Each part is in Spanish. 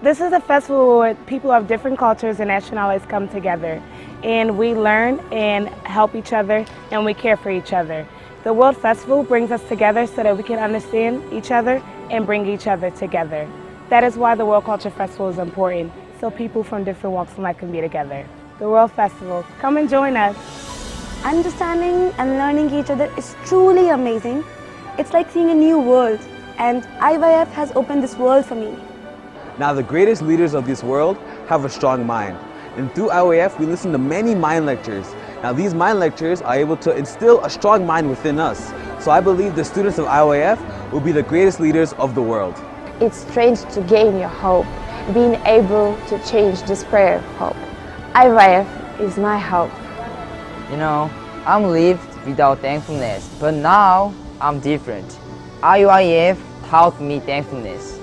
This is a festival where people of different cultures and nationalities come together, and we learn and help each other, and we care for each other. The World Festival brings us together so that we can understand each other and bring each other together. That is why the World Culture Festival is important, so people from different walks of life can be together. The World Festival, come and join us. Understanding and learning each other is truly amazing. It's like seeing a new world, and IYF has opened this world for me. Now the greatest leaders of this world have a strong mind. And through IYF, we listen to many mind lectures. Now these mind lectures are able to instill a strong mind within us. So I believe the students of IYF will be the greatest leaders of the world. It's strange to gain your hope, being able to change despair of hope. IYF is my hope. You know, I'm lived without thankfulness, but now I'm different. IYF taught me thankfulness.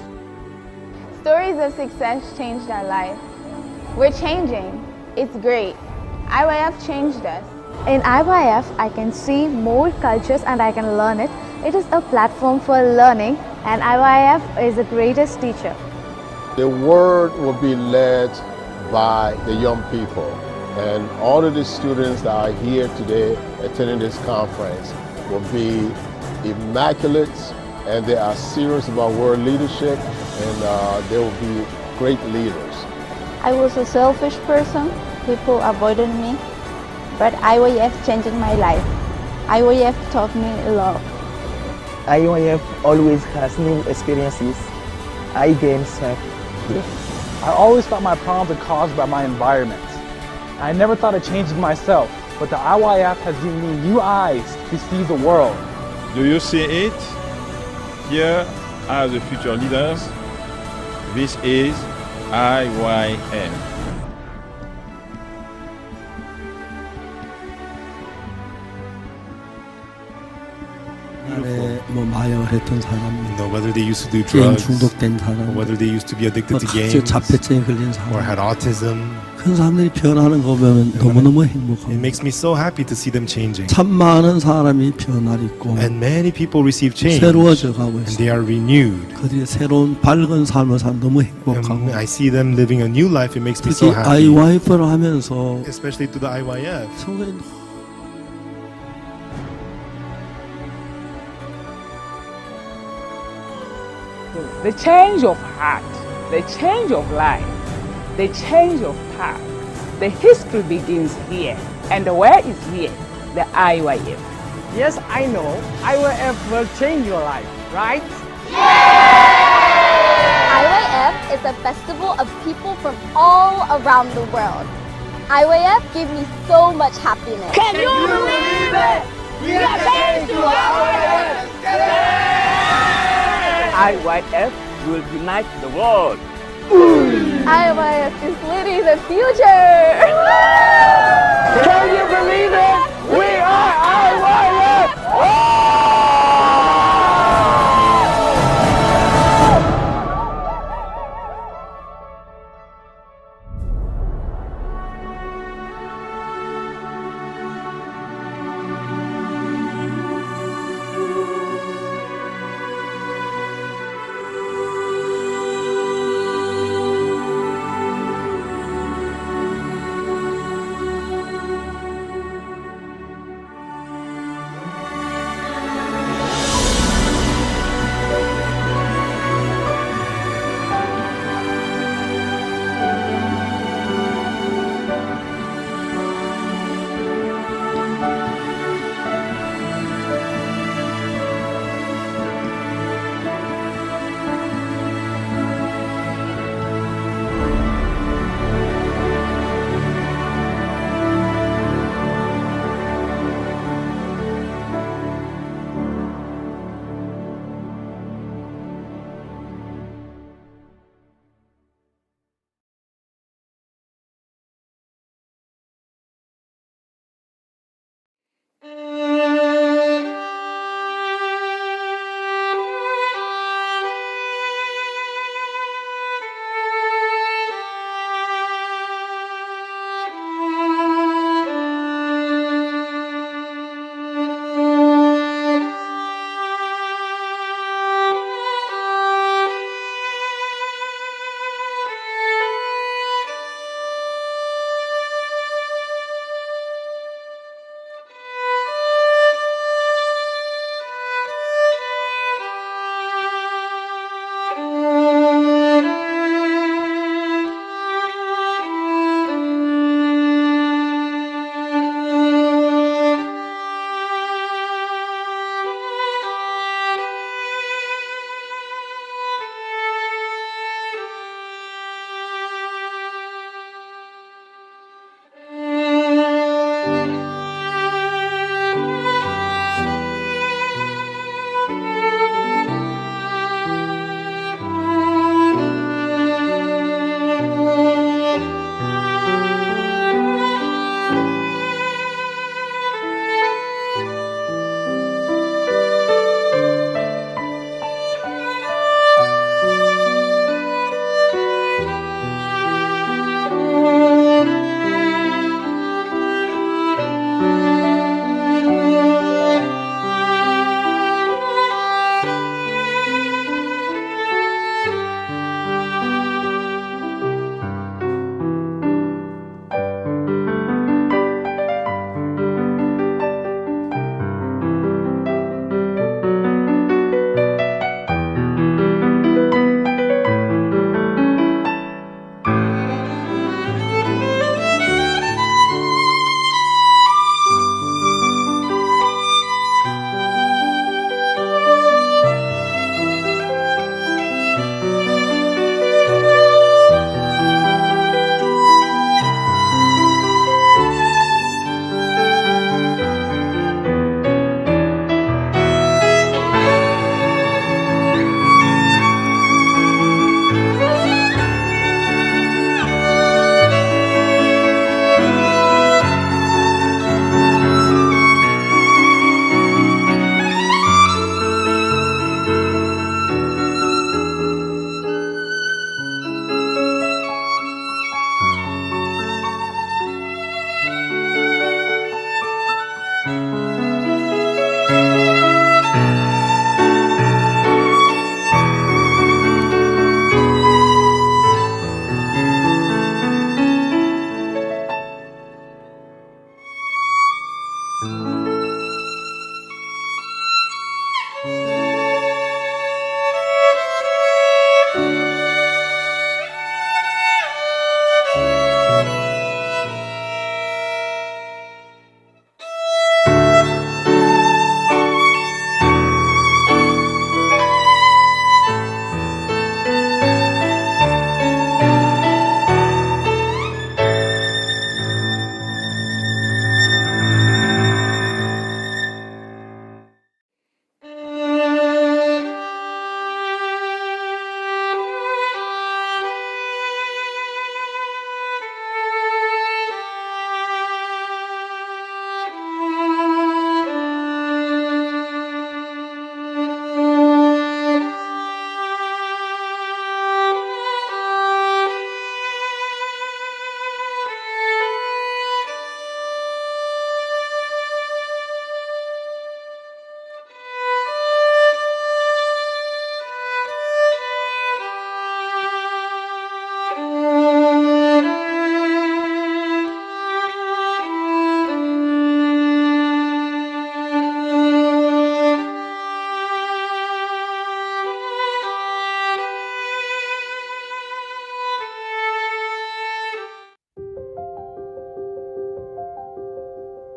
Stories of success changed our life. We're changing. It's great. IYF changed us. In IYF, I can see more cultures and I can learn it. It is a platform for learning, and IYF is the greatest teacher. The word will be led by the young people, and all of the students that are here today attending this conference will be immaculate, and they are serious about world leadership, and they will be great leaders. I was a selfish person. People avoided me, but IYF changed my life. IYF taught me love. IYF always has new experiences. I gain self-belief. I always thought my problems are caused by my environment. I never thought of changing myself, but the IYF has given me new eyes to see the world. Do you see it? Here are the future leaders. This is IYF. 뭐 마약을 했던 사람, whether they used to do 게임 drugs, 중독된 사람, or whether they used to be addicted to 각종 games, 자폐증에 걸린 사람, or had autism. 그 사람들이 변하는 거 보면 너무너무 행복하고. It makes me so happy to see them changing. 참 많은 사람이 변화를 있고, And many people receive change, 새로워져 가고 and 있어. they are renewed. 그들이 새로운 밝은 삶을 살 너무 행복하고. And I see them living a new life. It makes me so 특히 happy. IYF를 하면서 Especially through the IYF. 성도님 The change of heart, the change of life, the change of path. The history begins here, and where is here? The IYF. Yes, I know. IYF will change your life, right? IYF is a festival of people from all around the world. IYF gives me so much happiness. Can you believe it? We are changed to IYF! IYF will unite the world. IYF is leading the future! Can you believe it?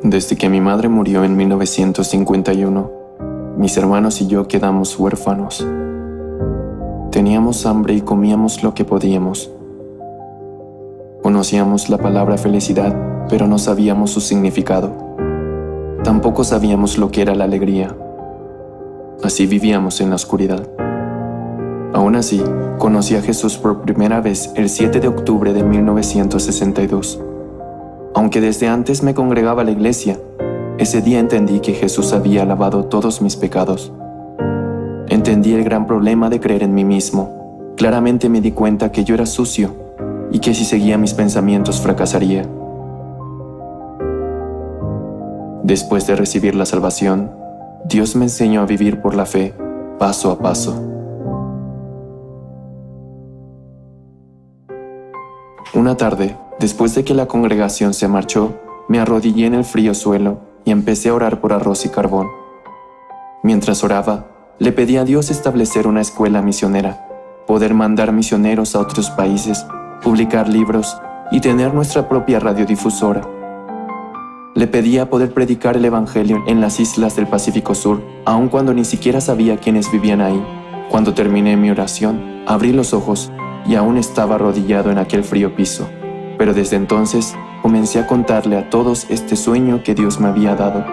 Desde que mi madre murió en 1951, mis hermanos y yo quedamos huérfanos. Teníamos hambre y comíamos lo que podíamos. Conocíamos la palabra felicidad, pero no sabíamos su significado. Tampoco sabíamos lo que era la alegría. Así vivíamos en la oscuridad. Aún así, conocí a Jesús por primera vez el 7 de octubre de 1962. Aunque desde antes me congregaba a la iglesia, ese día entendí que Jesús había lavado todos mis pecados. Entendí el gran problema de creer en mí mismo. Claramente me di cuenta que yo era sucio y que si seguía mis pensamientos fracasaría. Después de recibir la salvación, Dios me enseñó a vivir por la fe, paso a paso. Una tarde, después de que la congregación se marchó, me arrodillé en el frío suelo y empecé a orar por arroz y carbón. Mientras oraba, le pedí a Dios establecer una escuela misionera, poder mandar misioneros a otros países, publicar libros y tener nuestra propia radiodifusora. Le pedía poder predicar el Evangelio en las islas del Pacífico Sur, aun cuando ni siquiera sabía quiénes vivían ahí. Cuando terminé mi oración, abrí los ojos y aún estaba arrodillado en aquel frío piso. Pero desde entonces comencé a contarle a todos este sueño que Dios me había dado.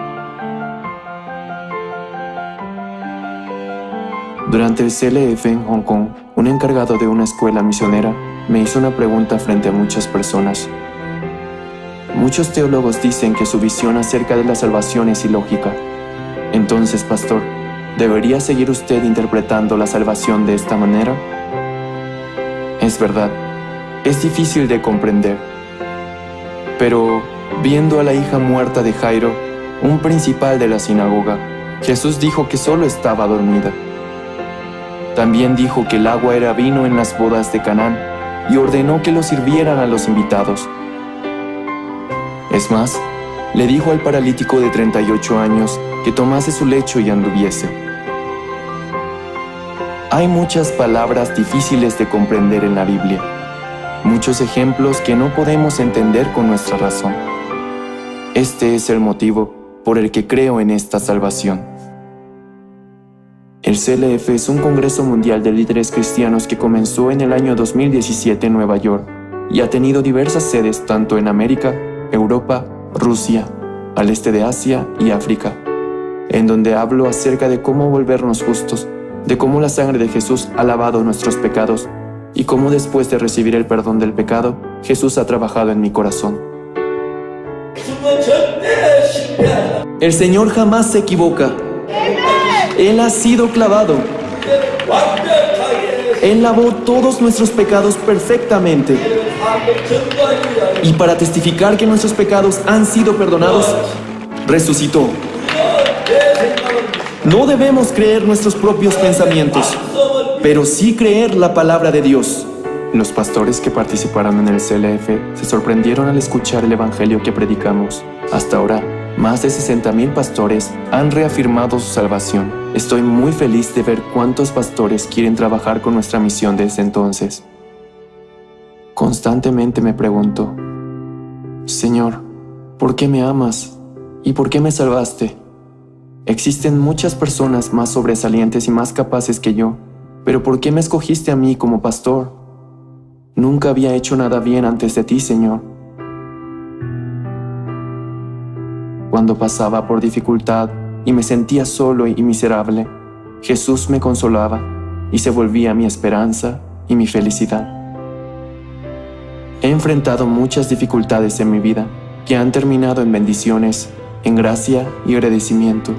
Durante el CLF en Hong Kong, un encargado de una escuela misionera me hizo una pregunta frente a muchas personas. Muchos teólogos dicen que su visión acerca de la salvación es ilógica. Entonces, pastor, ¿debería seguir usted interpretando la salvación de esta manera? Es verdad, es difícil de comprender. Pero, viendo a la hija muerta de Jairo, un principal de la sinagoga, Jesús dijo que solo estaba dormida. También dijo que el agua era vino en las bodas de Canaán y ordenó que lo sirvieran a los invitados. Es más, le dijo al paralítico de 38 años que tomase su lecho y anduviese. Hay muchas palabras difíciles de comprender en la Biblia, muchos ejemplos que no podemos entender con nuestra razón. Este es el motivo por el que creo en esta salvación. El CLF es un congreso mundial de líderes cristianos que comenzó en el año 2017 en Nueva York y ha tenido diversas sedes tanto en América, Europa, Rusia, al este de Asia y África, en donde hablo acerca de cómo volvernos justos, de cómo la sangre de Jesús ha lavado nuestros pecados y cómo después de recibir el perdón del pecado, Jesús ha trabajado en mi corazón. El Señor jamás se equivoca. Él ha sido clavado. Él lavó todos nuestros pecados perfectamente. Y para testificar que nuestros pecados han sido perdonados, resucitó. No debemos creer nuestros propios pensamientos, pero sí creer la palabra de Dios. Los pastores que participaron en el CLF se sorprendieron al escuchar el evangelio que predicamos. Hasta ahora, Más de 60,000 pastores han reafirmado su salvación. Estoy muy feliz de ver cuántos pastores quieren trabajar con nuestra misión desde entonces. Constantemente me pregunto, Señor, ¿por qué me amas? ¿Y por qué me salvaste? Existen muchas personas más sobresalientes y más capaces que yo, pero ¿por qué me escogiste a mí como pastor? Nunca había hecho nada bien antes de ti, Señor. Cuando pasaba por dificultad y me sentía solo y miserable, Jesús me consolaba y se volvía mi esperanza y mi felicidad. He enfrentado muchas dificultades en mi vida que han terminado en bendiciones, en gracia y agradecimiento.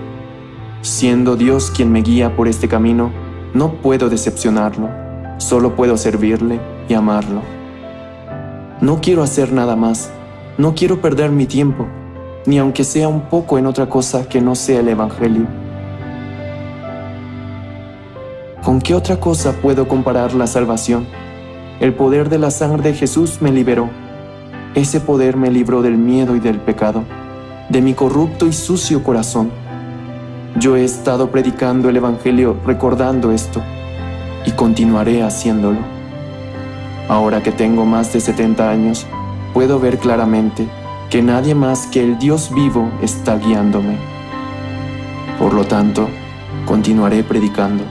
Siendo Dios quien me guía por este camino, no puedo decepcionarlo, solo puedo servirle y amarlo. No quiero hacer nada más, no quiero perder mi tiempo, ni aunque sea un poco en otra cosa que no sea el Evangelio. ¿Con qué otra cosa puedo comparar la salvación? El poder de la sangre de Jesús me liberó. Ese poder me libró del miedo y del pecado, de mi corrupto y sucio corazón. Yo he estado predicando el Evangelio recordando esto, y continuaré haciéndolo. Ahora que tengo más de 70 años, puedo ver claramente que nadie más que el Dios vivo está guiándome. Por lo tanto, continuaré predicando.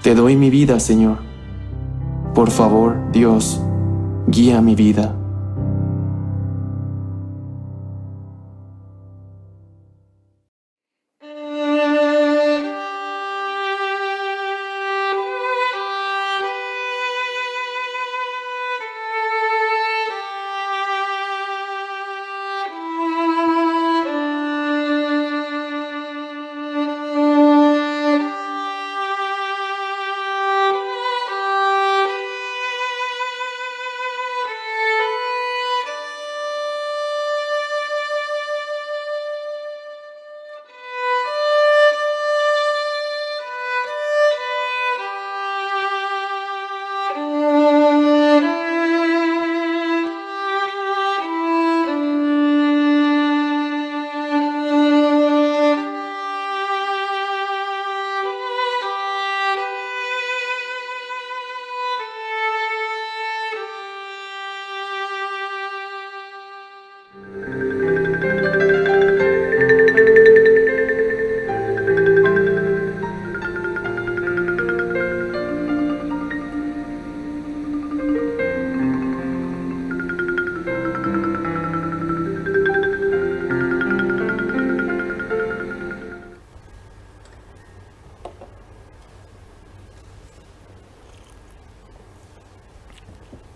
Te doy mi vida, Señor. Por favor, Dios, guía mi vida.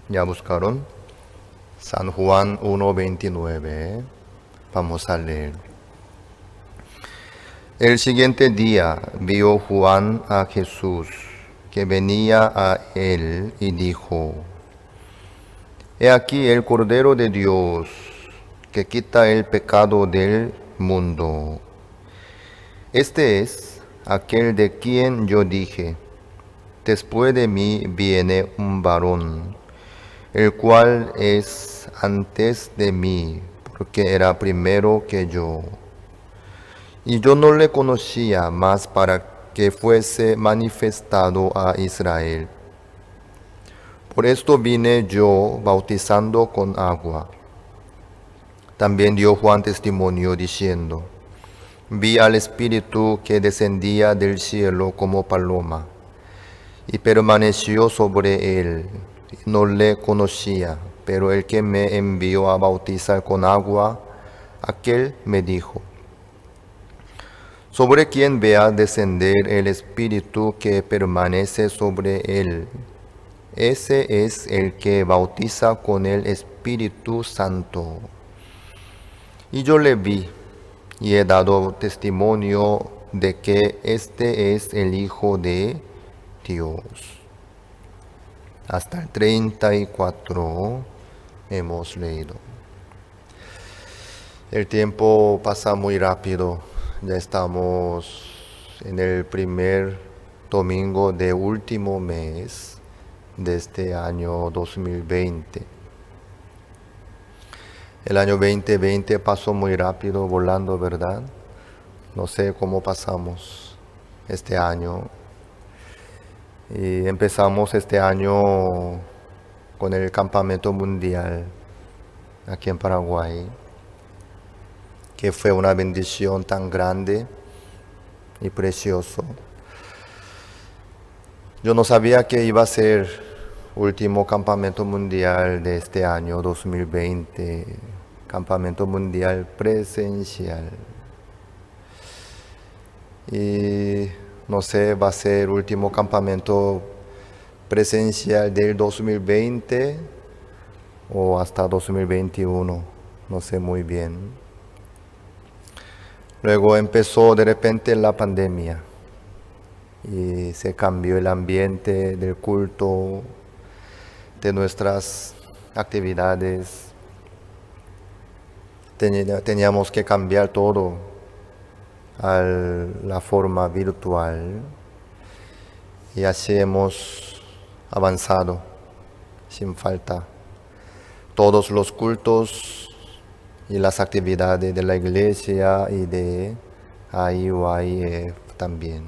Ya buscaron San Juan 1:29. Vamos a leer. El siguiente día vio Juan a Jesús que venía a él y dijo: He aquí el Cordero de Dios que quita el pecado del mundo. Este es aquel de quien yo dije: después de mí viene un varón, el cual es antes de mí, porque era primero que yo. Y yo no le conocía más para que fuese manifestado a Israel. Por esto vine yo bautizando con agua. También dio Juan testimonio diciendo: vi al Espíritu que descendía del cielo como paloma, y permaneció sobre él. No le conocía, pero el que me envió a bautizar con agua, aquel me dijo: sobre quien vea descender el Espíritu que permanece sobre él, ese es el que bautiza con el Espíritu Santo. Y yo le vi, y he dado testimonio de que este es el Hijo de Dios. Hasta el 34 hemos leído. El tiempo pasa muy rápido. Ya estamos en el primer domingo de último mes de este año 2020. El año 2020 pasó muy rápido, volando, ¿verdad? No sé cómo pasamos este año. Y empezamos este año con el campamento mundial aquí en Paraguay, que fue una bendición tan grande y precioso. Yo no sabía que iba a ser último campamento mundial de este año 2020, campamento mundial presencial. Y no sé, va a ser último campamento presencial del 2020 o hasta 2021, no sé muy bien. Luego empezó de repente la pandemia y se cambió el ambiente del culto, de nuestras actividades. Teníamos que cambiar todo a la forma virtual y así hemos avanzado sin falta. Todos los cultos y las actividades de la iglesia y de IYF también.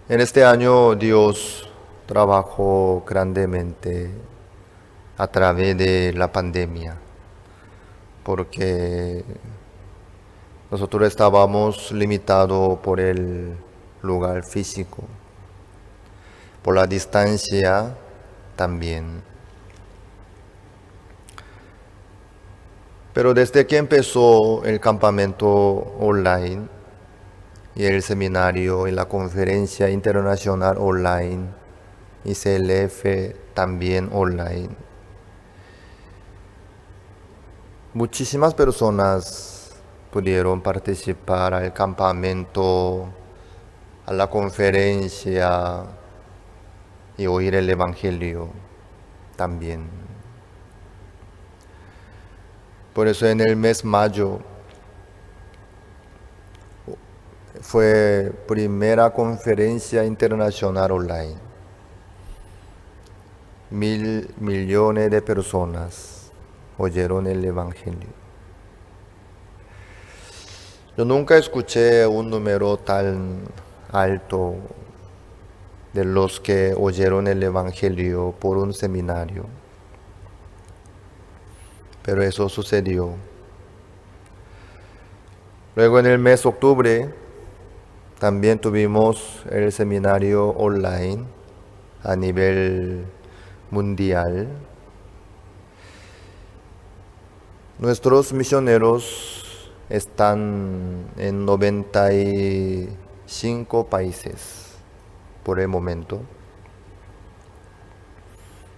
En este año Dios trabajó grandemente a través de la pandemia, porque nosotros estábamos limitados por el lugar físico, por la distancia también. Pero desde que empezó el campamento online y el seminario y la conferencia internacional online y CLF también online, muchísimas personas pudieron participar al campamento, a la conferencia y oír el Evangelio también. Por eso en el mes mayo fue primera conferencia internacional online. 1.000 millones de personas oyeron el Evangelio. Yo nunca escuché un número tan alto de los que oyeron el Evangelio por un seminario. Pero eso sucedió. Luego en el mes de octubre también tuvimos el seminario online a nivel mundial. Nuestros misioneros están en 95 países por el momento.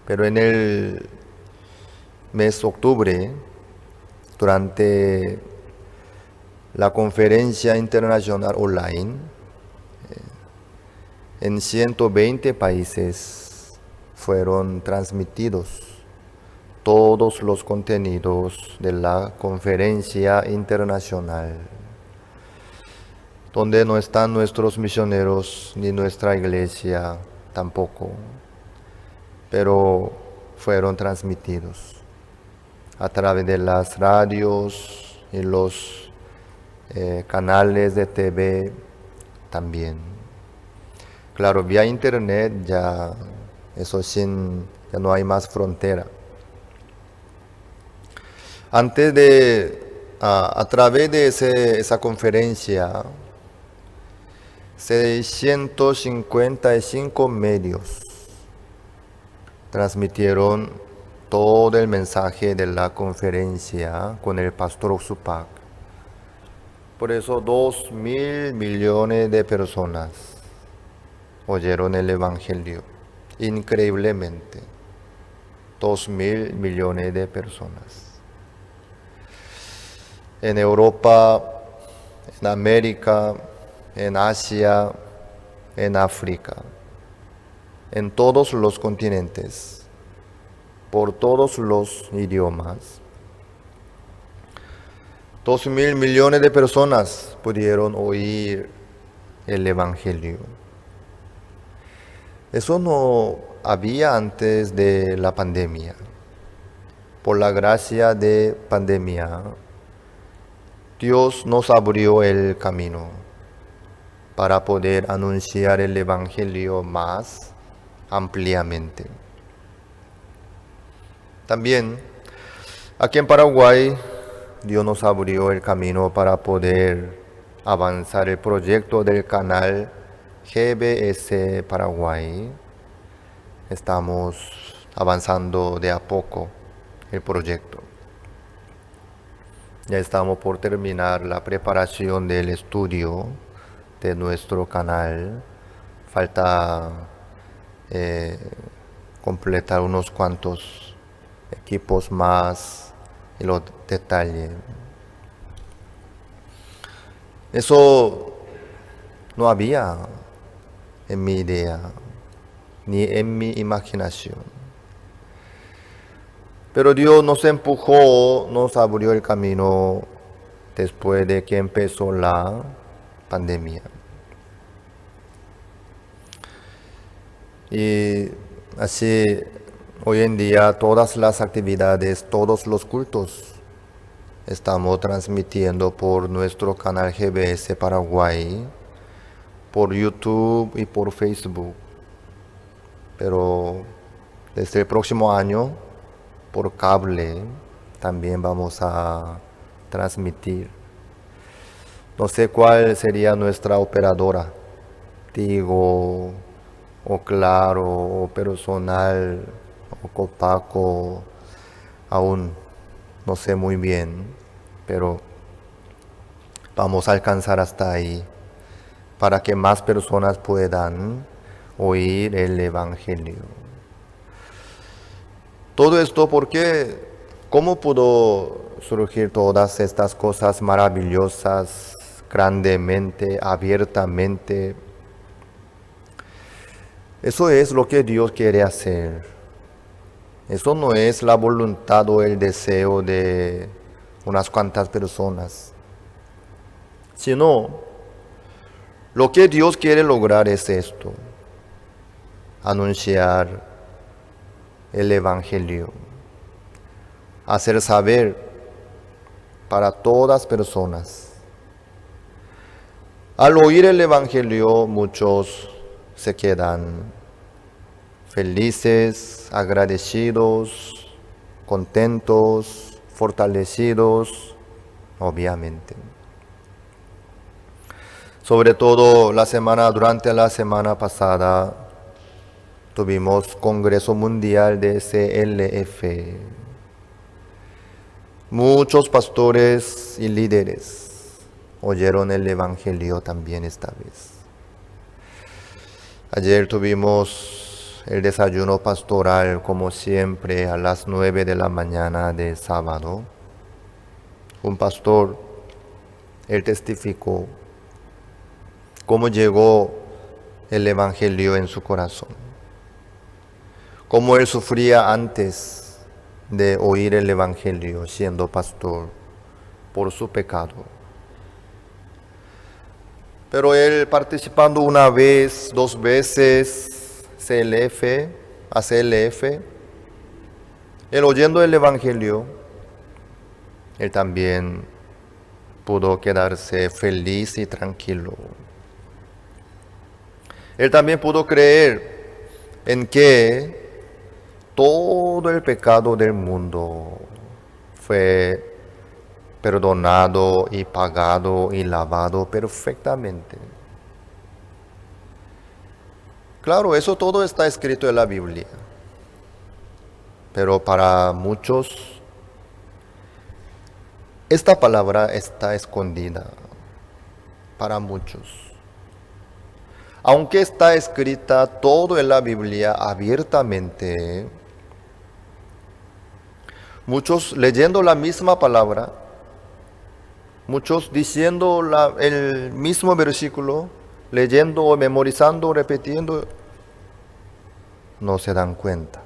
Pero en el mes de octubre, durante la conferencia internacional online, en 120 países fueron transmitidos todos los contenidos de la conferencia internacional, donde no están nuestros misioneros ni nuestra iglesia tampoco, pero fueron transmitidos a través de las radios y los canales de TV también. Claro, vía internet ya ya no hay más frontera. Antes a través de esa conferencia, 655 medios transmitieron todo el mensaje de la conferencia con el pastor Oxupac. Por eso 2.000 millones de personas oyeron el Evangelio. Increíblemente, 2.000 millones de personas. En Europa, en América, en Asia, en África, en todos los continentes, por todos los idiomas. 2.000 millones de personas pudieron oír el Evangelio. Eso no había antes de la pandemia. por la gracia de pandemia, Dios nos abrió el camino para poder anunciar el Evangelio más ampliamente. También, aquí en Paraguay, Dios nos abrió el camino para poder avanzar el proyecto del canal GBS Paraguay. Estamos avanzando de a poco el proyecto. Ya estamos por terminar la preparación del estudio de nuestro canal. Falta completar unos cuantos equipos más y los detalles. Eso no había en mi idea, ni en mi imaginación. Pero Dios nos empujó, nos abrió el camino después de que empezó la pandemia. Y así, hoy en día, todas las actividades, todos los cultos, estamos transmitiendo por nuestro canal GBS Paraguay, por YouTube y por Facebook. Pero desde el próximo año, por cable, también vamos a transmitir. No sé cuál sería nuestra operadora, Tigo, o Claro, o Personal, o Copaco, aún no sé muy bien, pero vamos a alcanzar hasta ahí para que más personas puedan oír el Evangelio. Todo esto porque, ¿cómo pudo surgir todas estas cosas maravillosas, grandemente, abiertamente? Eso es lo que Dios quiere hacer. Eso no es la voluntad o el deseo de unas cuantas personas, sino lo que Dios quiere lograr es esto: anunciar el Evangelio, hacer saber para todas personas. Al oír el Evangelio, muchos se quedan felices, agradecidos, contentos, fortalecidos, obviamente. Sobre todo durante la semana pasada, tuvimos Congreso Mundial de CLF. Muchos pastores y líderes oyeron el Evangelio también esta vez. Ayer tuvimos el desayuno pastoral, como siempre, a las 9 de la mañana de sábado. Un pastor, él testificó cómo llegó el Evangelio en su corazón, cómo él sufría antes de oír el Evangelio siendo pastor por su pecado. Pero él participando una vez, 2 veces, a CLF, él oyendo el Evangelio, él también pudo quedarse feliz y tranquilo. Él también pudo creer en que todo el pecado del mundo fue perdonado y pagado y lavado perfectamente. Claro, eso todo está escrito en la Biblia, pero para muchos esta palabra está escondida, para muchos. Aunque está escrita todo en la Biblia abiertamente, muchos leyendo la misma palabra, muchos diciendo el mismo versículo, leyendo o memorizando, repitiendo, no se dan cuenta.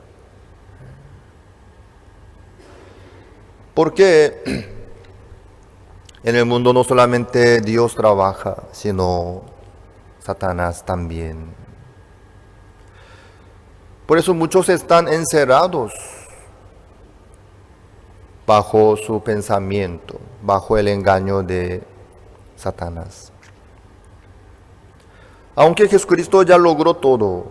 Porque en el mundo no solamente Dios trabaja, sino Satanás también. Por eso muchos están encerrados bajo su pensamiento, bajo el engaño de Satanás. Aunque Jesucristo ya logró todo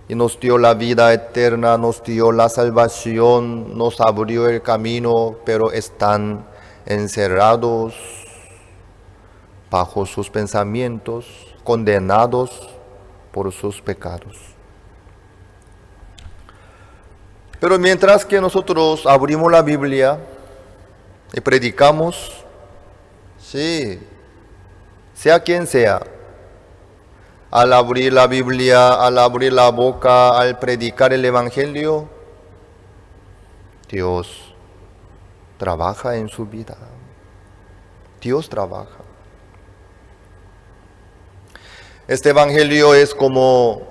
y nos dio la vida eterna, nos dio la salvación, nos abrió el camino, pero están encerrados bajo sus pensamientos, condenados por sus pecados. Pero mientras que nosotros abrimos la Biblia y predicamos, sí, sea quien sea, al abrir la Biblia, al abrir la boca, al predicar el Evangelio, Dios trabaja en su vida. Dios trabaja. Este Evangelio es como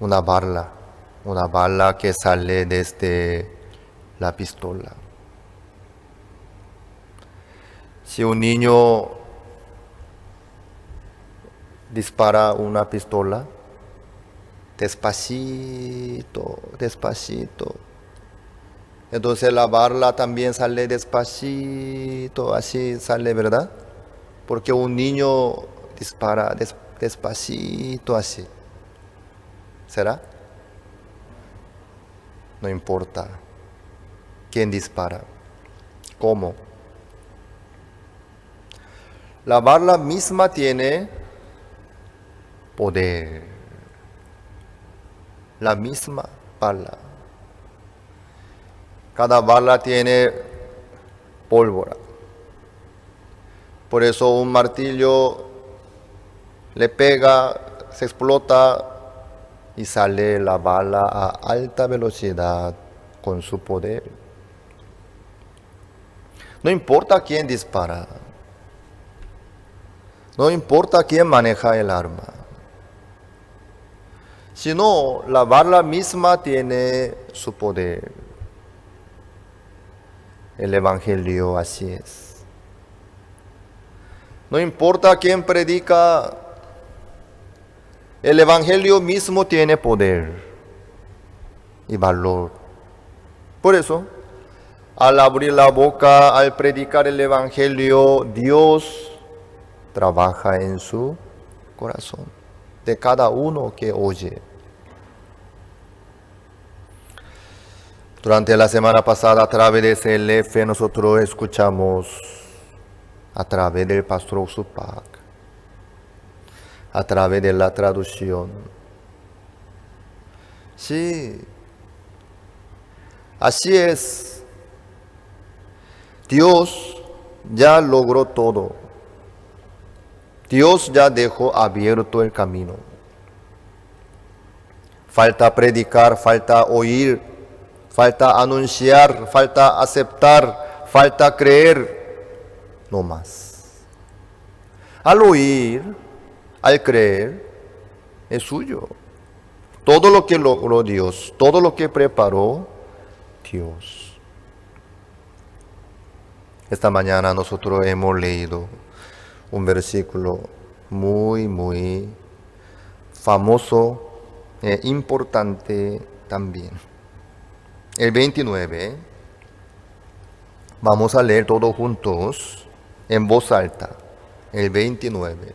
una bala que sale desde la pistola. Si un niño dispara una pistola, despacito, despacito, entonces la bala también sale despacito, así sale, ¿verdad? Porque un niño dispara despacito así. ¿Será? No importa quién dispara, cómo. La bala misma tiene poder. La misma bala. Cada bala tiene pólvora. Por eso un martillo le pega, se explota y sale la bala a alta velocidad con su poder. No importa quién dispara. No importa quién maneja el arma. Sino la bala misma tiene su poder. El Evangelio así es. No importa quién predica, el Evangelio mismo tiene poder y valor. Por eso, al abrir la boca, al predicar el Evangelio, Dios trabaja en su corazón de cada uno que oye. Durante la semana pasada, a través de CLF, nosotros escuchamos a través del pastor Oxupac, a través de la traducción. Sí, así es. Dios ya logró todo. Dios ya dejó abierto el camino. Falta predicar, falta oír, falta anunciar, falta aceptar, falta creer, no más. Al oír, al creer, es suyo. Todo lo que logró Dios, todo lo que preparó Dios. Esta mañana nosotros hemos leído un versículo muy famoso e importante también. El 29. Vamos a leer todos juntos en voz alta. El 29.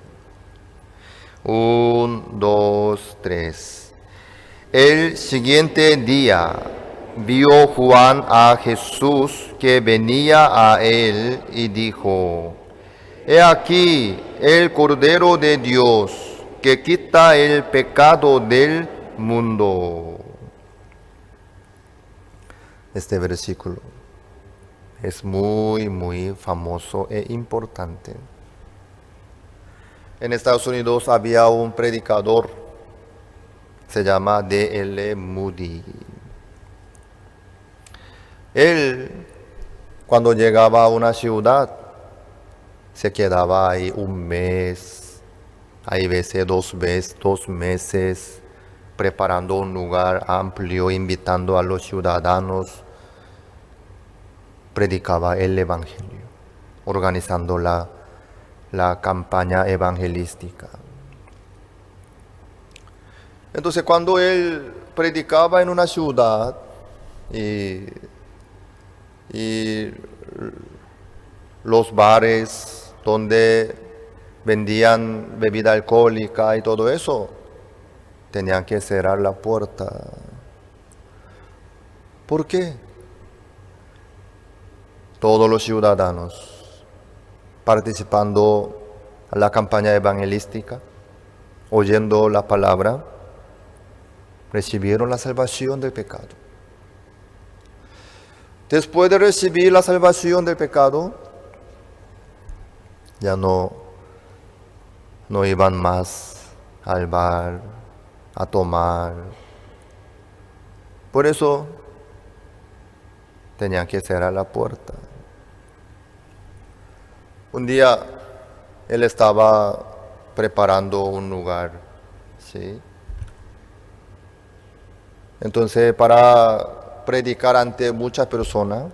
1, 2, 3. El siguiente día vio Juan a Jesús que venía a él y dijo: He aquí el Cordero de Dios que quita el pecado del mundo. Este versículo es muy famoso e importante. En Estados Unidos había un predicador, se llama D.L. Moody. Él, cuando llegaba a una ciudad, se quedaba ahí un mes, hay veces 2 meses, preparando un lugar amplio, invitando a los ciudadanos, predicaba el Evangelio, organizando la campaña evangelística. Entonces, cuando él predicaba en una ciudad y y los bares donde vendían bebida alcohólica y todo eso, tenían que cerrar la puerta. ¿Por qué? Todos los ciudadanos participando en la campaña evangelística, oyendo la palabra, recibieron la salvación del pecado. Después de recibir la salvación del pecado, ya no iban más al bar a tomar. Por eso tenían que cerrar la puerta. Un día él estaba preparando un lugar, ¿sí? Entonces, para predicar ante muchas personas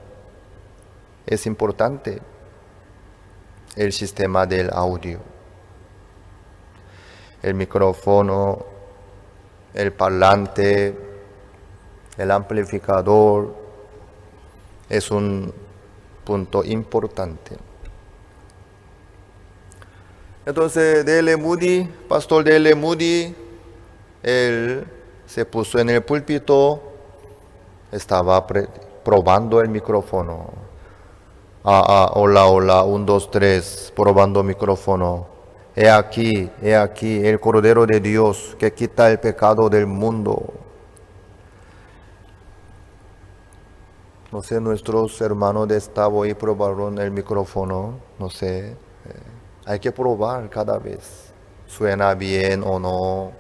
es importante el sistema del audio, el micrófono, el parlante, el amplificador, es un punto importante. Entonces, D.L. Moody, pastor D.L. Moody, él se puso en el púlpito, estaba probando el micrófono. Hola, hola, 1, 2, 3, probando micrófono. He aquí el Cordero de Dios que quita el pecado del mundo. No sé, nuestros hermanos de Estavo y probaron el micrófono, no sé. Hay que probar cada vez. ¿Suena bien o no?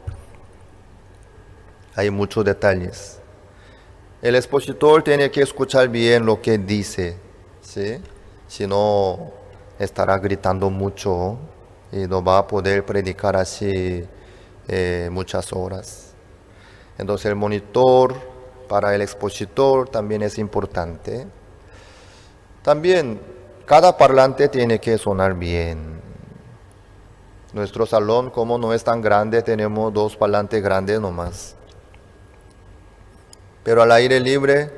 Hay muchos detalles. El expositor tiene que escuchar bien lo que dice, ¿sí? Si no, estará gritando mucho y no va a poder predicar así muchas horas. Entonces el monitor para el expositor también es importante. También cada parlante tiene que sonar bien. Nuestro salón, como no es tan grande, tenemos 2 parlantes grandes nomás. Pero al aire libre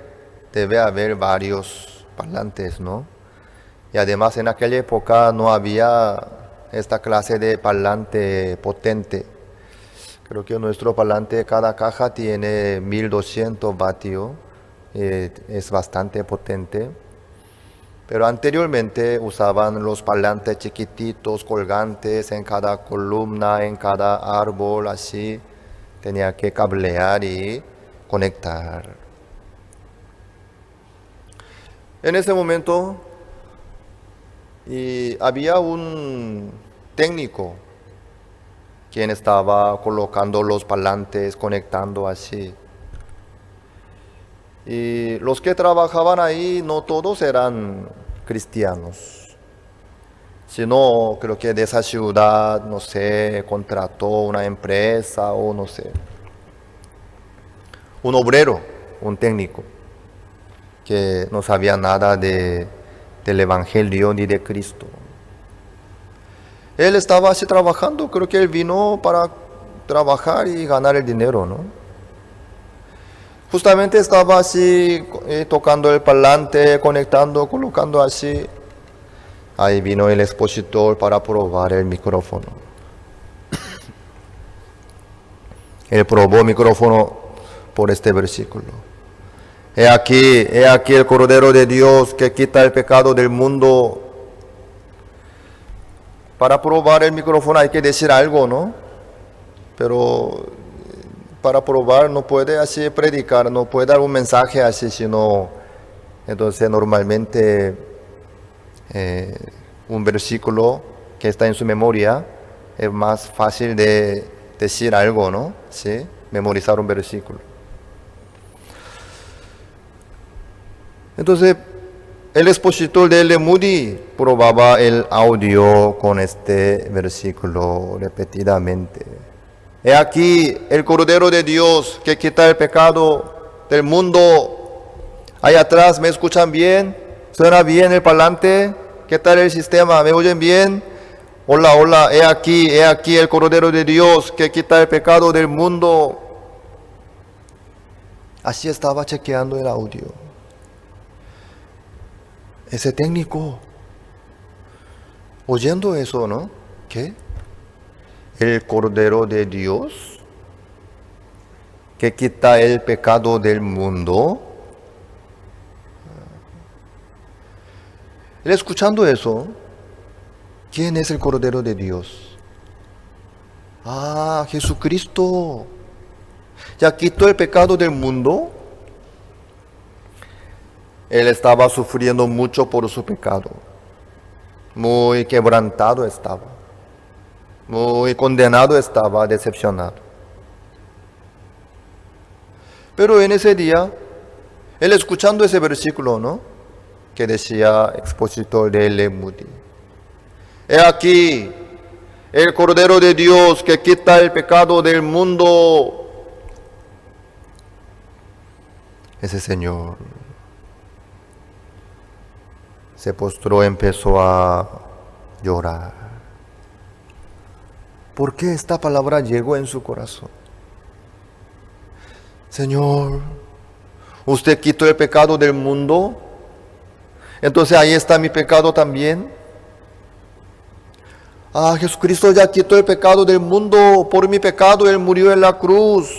debe haber varios parlantes, ¿no? Y además en aquella época no había esta clase de parlante potente. Creo que nuestro parlante, cada caja tiene 1200 vatios, es bastante potente. Pero anteriormente usaban los parlantes chiquititos, colgantes en cada columna, en cada árbol, así. Tenía que cablear y conectar. En ese momento había un técnico quien estaba colocando los parlantes, conectando así. Y los que trabajaban ahí no todos eran cristianos, sino creo que de esa ciudad, no sé, contrató una empresa o no sé, un obrero, un técnico, que no sabía nada del Evangelio ni de Cristo. Él estaba así trabajando, creo que él vino para trabajar y ganar el dinero, ¿no? Justamente estaba así tocando el parlante, conectando, colocando así. Ahí vino el expositor para probar el micrófono. Él probó el micrófono por este versículo. He aquí el Cordero de Dios que quita el pecado del mundo. Para probar el micrófono hay que decir algo, ¿no? Pero para probar no puede así predicar, no puede dar un mensaje así, sino, entonces normalmente un versículo que está en su memoria es más fácil de decir algo, ¿no? ¿Sí? Memorizar un versículo. Entonces, el expositor de D.L. Moody probaba el audio con este versículo repetidamente. He aquí el Cordero de Dios que quita el pecado del mundo. Ahí atrás, ¿me escuchan bien? ¿Suena bien el parlante? ¿Qué tal el sistema? ¿Me oyen bien? Hola, hola, he aquí el Cordero de Dios que quita el pecado del mundo. Así estaba chequeando el audio. ese técnico, oyendo eso, ¿no? ¿Qué? El Cordero de Dios que quita el pecado del mundo. Él escuchando eso, ¿quién es el Cordero de Dios? Ah, Jesucristo. Ya quitó el pecado del mundo. Él estaba sufriendo mucho por su pecado. Muy quebrantado estaba. Muy condenado estaba, decepcionado. Pero en ese día, él escuchando ese versículo, ¿no? Que decía expositor de L. Moody. He aquí, el Cordero de Dios que quita el pecado del mundo. Ese Señor se postró, empezó a llorar. ¿Por qué esta palabra llegó en su corazón? Señor, usted quitó el pecado del mundo, entonces ahí está mi pecado también. Ah, Jesucristo ya quitó el pecado del mundo, por mi pecado Él murió en la cruz.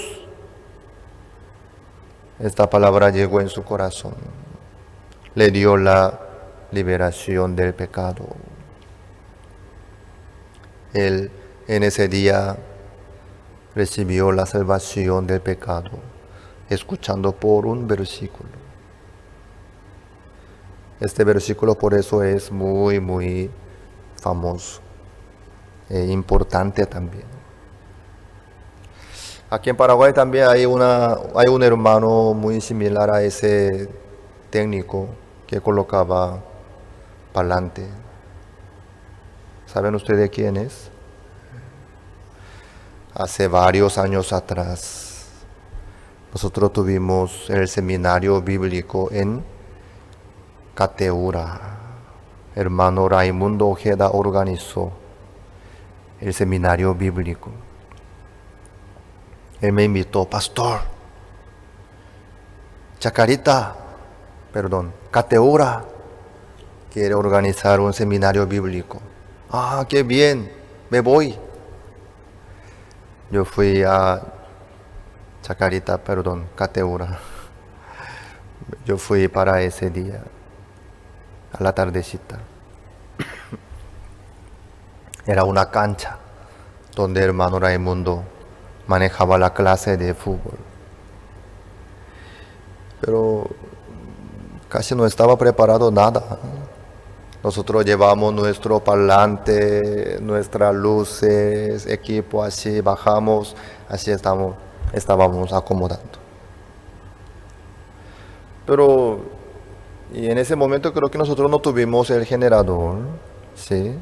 Esta palabra llegó en su corazón, le dio la liberación del pecado. Él en ese día recibió la salvación del pecado, escuchando por un versículo. Este versículo por eso es muy famoso e importante también. Aquí en Paraguay también hay un hermano muy similar a ese técnico que colocaba parlante. ¿Saben ustedes quién es? Hace varios años atrás, nosotros tuvimos el seminario bíblico en Cateura. Hermano Raimundo Ojeda organizó el seminario bíblico. Él me invitó, pastor, Cateura quiere organizar un seminario bíblico. Ah, qué bien, me voy. Yo fui a Cateura. Yo fui para ese día, a la tardecita. Era una cancha donde el hermano Raimundo manejaba la clase de fútbol. Pero casi no estaba preparado nada. Nosotros llevamos nuestro parlante, nuestras luces, equipo, así bajamos, así estábamos acomodando. Pero y en ese momento creo que nosotros no tuvimos el generador, ¿sí?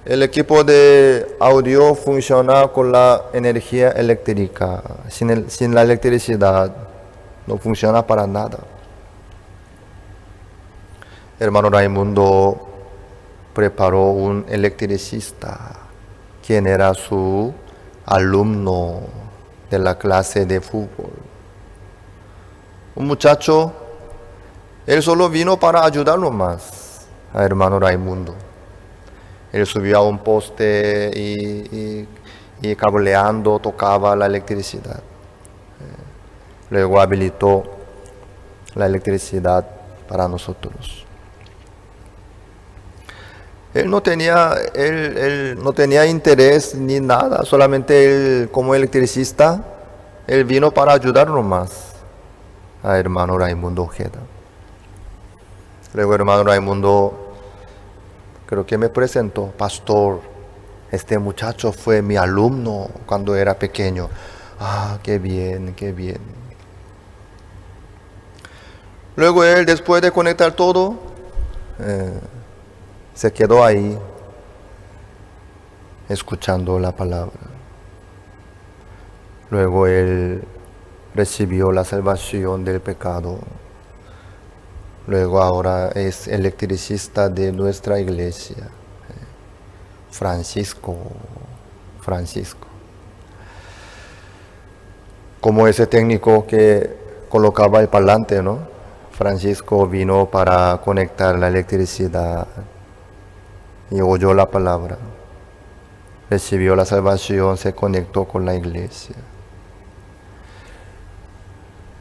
El equipo de audio funciona con la energía eléctrica. Sin la electricidad no funciona para nada. Hermano Raimundo preparó un electricista, quien era su alumno de la clase de fútbol. Un muchacho, él solo vino para ayudarlo más a hermano Raimundo. Él subió a un poste y cableando tocaba la electricidad. Luego habilitó la electricidad para nosotros. Él no tenía interés ni nada, solamente él como electricista, él vino para ayudarnos más a hermano Raimundo Ojeda. Luego hermano Raimundo creo que me presentó, pastor, este muchacho fue mi alumno cuando era pequeño. Ah, qué bien, qué bien. Luego él, después de conectar todo, se quedó ahí, escuchando la palabra. Luego él recibió la salvación del pecado. Luego ahora es electricista de nuestra iglesia. Francisco. Como ese técnico que colocaba el parlante, ¿no? Francisco vino para conectar la electricidad y oyó la palabra, recibió la salvación, se conectó con la iglesia.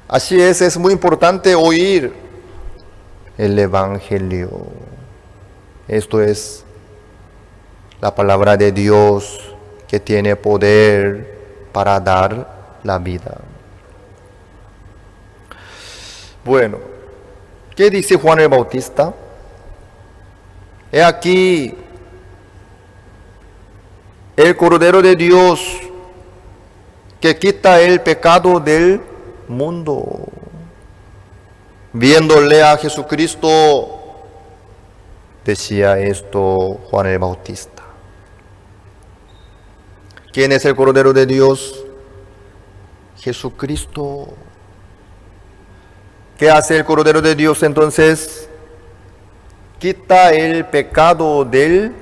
Así es muy importante oír el Evangelio. Esto es la palabra de Dios que tiene poder para dar la vida. Bueno, ¿qué dice Juan el Bautista? He aquí el Cordero de Dios que quita el pecado del mundo. Viéndole a Jesucristo, decía esto Juan el Bautista. ¿Quién es el Cordero de Dios? Jesucristo. ¿Qué hace el Cordero de Dios entonces? Quita el pecado del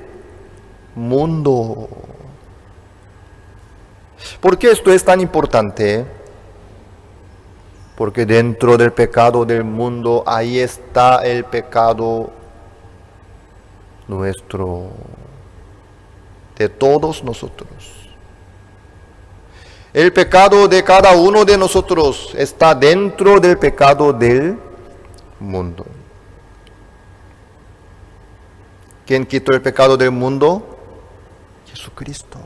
mundo. ¿Por qué esto es tan importante? Porque dentro del pecado del mundo, ahí está el pecado nuestro, de todos nosotros. El pecado de cada uno de nosotros está dentro del pecado del mundo. ¿Quién quitó el pecado del mundo? Jesucristo.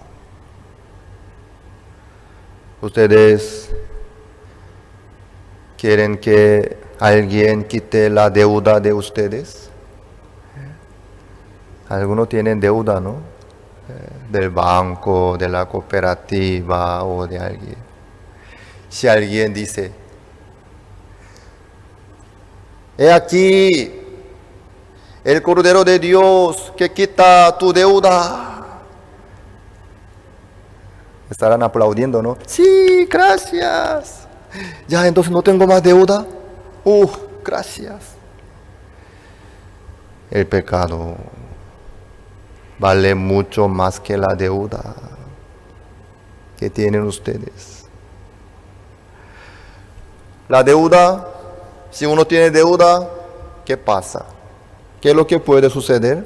Ustedes quieren que alguien quite la deuda de ustedes. Algunos tienen deuda, ¿no? Del banco, de la cooperativa o de alguien. Si alguien dice, he aquí el Cordero de Dios que quita tu deuda, estarán aplaudiendo, ¿no? Sí, gracias. Ya, entonces no tengo más deuda. Gracias. El pecado vale mucho más que la deuda que tienen ustedes. La deuda, si uno tiene deuda, ¿qué pasa? ¿Qué es lo que puede suceder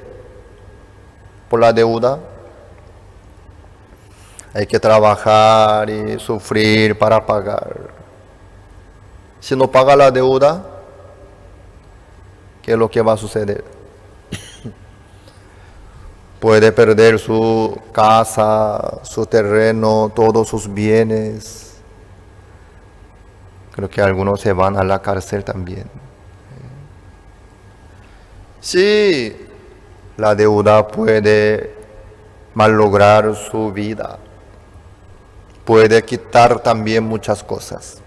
por la deuda? Hay que trabajar y sufrir para pagar. Si no paga la deuda, ¿qué es lo que va a suceder? Puede perder su casa, su terreno, todos sus bienes. Creo que algunos se van a la cárcel también. Sí, la deuda puede malograr su vida. Puede quitar también muchas cosas.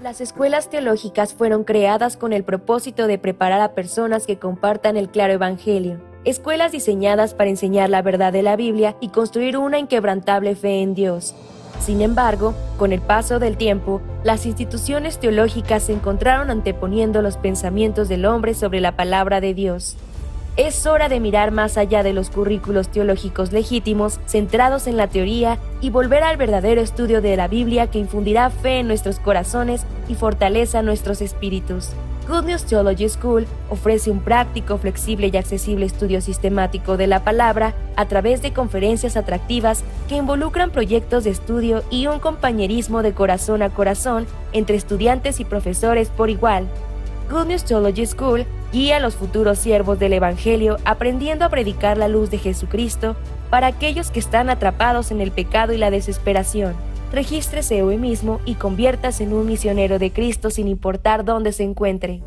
Las escuelas teológicas fueron creadas con el propósito de preparar a personas que compartan el claro evangelio. Escuelas diseñadas para enseñar la verdad de la Biblia y construir una inquebrantable fe en Dios. Sin embargo, con el paso del tiempo, las instituciones teológicas se encontraron anteponiendo los pensamientos del hombre sobre la palabra de Dios. Es hora de mirar más allá de los currículos teológicos legítimos, centrados en la teoría, y volver al verdadero estudio de la Biblia que infundirá fe en nuestros corazones y fortaleza nuestros espíritus. Good News Theology School ofrece un práctico, flexible y accesible estudio sistemático de la palabra a través de conferencias atractivas que involucran proyectos de estudio y un compañerismo de corazón a corazón entre estudiantes y profesores por igual. Good News Theology School guía a los futuros siervos del Evangelio aprendiendo a predicar la luz de Jesucristo para aquellos que están atrapados en el pecado y la desesperación. Regístrese hoy mismo y conviértase en un misionero de Cristo sin importar dónde se encuentre.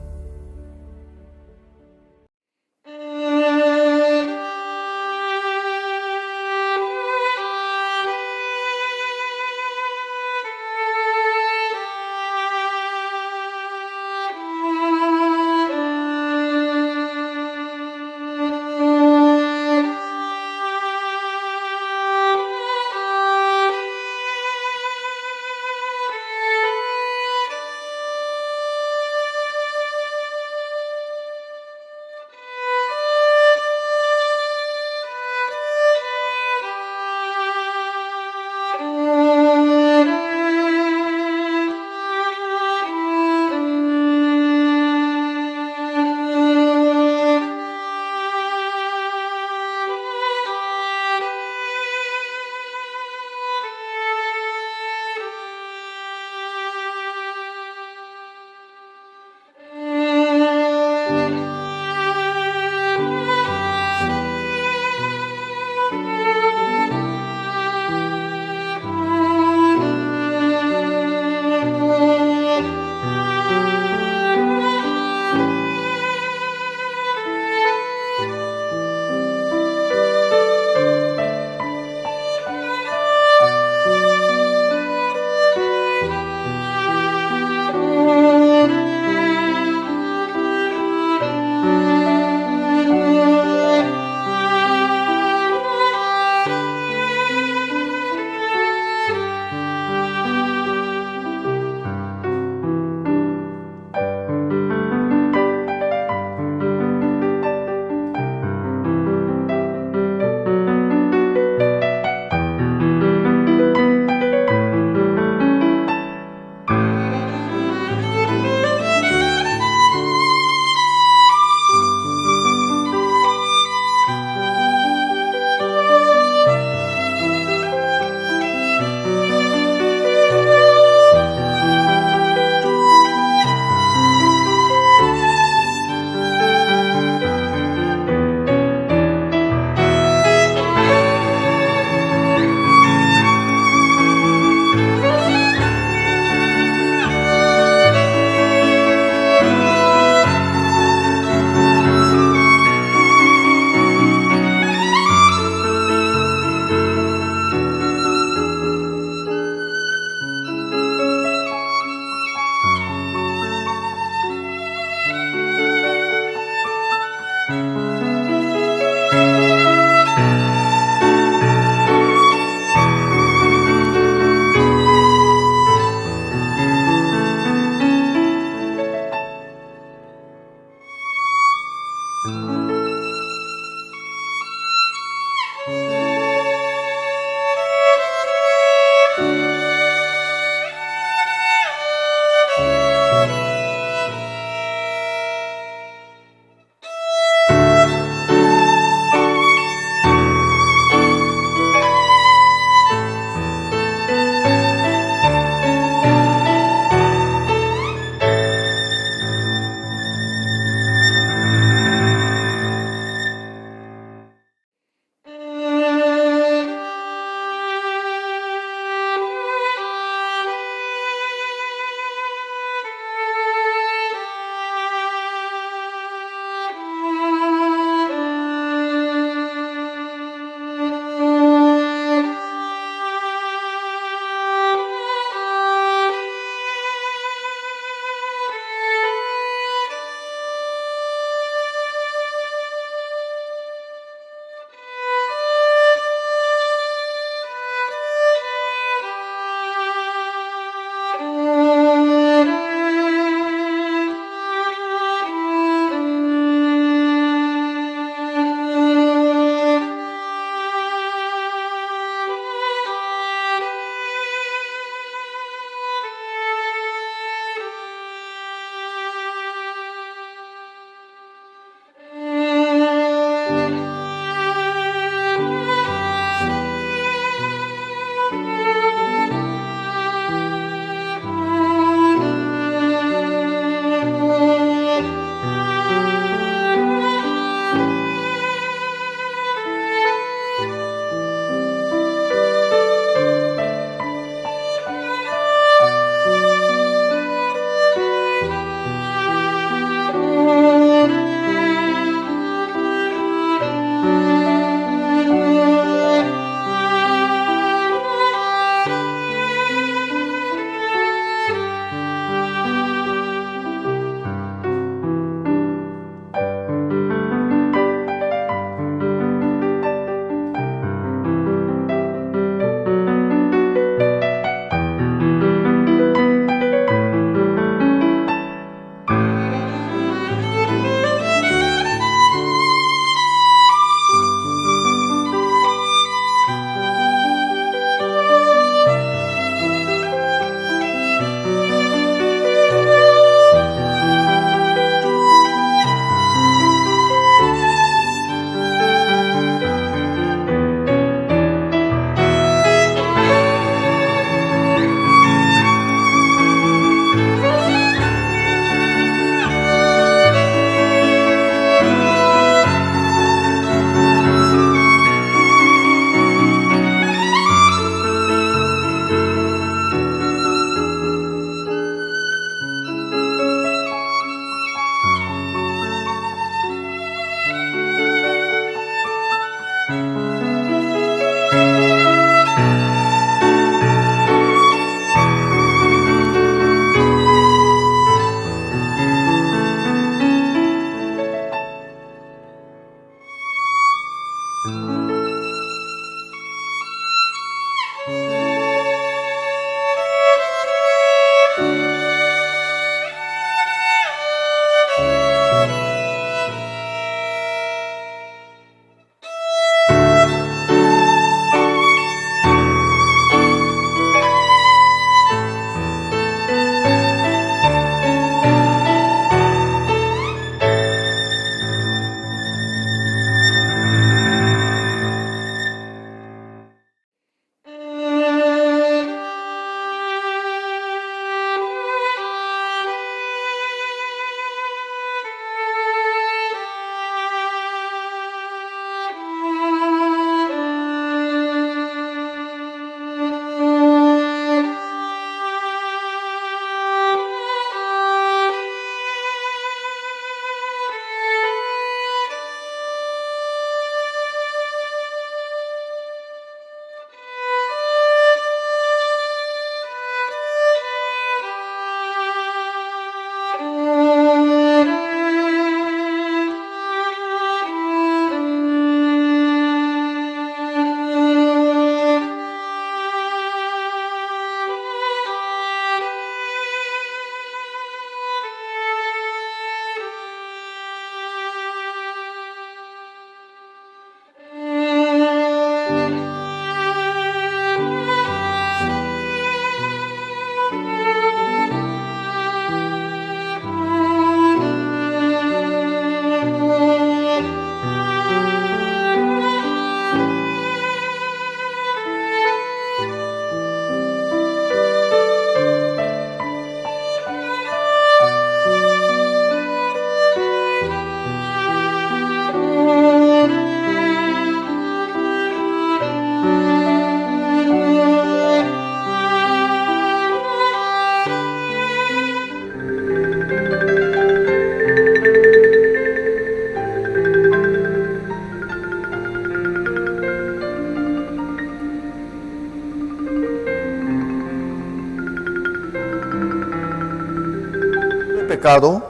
pecado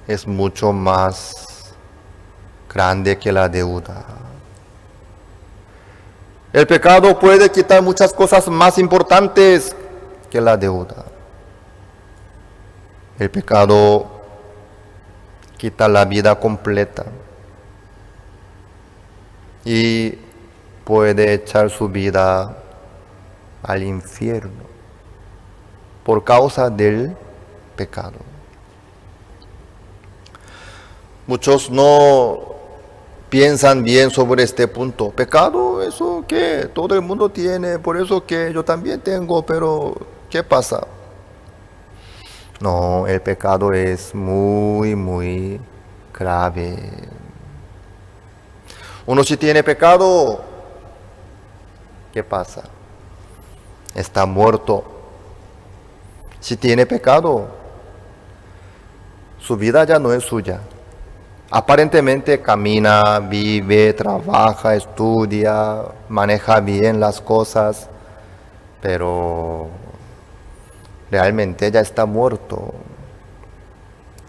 es mucho más grande que la deuda. El pecado puede quitar muchas cosas más importantes que la deuda. El pecado quita la vida completa y puede echar su vida al infierno por causa del pecado. Muchos no piensan bien sobre este punto. Pecado, eso que todo el mundo tiene, por eso que yo también tengo, pero ¿qué pasa? No, el pecado es muy, muy grave. Uno si tiene pecado, ¿qué pasa? Está muerto. Si tiene pecado, su vida ya no es suya. Aparentemente camina, vive, trabaja, estudia, maneja bien las cosas, pero realmente ya está muerto.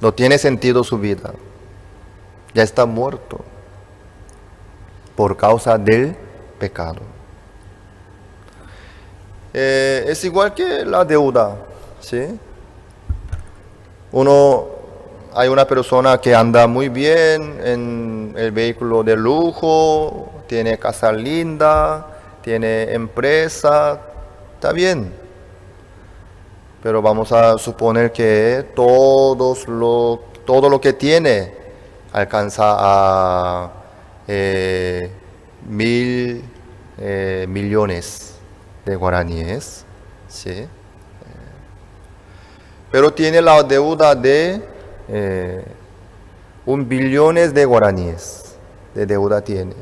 No tiene sentido su vida. Ya está muerto por causa del pecado. Es igual que la deuda, ¿sí? Hay una persona que anda muy bien en el vehículo de lujo, tiene casa linda, tiene empresa, está bien. Pero vamos a suponer que todo lo que tiene alcanza a 1.000 millones de guaraníes, ¿sí? Pero tiene la deuda de 1 billón de guaraníes de deuda tiene.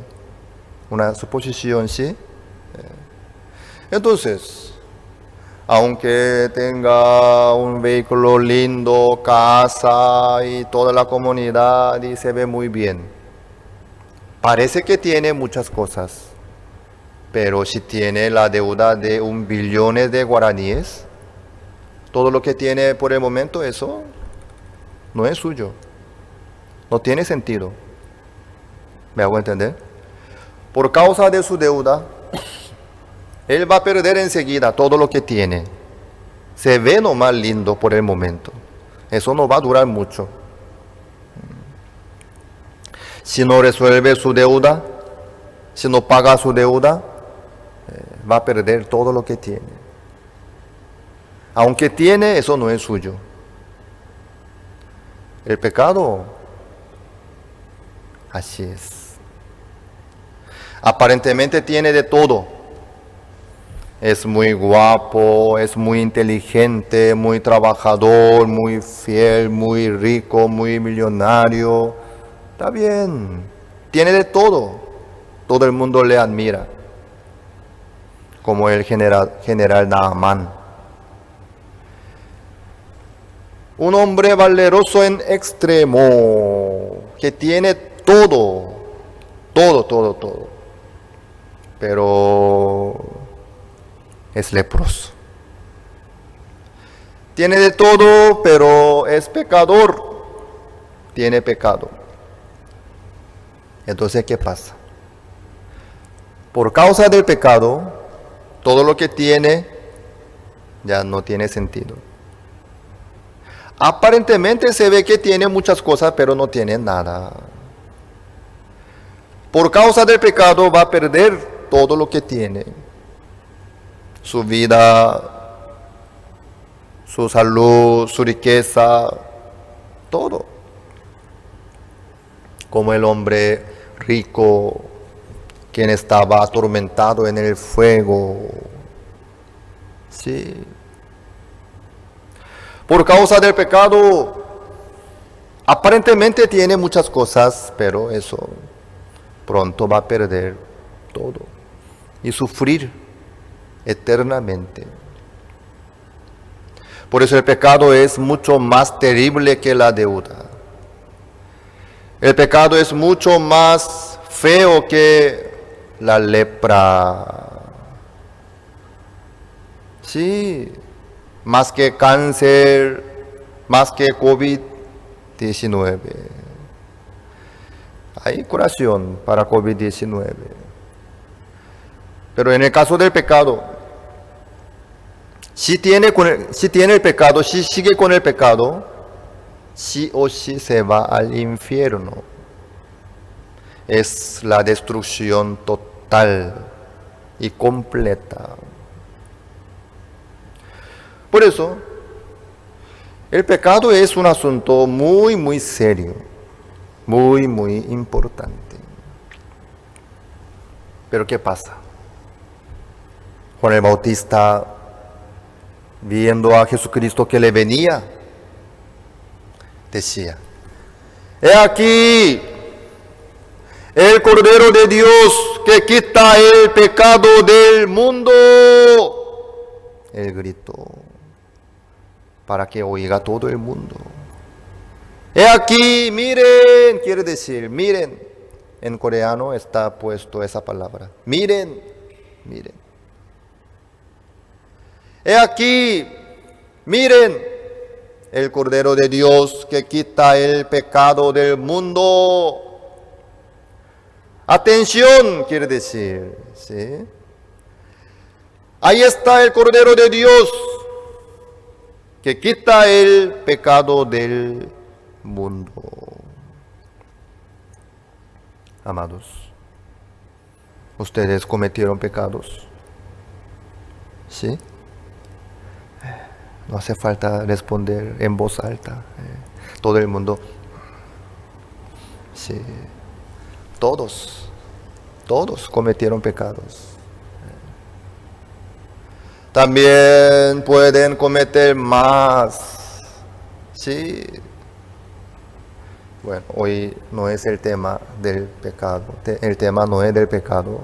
Una suposición, ¿sí? Entonces, aunque tenga un vehículo lindo, casa y toda la comunidad y se ve muy bien, parece que tiene muchas cosas, pero si tiene la deuda de 1 billón de guaraníes, todo lo que tiene por el momento, eso no es suyo. No tiene sentido. ¿Me hago entender? Por causa de su deuda, él va a perder enseguida todo lo que tiene. Se ve nomás lindo por el momento. Eso no va a durar mucho. Si no resuelve su deuda, si no paga su deuda, va a perder todo lo que tiene. Aunque tiene, eso no es suyo. El pecado, así es. Aparentemente tiene de todo. Es muy guapo, es muy inteligente, muy trabajador, muy fiel, muy rico, muy millonario. Está bien, tiene de todo. Todo el mundo le admira. Como el general Naaman. Un hombre valeroso en extremo, que tiene todo, pero es leproso. Tiene de todo, pero es pecador, tiene pecado. Entonces, ¿qué pasa? Por causa del pecado, todo lo que tiene ya no tiene sentido. Aparentemente se ve que tiene muchas cosas, pero no tiene nada. Por causa del pecado va a perder todo lo que tiene. Su vida, su salud, su riqueza, todo. Como el hombre rico, quien estaba atormentado en el fuego. Sí. Por causa del pecado, aparentemente tiene muchas cosas, pero eso pronto va a perder todo y sufrir eternamente. Por eso el pecado es mucho más terrible que la deuda. El pecado es mucho más feo que la lepra. Sí. Más que cáncer, más que COVID-19. Hay curación para COVID-19. Pero en el caso del pecado, si tiene el pecado, si sigue con el pecado, sí o sí se va al infierno. Es la destrucción total y completa. Por eso, el pecado es un asunto muy, muy serio, muy, muy importante. Pero ¿qué pasa? Juan el Bautista, viendo a Jesucristo que le venía, decía: he aquí el Cordero de Dios que quita el pecado del mundo. Él gritó para que oiga todo el mundo. He aquí, miren, quiere decir, miren. En coreano está puesto esa palabra. Miren, miren. He aquí, miren, el Cordero de Dios que quita el pecado del mundo. Atención, quiere decir, ¿sí? Ahí está el Cordero de Dios que quita el pecado del mundo. Amados, ¿ustedes cometieron pecados? ¿Sí? No hace falta responder en voz alta. Todo el mundo. Sí. Todos cometieron pecados. También pueden cometer más. Sí. Bueno, hoy no es el tema del pecado. El tema no es del pecado.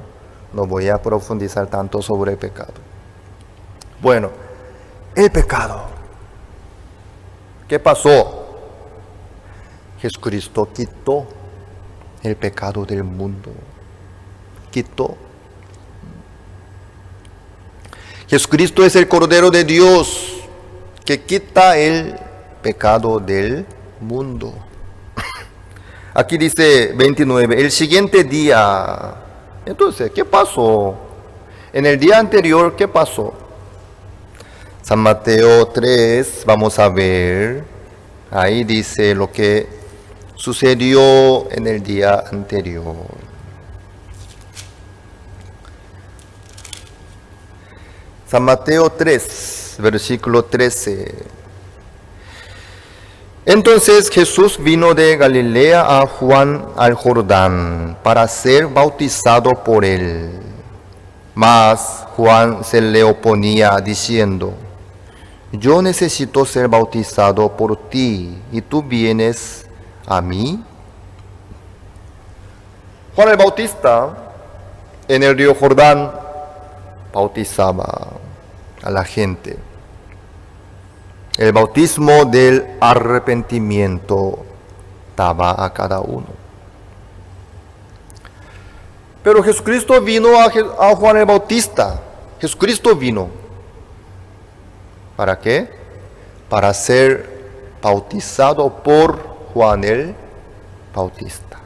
No voy a profundizar tanto sobre el pecado. Bueno, el pecado. ¿Qué pasó? Jesucristo quitó el pecado del mundo. Quitó. Jesucristo es el Cordero de Dios que quita el pecado del mundo. Aquí dice 29, el siguiente día. Entonces, ¿qué pasó? En el día anterior, ¿qué pasó? San Mateo 3, vamos a ver. Ahí dice lo que sucedió en el día anterior. San Mateo 3, versículo 13. Entonces Jesús vino de Galilea a Juan al Jordán para ser bautizado por él. Mas Juan se le oponía diciendo: yo necesito ser bautizado por ti, ¿y tú vienes a mí? Juan el Bautista en el río Jordán bautizaba a la gente. El bautismo del arrepentimiento daba a cada uno. Pero Jesucristo vino a Juan el Bautista. Jesucristo vino. ¿Para qué? Para ser bautizado por Juan el Bautista.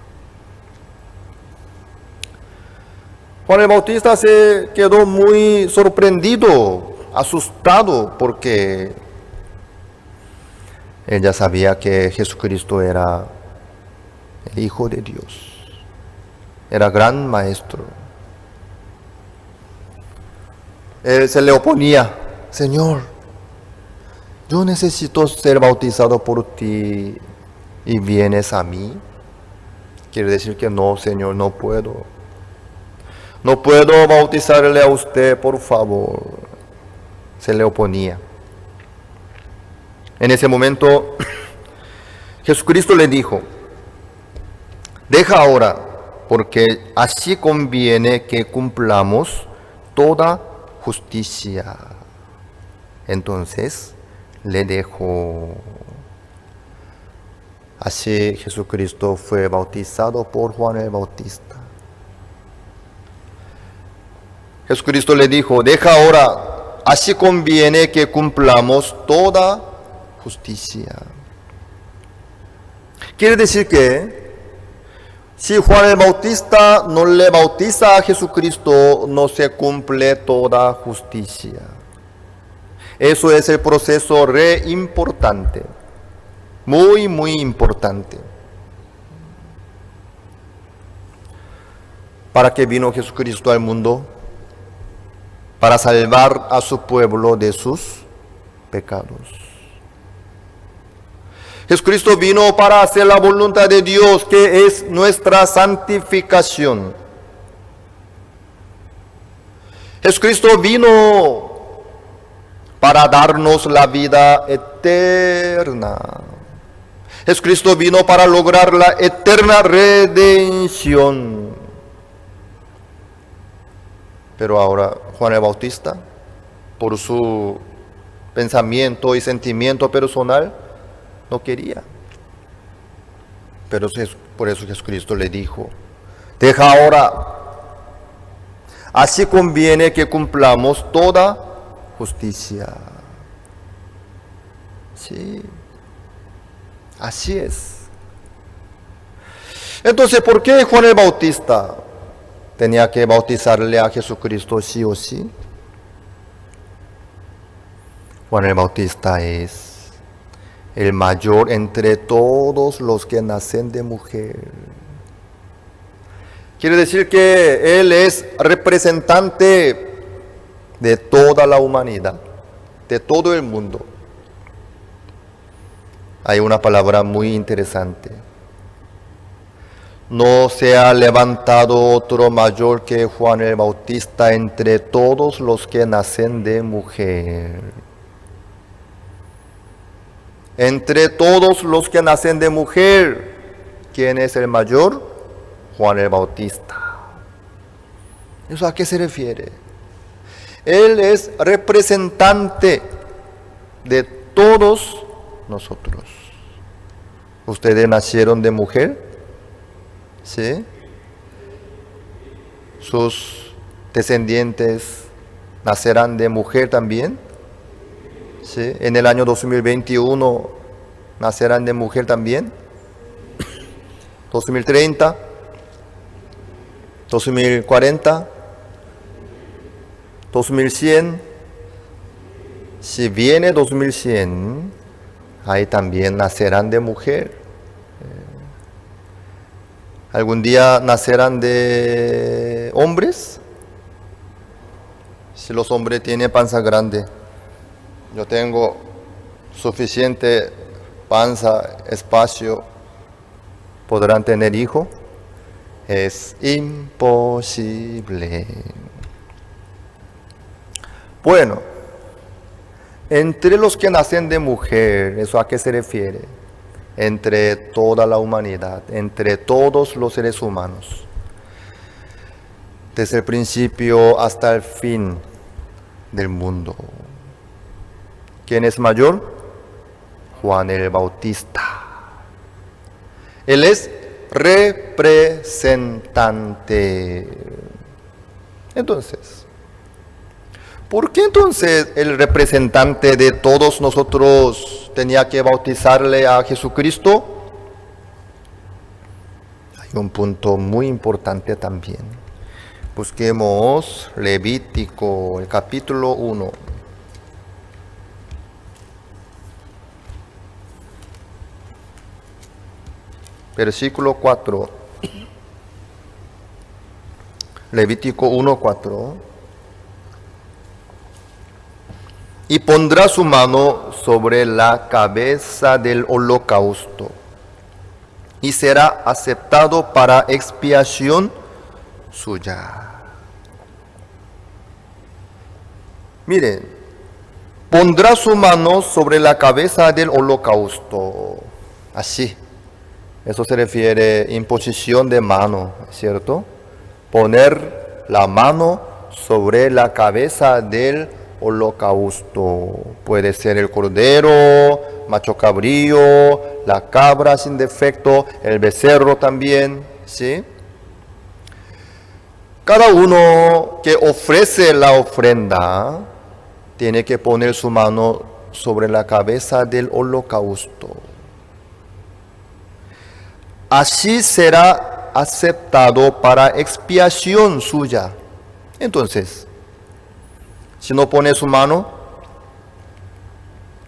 Juan el Bautista se quedó muy sorprendido, asustado, porque él ya sabía que Jesucristo era el Hijo de Dios. Era gran maestro. Él se le oponía: Señor, yo necesito ser bautizado por ti y vienes a mí. Quiere decir que no, Señor, no puedo. No puedo bautizarle a usted, por favor. Se le oponía. En ese momento, Jesucristo le dijo: deja ahora, porque así conviene que cumplamos toda justicia. Entonces, le dejó. Así Jesucristo fue bautizado por Juan el Bautista. Jesucristo le dijo: deja ahora, así conviene que cumplamos toda justicia. Quiere decir que si Juan el Bautista no le bautiza a Jesucristo, no se cumple toda justicia. Eso es el proceso re importante, muy, muy importante. ¿Para qué vino Jesucristo al mundo? Para salvar a su pueblo de sus pecados. Jesucristo vino para hacer la voluntad de Dios, que es nuestra santificación. Jesucristo vino para darnos la vida eterna. Jesucristo vino para lograr la eterna redención. Pero ahora Juan el Bautista, por su pensamiento y sentimiento personal, no quería. Pero por eso Jesucristo le dijo: deja ahora, así conviene que cumplamos toda justicia. Sí, así es. Entonces, ¿por qué Juan el Bautista tenía que bautizarle a Jesucristo sí o sí? Juan el Bautista es el mayor entre todos los que nacen de mujer. Quiere decir que Él es representante de toda la humanidad, de todo el mundo. Hay una palabra muy interesante. No se ha levantado otro mayor que Juan el Bautista entre todos los que nacen de mujer. Entre todos los que nacen de mujer, ¿quién es el mayor? Juan el Bautista. ¿Eso a qué se refiere? Él es representante de todos nosotros. ¿Ustedes nacieron de mujer? ¿Sí? ¿Sus descendientes nacerán de mujer también? ¿Sí? En el año 2021 nacerán de mujer también. 2030, 2040, 2100. Si viene 2100, ahí también nacerán de mujer. ¿Algún día nacerán de hombres? Si los hombres tienen panza grande. Yo tengo suficiente panza, espacio, ¿podrán tener hijo? Es imposible. Bueno, entre los que nacen de mujer, ¿eso a qué se refiere? Entre toda la humanidad, entre todos los seres humanos. Desde el principio hasta el fin del mundo. ¿Quién es mayor? Juan el Bautista. Él es representante. Entonces, ¿por qué entonces el representante de todos nosotros tenía que bautizarle a Jesucristo? Hay un punto muy importante también. Busquemos Levítico, el capítulo 1. Versículo 4. Levítico 1:4. Y pondrá su mano sobre la cabeza del holocausto, y será aceptado para expiación suya. Miren, pondrá su mano sobre la cabeza del holocausto, así. Eso se refiere a imposición de mano, ¿cierto? Poner la mano sobre la cabeza del holocausto. Puede ser el cordero, macho cabrío, la cabra sin defecto, el becerro también, ¿sí? Cada uno que ofrece la ofrenda tiene que poner su mano sobre la cabeza del holocausto. Así será aceptado para expiación suya. Entonces, si no pone su mano,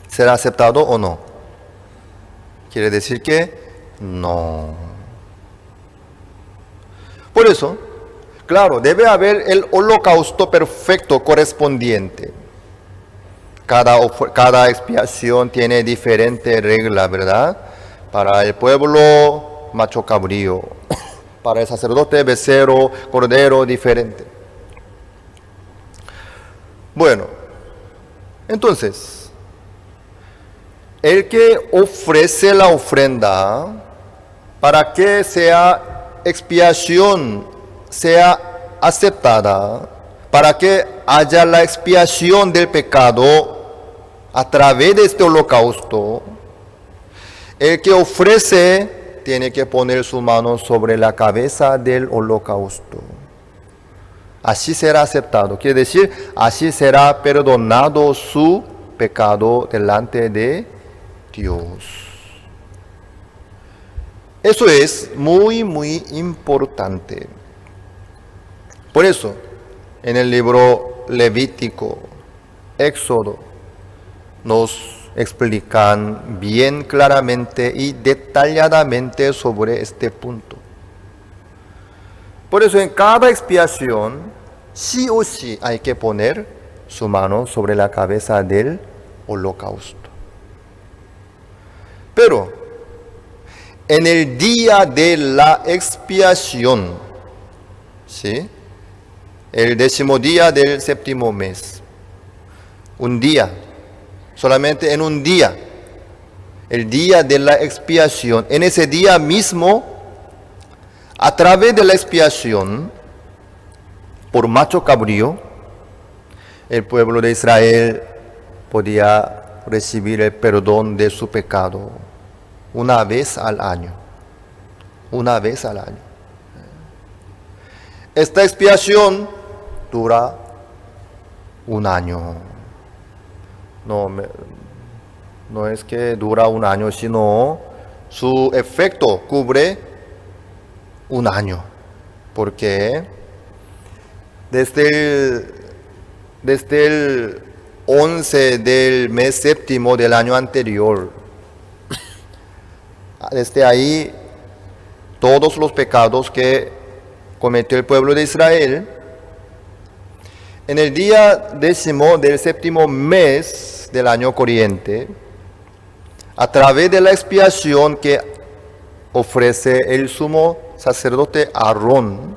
¿será aceptado o no? Quiere decir que no. Por eso, claro, debe haber el holocausto perfecto correspondiente. Cada expiación tiene diferente regla, ¿verdad? Para el pueblo, macho cabrío. Para el sacerdote, becerro, cordero, diferente. Bueno, entonces, el que ofrece la ofrenda para que sea expiación, sea aceptada, para que haya la expiación del pecado a través de este holocausto, el que ofrece tiene que poner su mano sobre la cabeza del holocausto. Así será aceptado. Quiere decir, así será perdonado su pecado delante de Dios. Eso es muy, muy importante. Por eso, en el libro Levítico, Éxodo, nos explican bien claramente y detalladamente sobre este punto. Por eso en cada expiación, sí o sí hay que poner su mano sobre la cabeza del holocausto. Pero en el día de la expiación, ¿sí?, el 10º día del 7º mes, un día, solamente en un día, el día de la expiación, en ese día mismo, a través de la expiación por macho cabrío, el pueblo de Israel podía recibir el perdón de su pecado una vez al año. Una vez al año. Esta expiación dura un año. No es que dura un año, sino su efecto cubre un año. Porque desde el 11 del mes 7º del año anterior, desde ahí, todos los pecados que cometió el pueblo de Israel, en el día 10º del 7º mes del año corriente, a través de la expiación que ofrece el sumo sacerdote Aarón,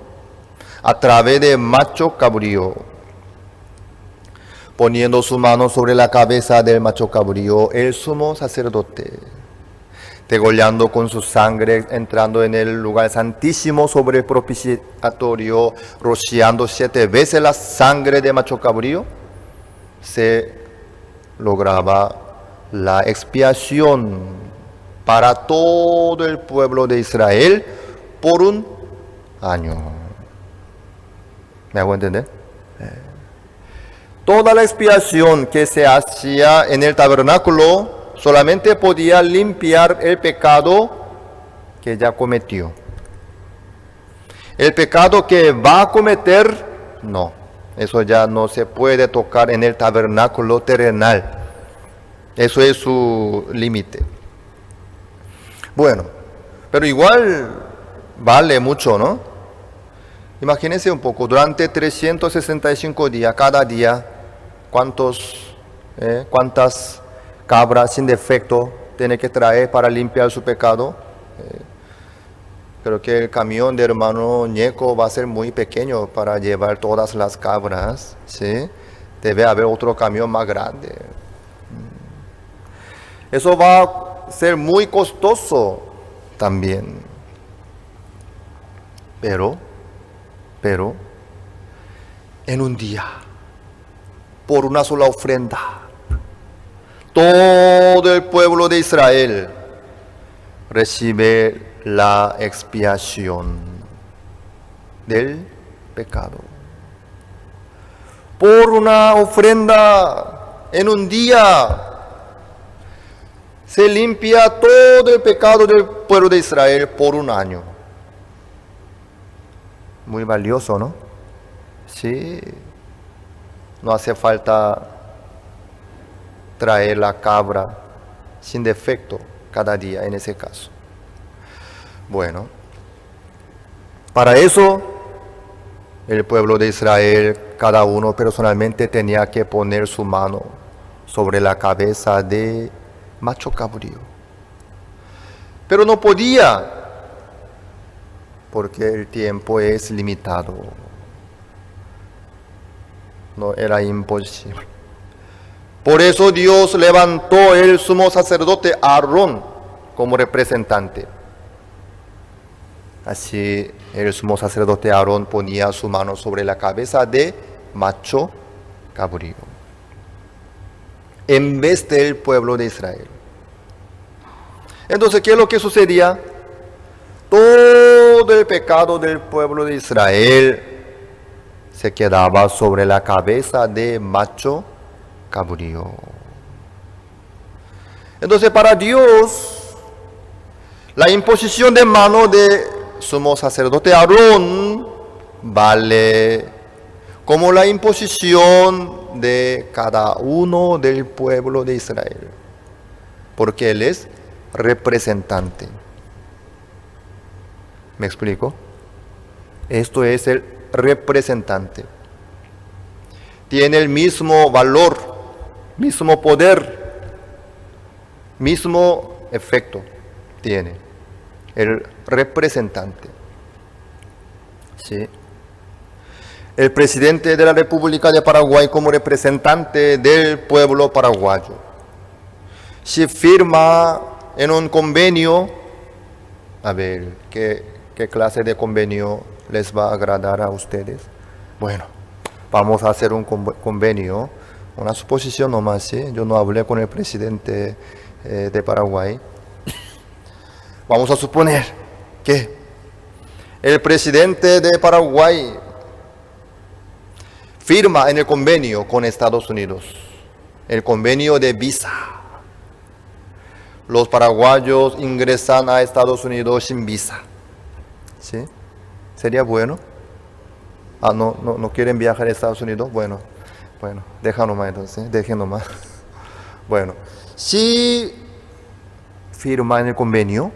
a través de macho cabrío, poniendo su mano sobre la cabeza del macho cabrío, el sumo sacerdote, degollando con su sangre, entrando en el lugar santísimo sobre el propiciatorio, rociando 7 veces la sangre de macho cabrío, se lograba la expiación para todo el pueblo de Israel por un año. ¿Me hago entender? Toda la expiación que se hacía en el tabernáculo solamente podía limpiar el pecado que ya cometió. El pecado que va a cometer, no. Eso ya no se puede tocar en el tabernáculo terrenal. Eso es su límite. Bueno, pero igual vale mucho, ¿no? Imagínense un poco, durante 365 días, cada día, ¿cuántas cabras sin defecto tiene que traer para limpiar su pecado? Creo que el camión de hermano Ñeco va a ser muy pequeño para llevar todas las cabras, ¿sí? Debe haber otro camión más grande. Eso va a ser muy costoso también. Pero, en un día, por una sola ofrenda, todo el pueblo de Israel recibe la expiación del pecado. Por una ofrenda en un día, se limpia todo el pecado del pueblo de Israel por un año. Muy valioso, ¿no? Sí. No hace falta traer la cabra sin defecto cada día en ese caso. Bueno, para eso el pueblo de Israel, cada uno personalmente tenía que poner su mano sobre la cabeza de macho cabrío. Pero no podía, porque el tiempo es limitado. No era imposible. Por eso Dios levantó el sumo sacerdote Aarón como representante. Así el sumo sacerdote Aarón ponía su mano sobre la cabeza de macho cabrío, en vez del pueblo de Israel. Entonces, ¿qué es lo que sucedía? Todo el pecado del pueblo de Israel se quedaba sobre la cabeza de macho cabrío. Entonces, para Dios, la imposición de mano de sumo sacerdote Aarón vale como la imposición de cada uno del pueblo de Israel, porque él es representante. ¿Me explico? Esto es el representante. Tiene el mismo valor, mismo poder, mismo efecto tiene el representante. ¿Sí? El presidente de la República de Paraguay como representante del pueblo paraguayo, si firma en un convenio, a ver, ¿qué clase de convenio les va a agradar a ustedes? Bueno, vamos a hacer un convenio, una suposición nomás, ¿sí? Yo no hablé con el presidente de Paraguay. Vamos a suponer que el presidente de Paraguay firma en el convenio con Estados Unidos, el convenio de visa. Los paraguayos ingresan a Estados Unidos sin visa. ¿Sí? ¿Sería bueno? ¿No quieren viajar a Estados Unidos? Bueno, deja nomás entonces, dejen nomás. Bueno, si firman el convenio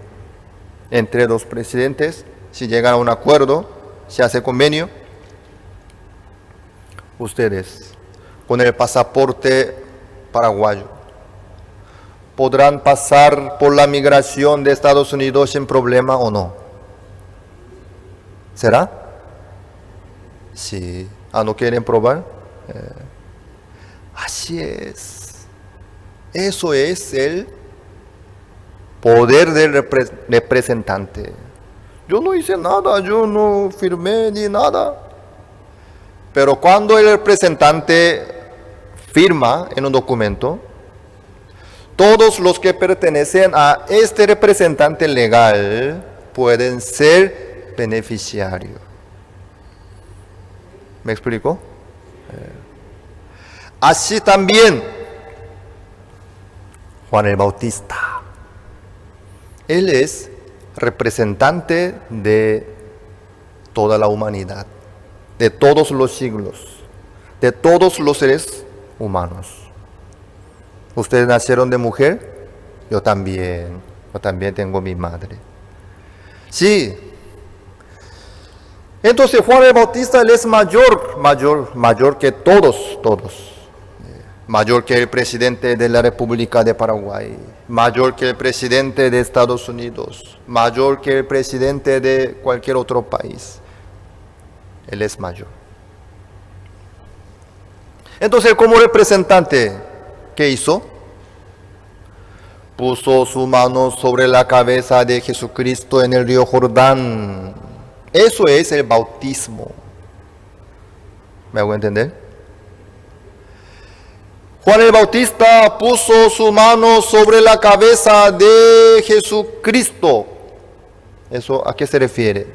entre los presidentes, si llegan a un acuerdo, se hace convenio, ustedes con el pasaporte paraguayo podrán pasar por la migración de Estados Unidos sin problema o no. ¿Será? Sí. ¿No quieren probar? Así es. Eso es el poder del representante. Yo no hice nada, yo no firmé ni nada. Pero cuando el representante firma en un documento, todos los que pertenecen a este representante legal pueden ser beneficiarios. ¿Me explico? Así también Juan el Bautista. Él es representante de toda la humanidad, de todos los siglos, de todos los seres humanos. ¿Ustedes nacieron de mujer? Yo también tengo mi madre. Sí. Entonces Juan el Bautista, él es mayor que todos. Mayor que el presidente de la República de Paraguay, mayor que el presidente de Estados Unidos, mayor que el presidente de cualquier otro país. Él es mayor. Entonces, como representante, ¿qué hizo? Puso su mano sobre la cabeza de Jesucristo en el río Jordán. Eso es el bautismo. ¿Me hago entender? Juan el Bautista puso su mano sobre la cabeza de Jesucristo. ¿Eso a qué se refiere?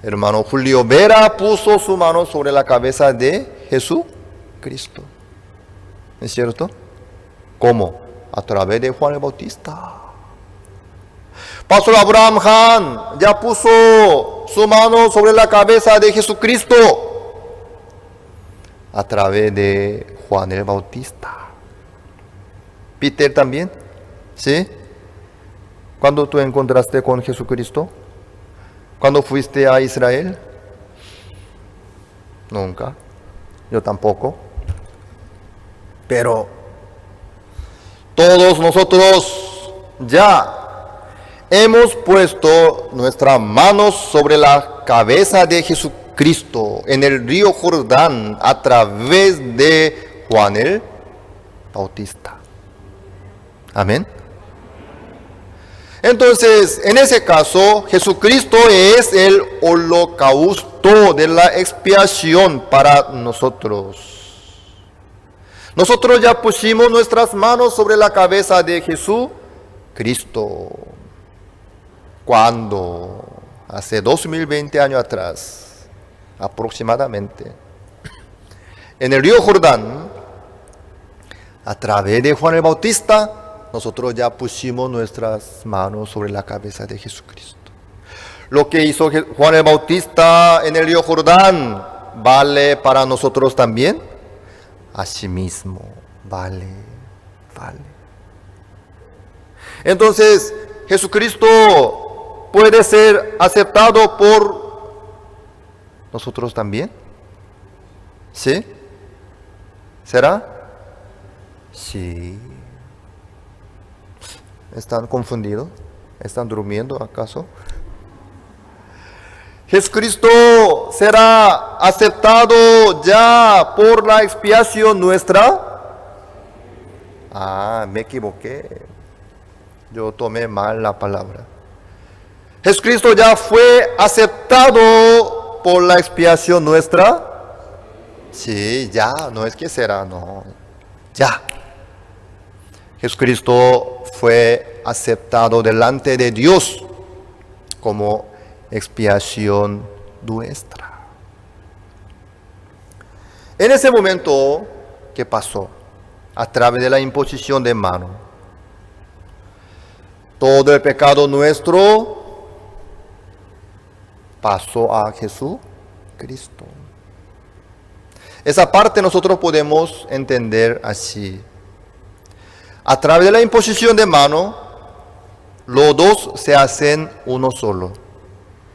Hermano Julio Vera puso su mano sobre la cabeza de Jesucristo. ¿Es cierto? ¿Cómo? a través de Juan el Bautista. Pastor Abraham Han ya puso su mano sobre la cabeza de Jesucristo a través de Juan el Bautista. Peter también, ¿sí? ¿Cuándo tú encontraste con Jesucristo? ¿Cuándo fuiste a Israel? Nunca. Yo tampoco. Pero todos nosotros ya hemos puesto nuestras manos sobre la cabeza de Jesucristo en el río Jordán a través de Juan el Bautista. Amén. Entonces, en ese caso, Jesucristo es el holocausto de la expiación para nosotros. Nosotros ya pusimos nuestras manos sobre la cabeza de Jesucristo. Cuando, hace 2020 años atrás, aproximadamente, en el río Jordán, a través de Juan el Bautista, nosotros ya pusimos nuestras manos sobre la cabeza de Jesucristo. Lo que hizo Juan el Bautista en el río Jordán, ¿vale para nosotros también? Asimismo, vale. Entonces, Jesucristo puede ser aceptado por nosotros también. ¿Sí? ¿Será? Sí. ¿Están confundidos? ¿Están durmiendo acaso? Jesucristo será aceptado ya por la expiación nuestra. Me equivoqué. Yo tomé mal la palabra. Jesucristo ya fue aceptado por la expiación nuestra. Sí, ya, no es que será, no. Ya. Jesucristo fue aceptado delante de Dios como expiación nuestra. En ese momento, ¿qué pasó? A través de la imposición de mano, todo el pecado nuestro pasó a Jesucristo. Esa parte nosotros podemos entender así. A través de la imposición de mano, los dos se hacen uno solo.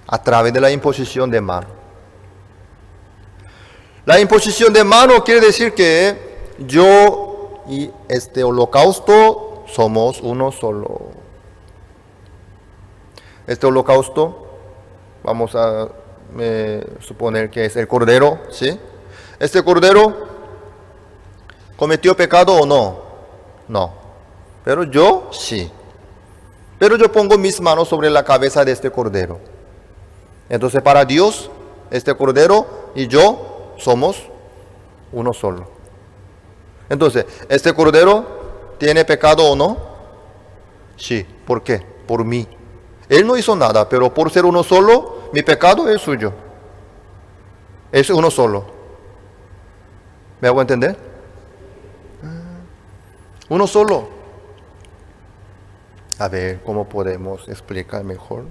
A través de la imposición de mano. La imposición de mano quiere decir que yo y este holocausto somos uno solo. Este holocausto, vamos a suponer que es el cordero, ¿sí? ¿Este cordero cometió pecado o no? No. Pero yo sí. Pero yo pongo mis manos sobre la cabeza de este cordero. Entonces para Dios, este cordero y yo somos uno solo. Entonces, ¿este cordero tiene pecado o no? Sí. ¿Por qué? Por mí. Él no hizo nada, pero por ser uno solo, mi pecado es suyo. Es uno solo. ¿Me hago entender? Uno solo. A ver, ¿cómo podemos explicar mejor?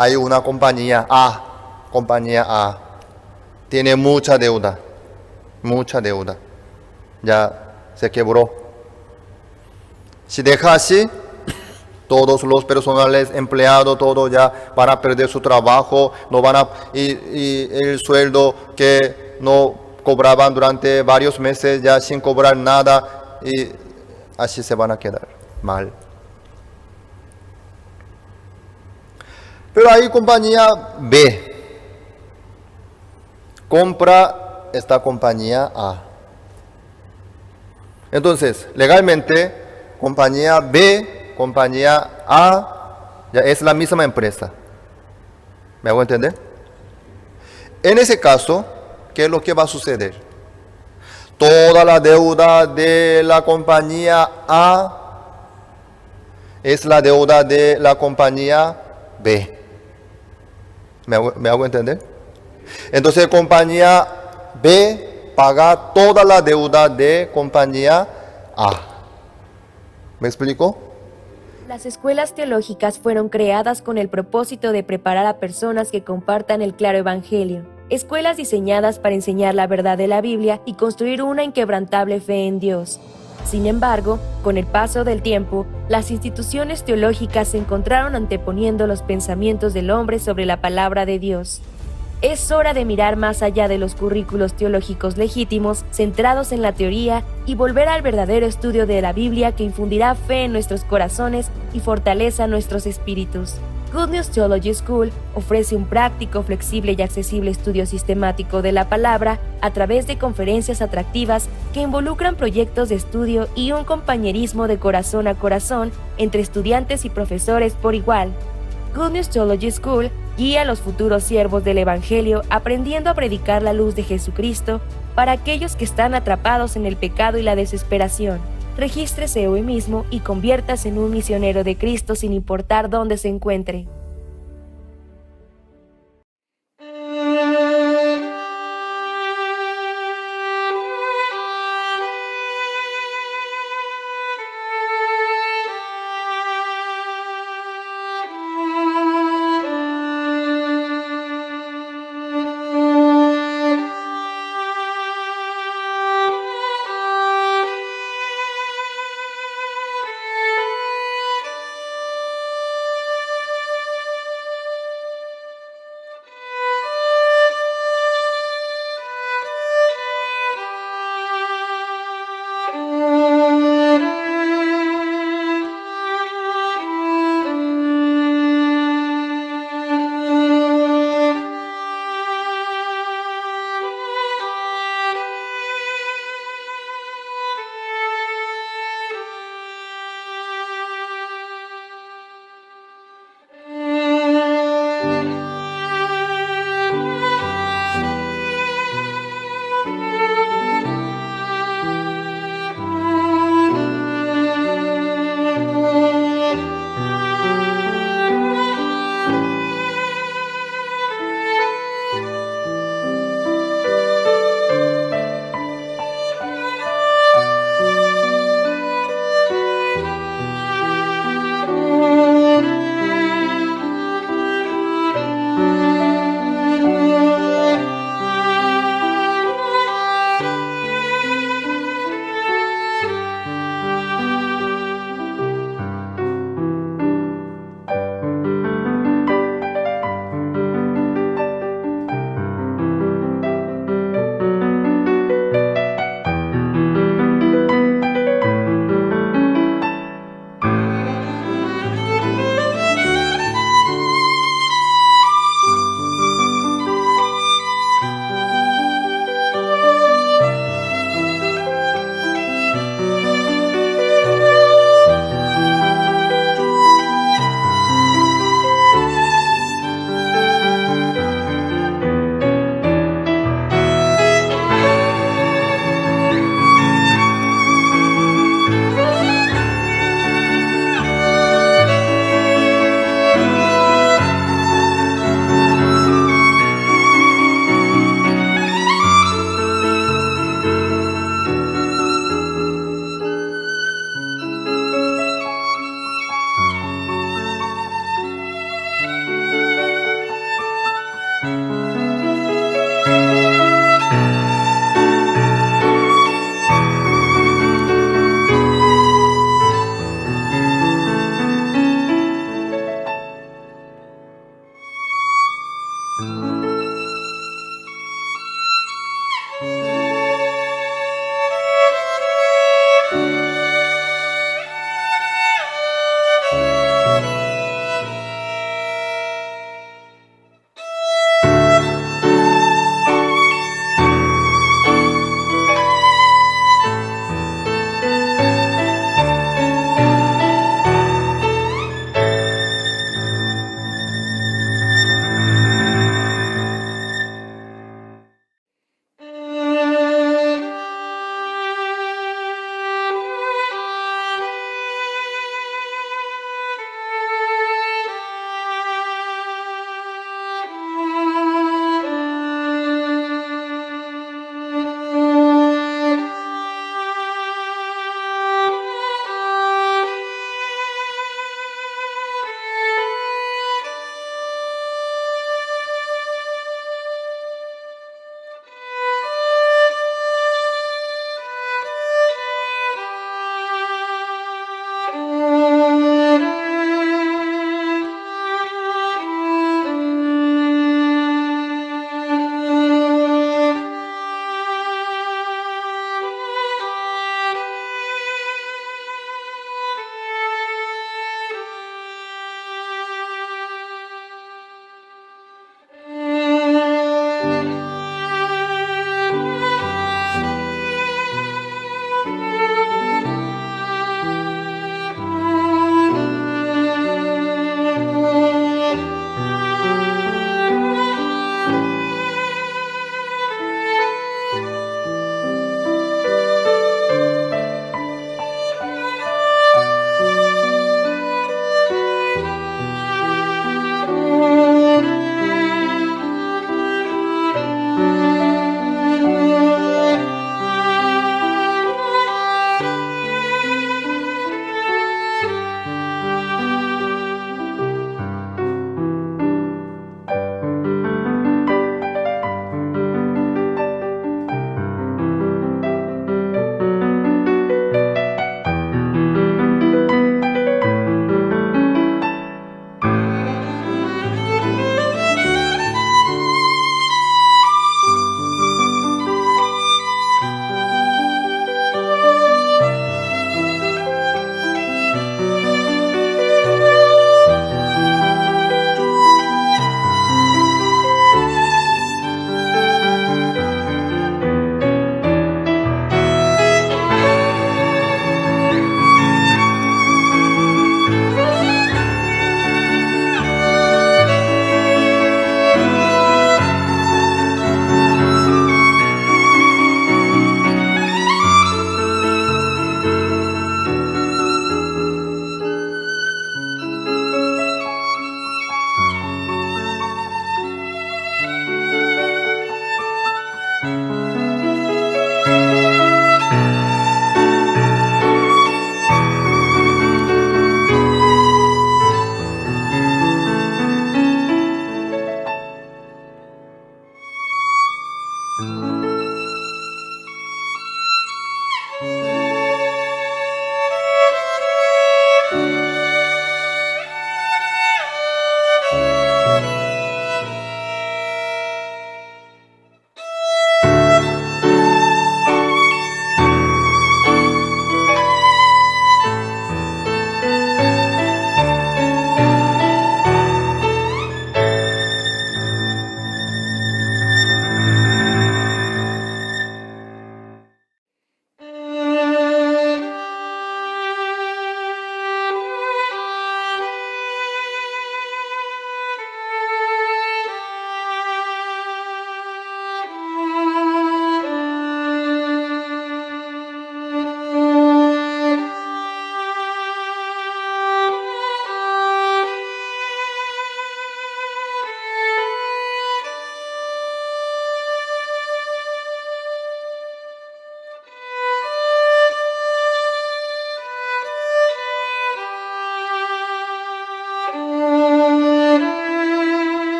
Hay una compañía A, tiene mucha deuda, ya se quebró. Si deja así, todos los personales empleados, todos ya van a perder su trabajo, no van a, y el sueldo que no cobraban durante varios meses, ya sin cobrar nada, y así se van a quedar mal. Pero hay compañía B, compra esta compañía A. Entonces, legalmente, compañía B, compañía A, ya es la misma empresa. ¿Me hago entender? En ese caso, ¿qué es lo que va a suceder? Toda la deuda de la compañía A es la deuda de la compañía B. ¿Me hago entender? Entonces, compañía B paga toda la deuda de compañía A. ¿Me explico? Las escuelas teológicas fueron creadas con el propósito de preparar a personas que compartan el claro evangelio. Escuelas diseñadas para enseñar la verdad de la Biblia y construir una inquebrantable fe en Dios. Sin embargo, con el paso del tiempo, las instituciones teológicas se encontraron anteponiendo los pensamientos del hombre sobre la palabra de Dios. Es hora de mirar más allá de los currículos teológicos legítimos, centrados en la teoría, y volver al verdadero estudio de la Biblia que infundirá fe en nuestros corazones y fortaleza nuestros espíritus. Good News Theology School ofrece un práctico, flexible y accesible estudio sistemático de la palabra a través de conferencias atractivas que involucran proyectos de estudio y un compañerismo de corazón a corazón entre estudiantes y profesores por igual. Good News Theology School guía a los futuros siervos del Evangelio aprendiendo a predicar la luz de Jesucristo para aquellos que están atrapados en el pecado y la desesperación. Regístrese hoy mismo y conviértase en un misionero de Cristo sin importar dónde se encuentre.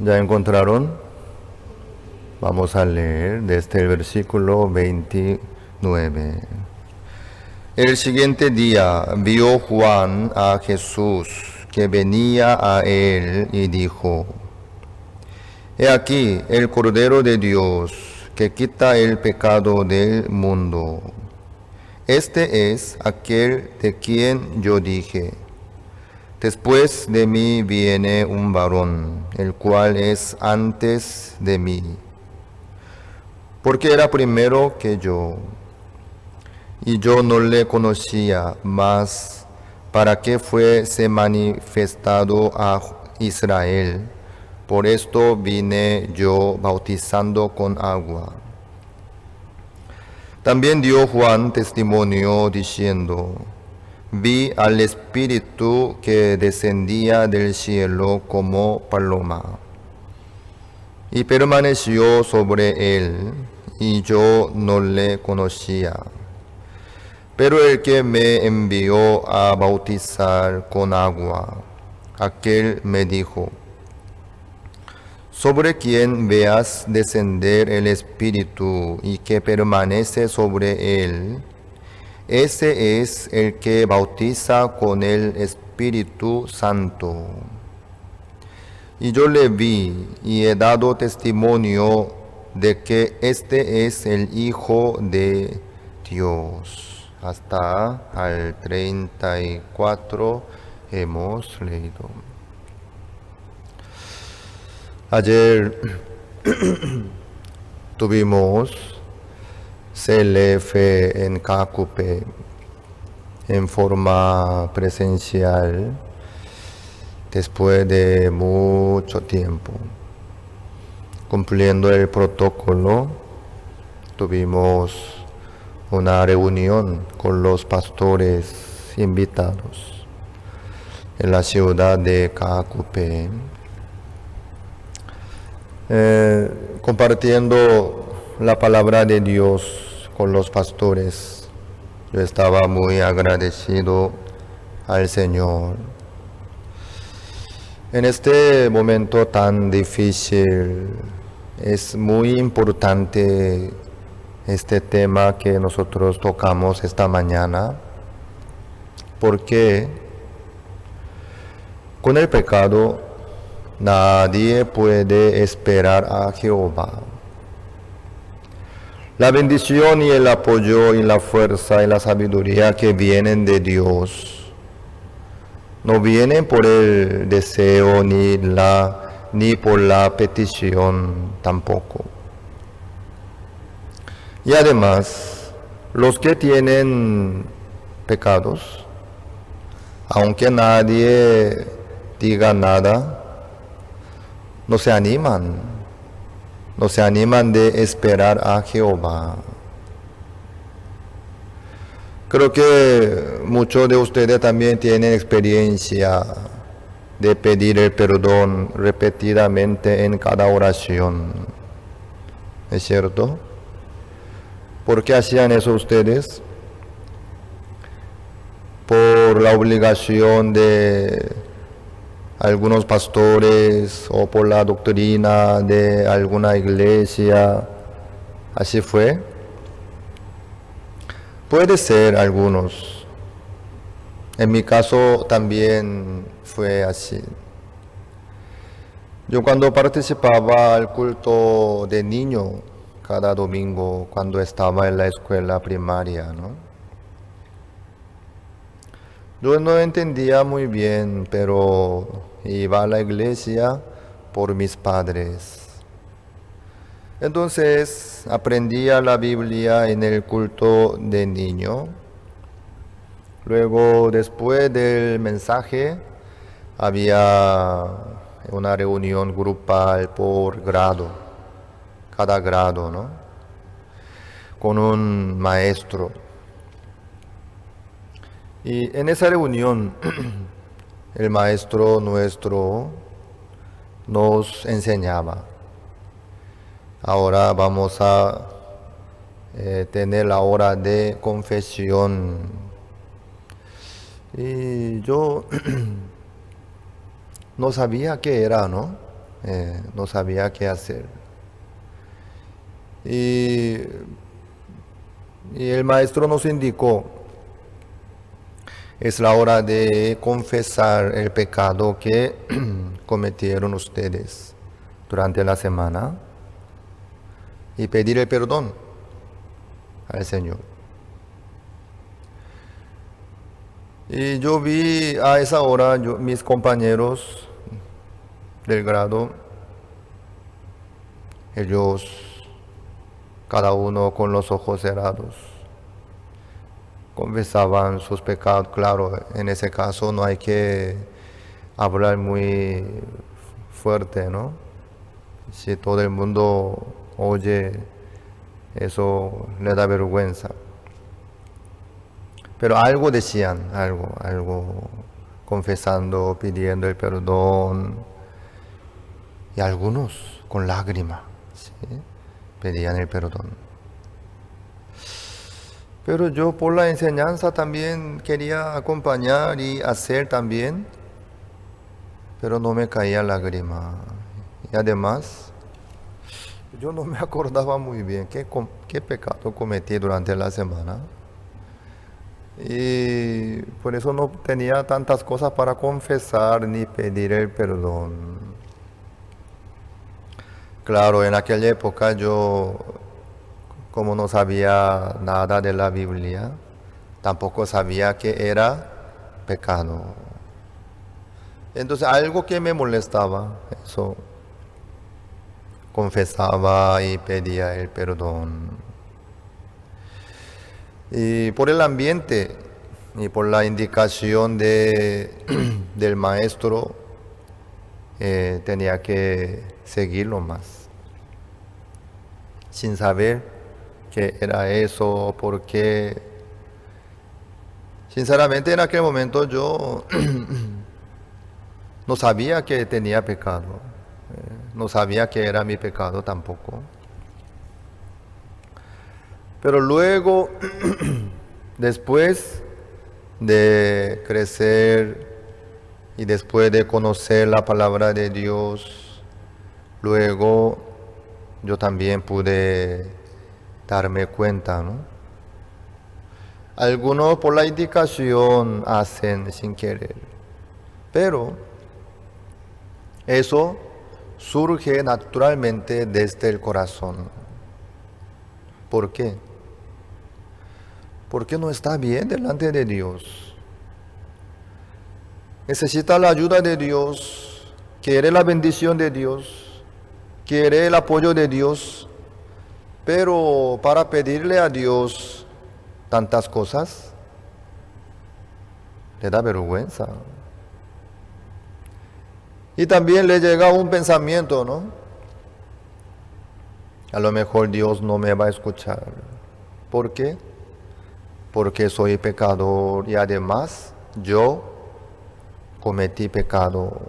¿Ya encontraron? Vamos a leer desde el versículo 29. El siguiente día vio Juan a Jesús que venía a él y dijo: He aquí el Cordero de Dios que quita el pecado del mundo. Este es aquel de quien yo dije: Después de mí viene un varón, el cual es antes de mí, porque era primero que yo. Y yo no le conocía, mas para que fuese manifestado a Israel. Por esto vine yo bautizando con agua. También dio Juan testimonio diciendo: Vi al Espíritu que descendía del cielo como paloma, y permaneció sobre él, y yo no le conocía. Pero el que me envió a bautizar con agua, aquel me dijo: Sobre quien veas descender el Espíritu y que permanece sobre él, ese es el que bautiza con el Espíritu Santo. Y yo le vi y he dado testimonio de que este es el Hijo de Dios. Hasta al 34 hemos leído. Ayer tuvimos CLF en Cacupe en forma presencial después de mucho tiempo. Cumpliendo el protocolo, tuvimos una reunión con los pastores invitados en la ciudad de Cacupe, compartiendo la palabra de Dios con los pastores. Yo estaba muy agradecido al Señor. En este momento tan difícil es muy importante este tema que nosotros tocamos esta mañana, porque con el pecado nadie puede esperar a Jehová. La bendición y el apoyo y la fuerza y la sabiduría que vienen de Dios no vienen por el deseo ni por la petición tampoco. Y además, los que tienen pecados, aunque nadie diga nada, no se animan de esperar a Jehová. Creo que muchos de ustedes también tienen experiencia de pedir el perdón repetidamente en cada oración. ¿Es cierto? ¿Por qué hacían eso ustedes? Por la obligación de algunos pastores o por la doctrina de alguna iglesia. Así fue. Puede ser algunos. En mi caso también fue así. Yo cuando participaba al culto de niño cada domingo, cuando estaba en la escuela primaria, ¿no? Yo no entendía muy bien, pero iba a la iglesia por mis padres. Entonces aprendía la Biblia en el culto de niño. Luego, después del mensaje, había una reunión grupal por grado, cada grado, ¿no? Con un maestro. Y en esa reunión, el maestro nuestro nos enseñaba. Ahora vamos a tener la hora de confesión. Y yo no sabía qué era, ¿no? No sabía qué hacer. Y el maestro nos indicó, es la hora de confesar el pecado que cometieron ustedes durante la semana y pedir el perdón al Señor. Y yo vi a esa hora mis compañeros del grado, ellos, cada uno con los ojos cerrados, confesaban sus pecados. Claro, en ese caso no hay que hablar muy fuerte, ¿no? Si todo el mundo oye, eso le da vergüenza. Pero algo decían, algo confesando, pidiendo el perdón. Y algunos con lágrimas, ¿sí? Pedían el perdón. Pero yo por la enseñanza también quería acompañar y hacer también, pero no me caía lágrima. Y además, yo no me acordaba muy bien qué pecado cometí durante la semana. Y por eso no tenía tantas cosas para confesar ni pedir el perdón. Claro, en aquella época yo, como no sabía nada de la Biblia, tampoco sabía que era pecado. Entonces algo que me molestaba, eso, confesaba y pedía el perdón. Y por el ambiente y por la indicación del maestro, tenía que seguirlo más, sin saber qué era eso, por qué. Sinceramente, en aquel momento yo no sabía que tenía pecado, no sabía que era mi pecado tampoco. Pero luego, después de crecer y después de conocer la palabra de Dios, luego yo también pude darme cuenta, ¿no? Algunos por la indicación hacen sin querer, pero eso surge naturalmente desde el corazón. ¿Por qué? Porque no está bien delante de Dios. Necesita la ayuda de Dios, quiere la bendición de Dios, quiere el apoyo de Dios, pero para pedirle a Dios tantas cosas, le da vergüenza. Y también le llega un pensamiento, ¿no? A lo mejor Dios no me va a escuchar. ¿Por qué? Porque soy pecador y además yo cometí pecado.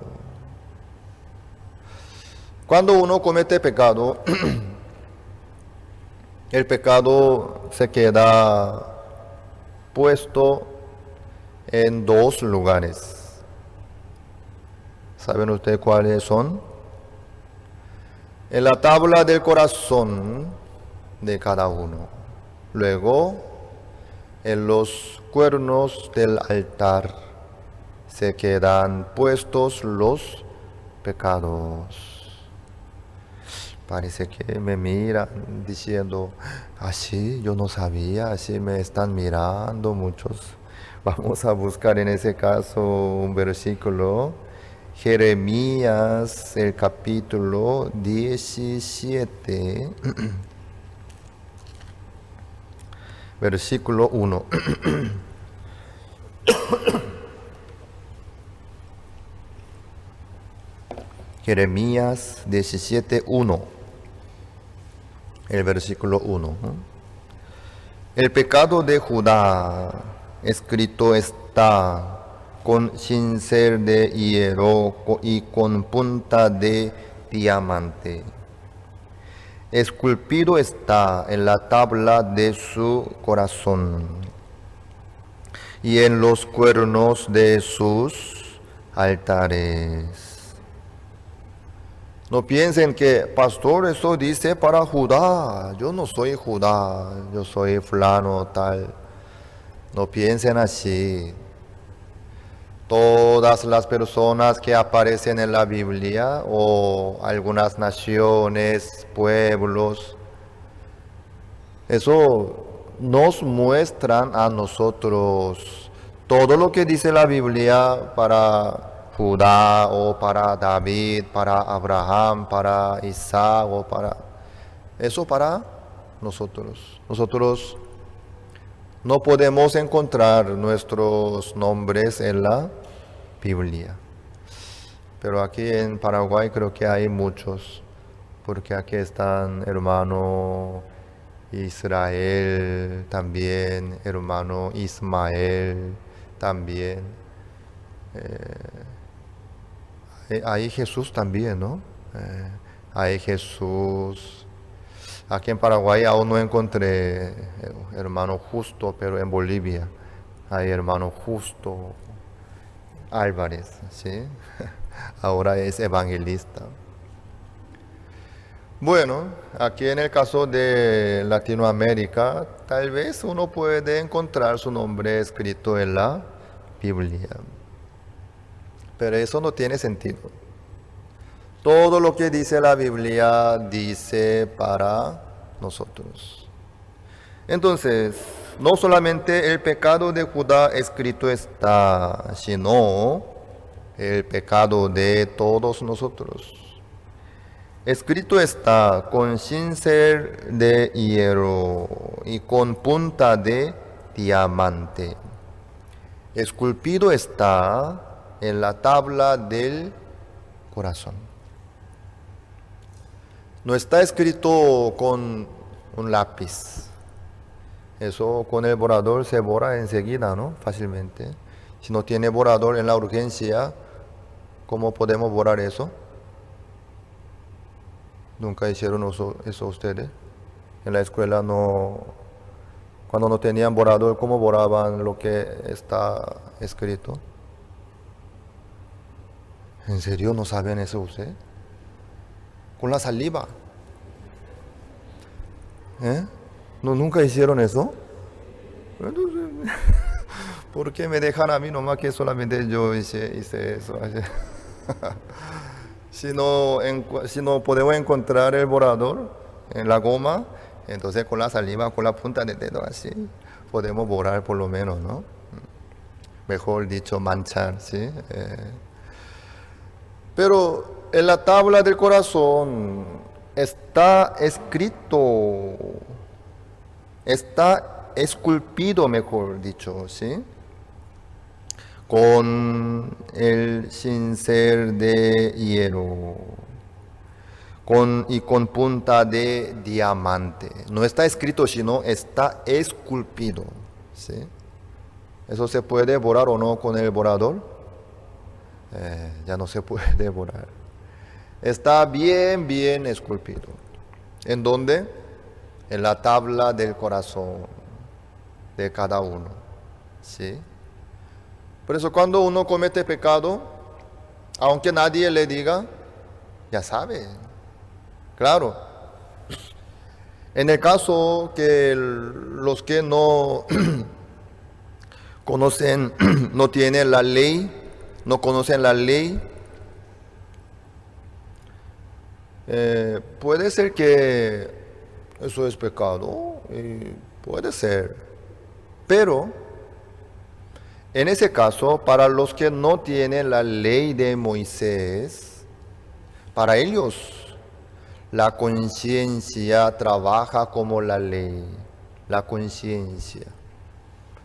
Cuando uno comete pecado, el pecado se queda puesto en dos lugares. ¿Saben ustedes cuáles son? En la tabla del corazón de cada uno. Luego, en los cuernos del altar se quedan puestos los pecados. Parece que me miran diciendo, así yo no sabía, así me están mirando muchos. Vamos a buscar en ese caso un versículo. Jeremías, el capítulo 17, versículo 1. Jeremías 17, 1. El versículo 1. El pecado de Judá escrito está con cincel de hierro y con punta de diamante. Esculpido está en la tabla de su corazón y en los cuernos de sus altares. No piensen que, pastor, eso dice para Judá. Yo no soy Judá, yo soy fulano tal. No piensen así. Todas las personas que aparecen en la Biblia o algunas naciones, pueblos, eso nos muestran a nosotros todo lo que dice la Biblia para Judá o para David, para Abraham, para Isaac o para... Eso para nosotros. Nosotros no podemos encontrar nuestros nombres en la Biblia. Pero aquí en Paraguay creo que hay muchos, porque aquí están hermano Israel también, hermano Ismael también. Hay Jesús también, ¿no? Hay Jesús. Aquí en Paraguay aún no encontré hermano Justo, pero en Bolivia hay hermano Justo Álvarez, ¿sí? Ahora es evangelista. Bueno, aquí en el caso de Latinoamérica, tal vez uno puede encontrar su nombre escrito en la Biblia. Pero eso no tiene sentido. Todo lo que dice la Biblia dice para nosotros. Entonces, no solamente el pecado de Judá escrito está, sino el pecado de todos nosotros. Escrito está con cincel de hierro y con punta de diamante. Esculpido está en la tabla del corazón. No está escrito con un lápiz. Eso con el borrador se borra enseguida, ¿no? Fácilmente. Si no tiene borrador en la urgencia, ¿cómo podemos borrar eso? ¿Nunca hicieron eso ustedes? En la escuela no... Cuando no tenían borrador, ¿cómo borraban lo que está escrito? ¿En serio no saben eso ustedes? Con la saliva. ¿No, nunca hicieron eso? ¿Por qué me dejan a mí nomás que solamente yo hice eso? Si no podemos encontrar el borrador en la goma, entonces con la saliva, con la punta del dedo así, podemos borrar por lo menos, ¿no? Mejor dicho, manchar, ¿sí? Pero en la tabla del corazón está escrito, está esculpido, mejor dicho, ¿sí? Con el cincel de hierro y con punta de diamante. No está escrito, sino está esculpido, ¿sí? ¿Eso se puede borrar o no con el borrador? Ya no se puede borrar. Está bien esculpido. ¿En dónde? En la tabla del corazón de cada uno, ¿sí? Por eso cuando uno comete pecado, Aunque nadie le diga, ya sabe. Claro. En el caso que los que no conocen, no tienen la ley, no conocen la ley, puede ser que eso es pecado, puede ser, pero en ese caso, para los que no tienen la ley de Moisés, para ellos la conciencia trabaja como la ley, la conciencia.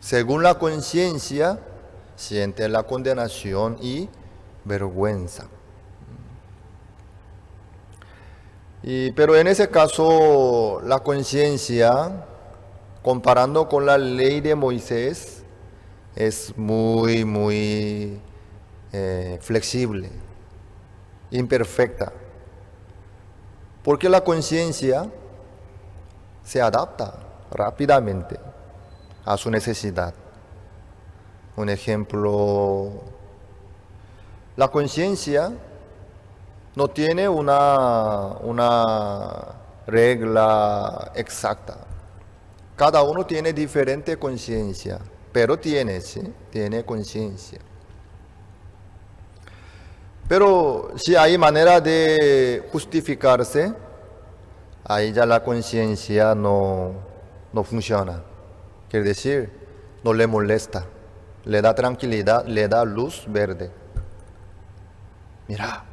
Según la conciencia, siente la condenación y vergüenza. Pero en ese caso, la conciencia, comparando con la ley de Moisés, es muy flexible, imperfecta. Porque la conciencia se adapta rápidamente a su necesidad. Un ejemplo, la conciencia no tiene una regla exacta. Cada uno tiene diferente conciencia, pero tiene conciencia. Pero si hay manera de justificarse, ahí ya la conciencia no funciona. Quiere decir, no le molesta, le da tranquilidad, le da luz verde. Mira,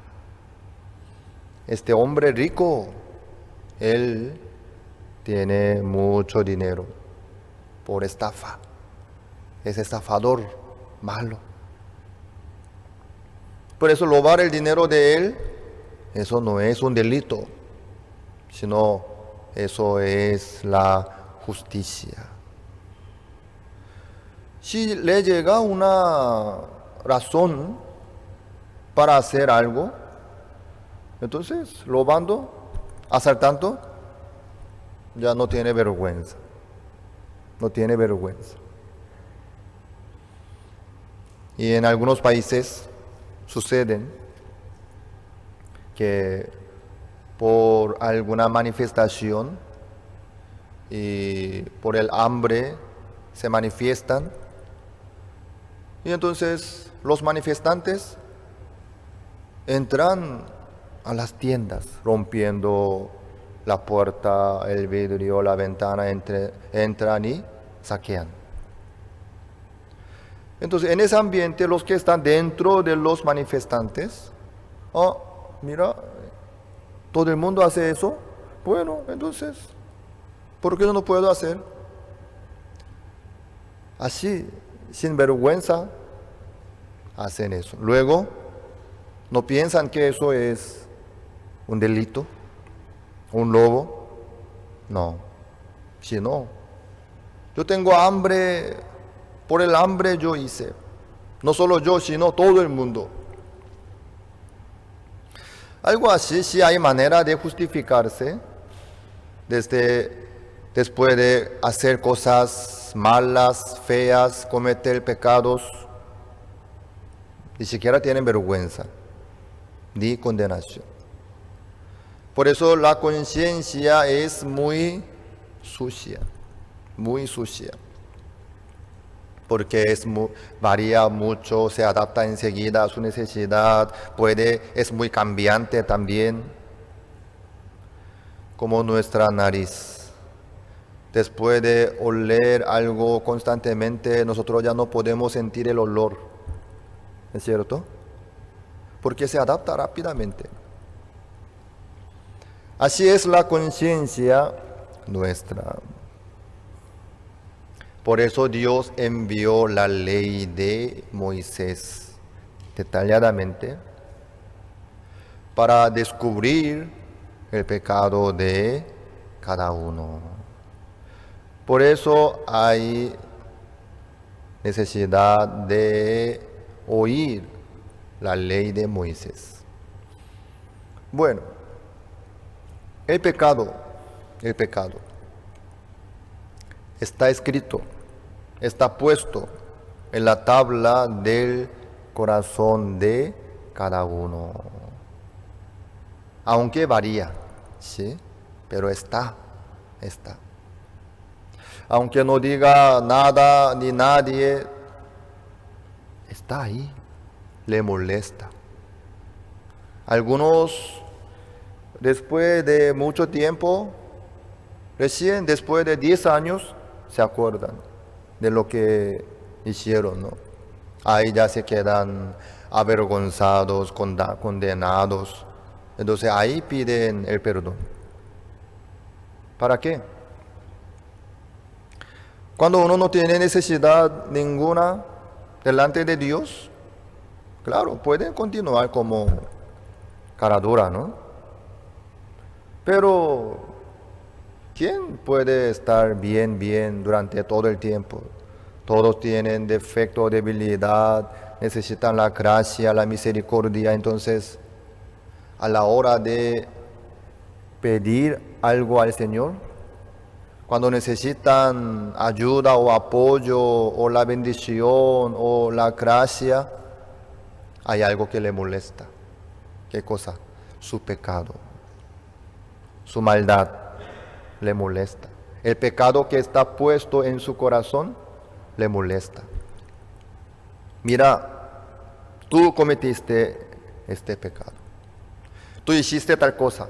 este hombre rico, él tiene mucho dinero por estafa. Es estafador, malo. Por eso robar el dinero de él, eso no es un delito, sino eso es la justicia. Si le llega una razón para hacer algo, entonces robando, asaltando, ya no tiene vergüenza. No tiene vergüenza. Y en algunos países suceden que por alguna manifestación y por el hambre se manifiestan, y entonces los manifestantes entran a las tiendas rompiendo la puerta, el vidrio, la ventana, entran y saquean. Entonces, en ese ambiente, los que están dentro de los manifestantes, mira, todo el mundo hace eso, bueno, entonces, ¿por qué no puedo hacer? Así, sin vergüenza, hacen eso. Luego, no piensan que eso es un delito, un robo. No, si no. Yo tengo hambre, por el hambre yo hice. No solo yo, sino todo el mundo. Algo así, si hay manera de justificarse después de hacer cosas malas, feas, cometer pecados, ni siquiera tienen vergüenza ni condenación. Por eso la conciencia es muy sucia, porque varía mucho, se adapta enseguida a su necesidad, es muy cambiante también, como nuestra nariz. Después de oler algo constantemente, nosotros ya no podemos sentir el olor, ¿es cierto? Porque se adapta rápidamente. Así es la conciencia nuestra. Por eso Dios envió la ley de Moisés detalladamente para descubrir el pecado de cada uno. Por eso hay necesidad de oír la ley de Moisés. Bueno, el pecado está escrito, está puesto en la tabla del corazón de cada uno. Aunque varía, ¿sí? Pero está. Aunque no diga nada ni nadie, está ahí, le molesta. Algunos, después de mucho tiempo, recién después de 10 años, se acuerdan de lo que hicieron, ¿no? Ahí ya se quedan avergonzados, condenados. Entonces ahí piden el perdón. ¿Para qué? Cuando uno no tiene necesidad ninguna delante de Dios, claro, pueden continuar como cara dura, ¿no? Pero, ¿quién puede estar bien durante todo el tiempo? Todos tienen defecto, debilidad, necesitan la gracia, la misericordia. Entonces, a la hora de pedir algo al Señor, cuando necesitan ayuda o apoyo o la bendición o la gracia, hay algo que le molesta. ¿Qué cosa? Su pecado, su maldad le molesta. El pecado que está puesto en su corazón le molesta. Mira, tú cometiste este pecado. Tú hiciste tal cosa.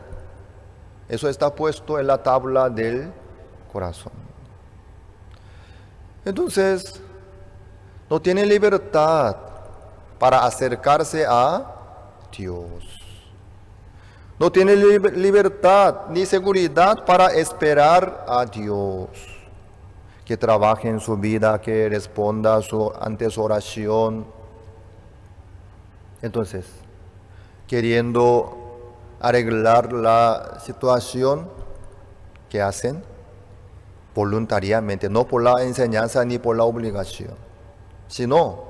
Eso está puesto en la tabla del corazón. Entonces, no tiene libertad para acercarse a Dios. No tiene libertad ni seguridad para esperar a Dios, que trabaje en su vida, que responda ante su oración. Entonces, queriendo arreglar la situación, ¿qué hacen? Voluntariamente, no por la enseñanza ni por la obligación, sino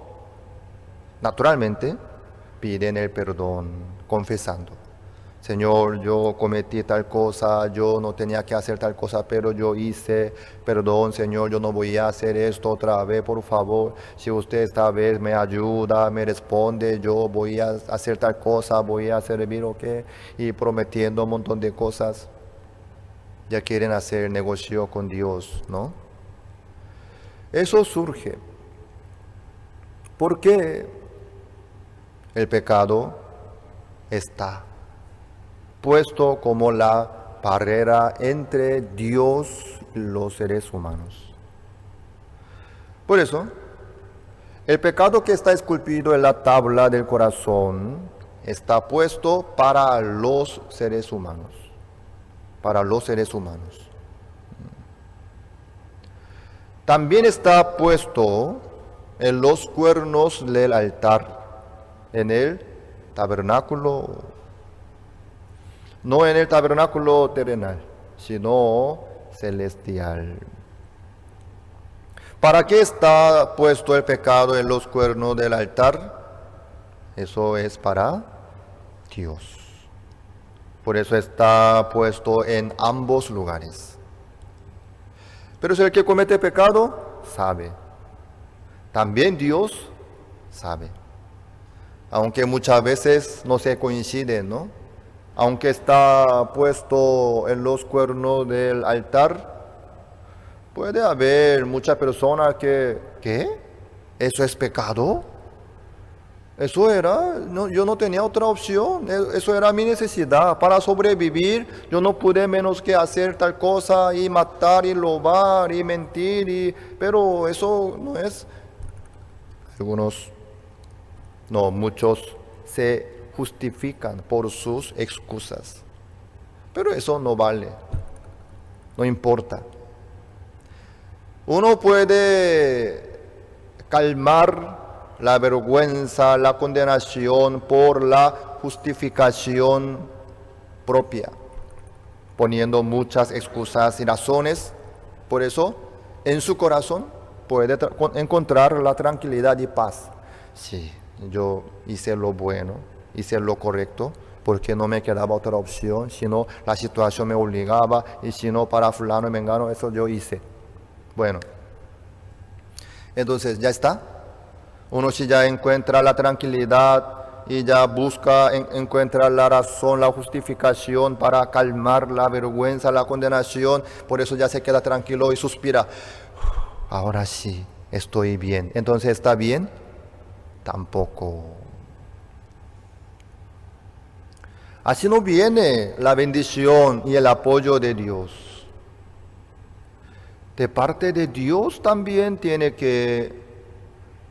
naturalmente piden el perdón, confesando: Señor, yo cometí tal cosa, yo no tenía que hacer tal cosa, pero yo hice, perdón, Señor, yo no voy a hacer esto otra vez, por favor. Si usted esta vez me ayuda, me responde, yo voy a hacer tal cosa, voy a servir o qué, y prometiendo un montón de cosas. Ya quieren hacer negocio con Dios, ¿no? Eso surge porque el pecado está puesto como la barrera entre Dios y los seres humanos. Por eso, el pecado que está esculpido en la tabla del corazón está puesto para los seres humanos. Para los seres humanos. También está puesto en los cuernos del altar, en el tabernáculo. No en el tabernáculo terrenal, sino celestial. ¿Para qué está puesto el pecado en los cuernos del altar? Eso es para Dios. Por eso está puesto en ambos lugares. Pero si el que comete pecado, sabe. También Dios sabe. Aunque muchas veces no se coinciden, ¿no? Aunque está puesto en los cuernos del altar, puede haber muchas personas que, ¿qué? ¿Eso es pecado? Eso era, yo no tenía otra opción, eso era mi necesidad. Para sobrevivir, yo no pude menos que hacer tal cosa y matar y robar y mentir, pero eso no es. Algunos, no, muchos se justifican por sus excusas, pero eso no vale, no importa. Uno puede calmar la vergüenza, la condenación por la justificación propia, poniendo muchas excusas y razones. Por eso, en su corazón puede encontrar la tranquilidad y paz. Sí, yo hice lo bueno, hice lo correcto, porque no me quedaba otra opción, sino la situación me obligaba, y si no para fulano y mengano, eso yo hice. Bueno, entonces ya está. Uno si ya encuentra la tranquilidad y ya busca encuentrar la razón, la justificación para calmar la vergüenza, la condenación. Por eso ya se queda tranquilo y suspira. Ahora sí, estoy bien. Entonces, ¿está bien? Tampoco. Así no viene la bendición y el apoyo de Dios. De parte de Dios también tiene que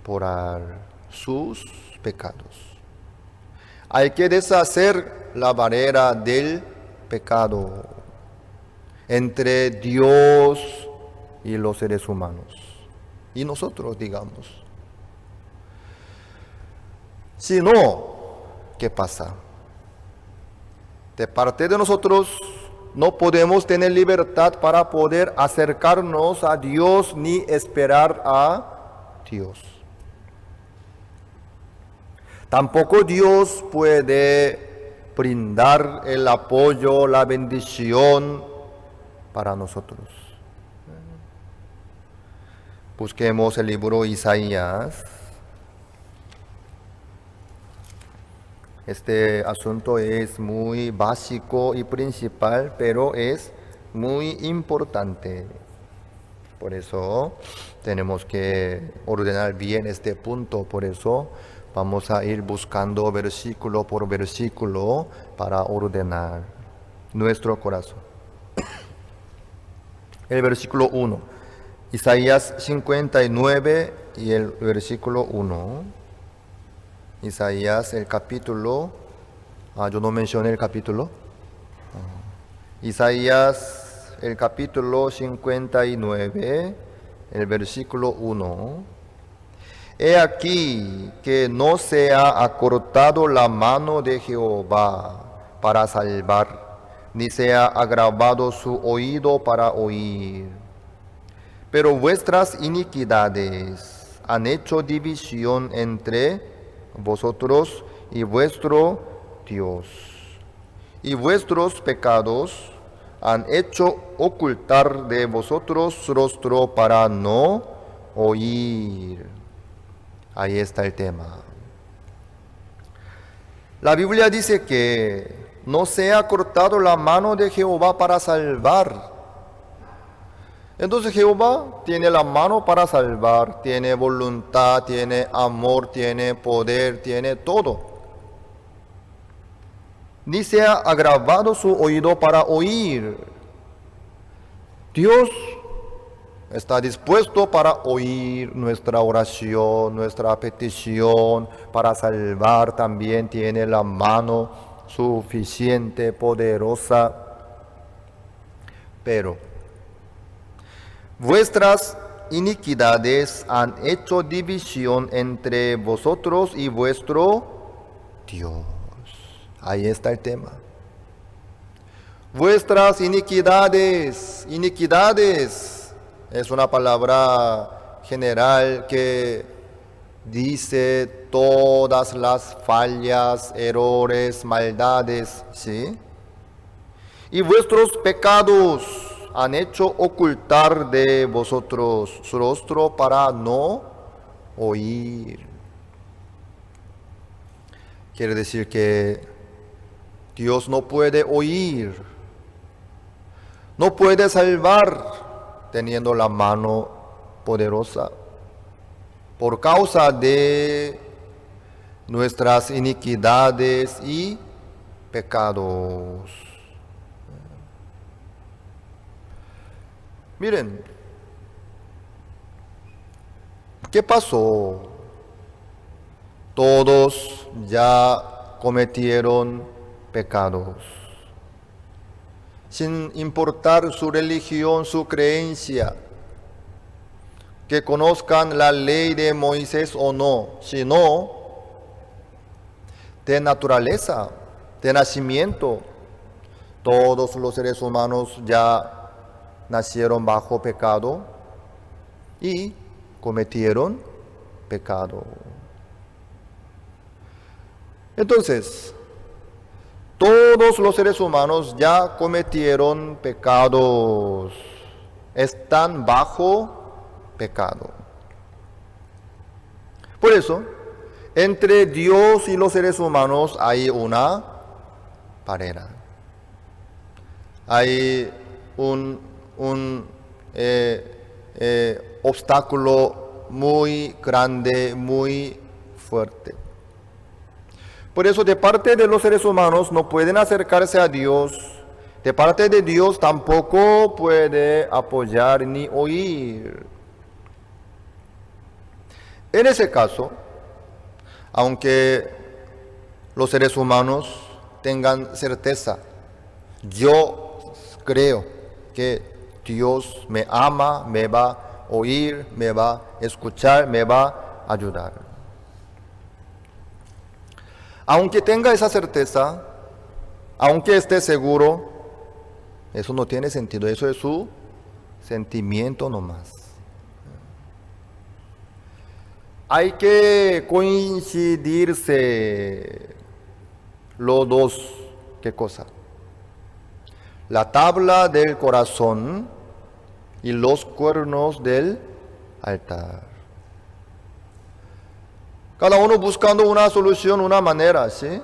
borrar sus pecados. Hay que deshacer la barrera del pecado entre Dios y los seres humanos. Y nosotros, digamos. Si no, ¿qué pasa? De parte de nosotros no podemos tener libertad para poder acercarnos a Dios ni esperar a Dios. Tampoco Dios puede brindar el apoyo, la bendición para nosotros. Busquemos el libro Isaías. Este asunto es muy básico y principal, pero es muy importante. Por eso tenemos que ordenar bien este punto. Por eso vamos a ir buscando versículo por versículo para ordenar nuestro corazón. El versículo 1, Isaías 59 y el versículo 1. Isaías, el capítulo, yo no mencioné el capítulo. Isaías, el capítulo 59, el versículo 1. He aquí que no se ha acortado la mano de Jehová para salvar, ni se ha agravado su oído para oír. Pero vuestras iniquidades han hecho división entre vosotros y vuestro Dios, y vuestros pecados han hecho ocultar de vosotros su rostro para no oír. Ahí está el tema. La Biblia dice que no se ha cortado la mano de Jehová para salvar. Entonces Jehová tiene la mano para salvar, tiene voluntad, tiene amor, tiene poder, tiene todo. Ni se ha agravado su oído para oír. Dios está dispuesto para oír nuestra oración, nuestra petición, para salvar. También tiene la mano suficiente, poderosa. Pero vuestras iniquidades han hecho división entre vosotros y vuestro Dios. Ahí está el tema. Vuestras iniquidades, iniquidades, es una palabra general que dice todas las fallas, errores, maldades, ¿sí? Y vuestros pecados han hecho ocultar de vosotros su rostro para no oír. Quiere decir que Dios no puede oír, no puede salvar teniendo la mano poderosa por causa de nuestras iniquidades y pecados. Miren, ¿qué pasó? Todos ya cometieron pecados, sin importar su religión, su creencia, que conozcan la ley de Moisés o no, sino de naturaleza, de nacimiento. Todos los seres humanos ya nacieron bajo pecado y cometieron pecado. Entonces, todos los seres humanos ya cometieron pecados, están bajo pecado. Por eso, Entre Dios y los seres humanos hay una barrera. Hay un obstáculo muy grande, muy fuerte. Por eso de parte de los seres humanos no pueden acercarse a Dios. De parte de Dios tampoco puede apoyar ni oír. En ese caso, aunque los seres humanos tengan certeza, yo creo que Dios me ama, me va a oír, me va a escuchar, me va a ayudar. Aunque tenga esa certeza, aunque esté seguro, eso no tiene sentido, eso es su sentimiento nomás. Hay que coincidirse los dos, ¿qué cosa? La tabla del corazón y los cuernos del altar. Cada uno buscando una solución, una manera, ¿sí?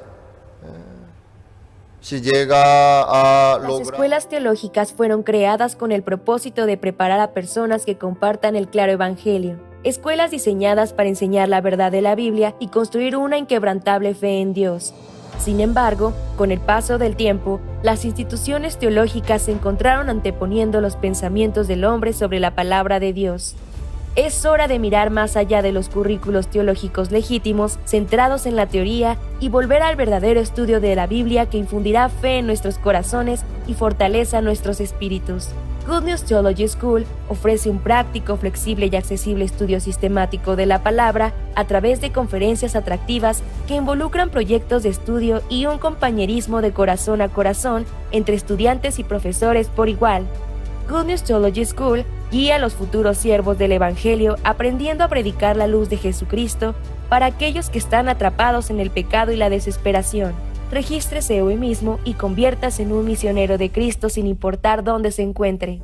Si llega a Las lograr... escuelas teológicas fueron creadas con el propósito de preparar a personas que compartan el claro evangelio. Escuelas diseñadas para enseñar la verdad de la Biblia y construir una inquebrantable fe en Dios. Sin embargo, con el paso del tiempo, las instituciones teológicas se encontraron anteponiendo los pensamientos del hombre sobre la palabra de Dios. Es hora de mirar más allá de los currículos teológicos legítimos, centrados en la teoría, y volver al verdadero estudio de la Biblia que infundirá fe en nuestros corazones y fortaleza nuestros espíritus. Good News Theology School ofrece un práctico, flexible y accesible estudio sistemático de la palabra a través de conferencias atractivas que involucran proyectos de estudio y un compañerismo de corazón a corazón entre estudiantes y profesores por igual. Good News Theology School guía a los futuros siervos del Evangelio aprendiendo a predicar la luz de Jesucristo para aquellos que están atrapados en el pecado y la desesperación. Regístrese hoy mismo y conviértase en un misionero de Cristo sin importar dónde se encuentre.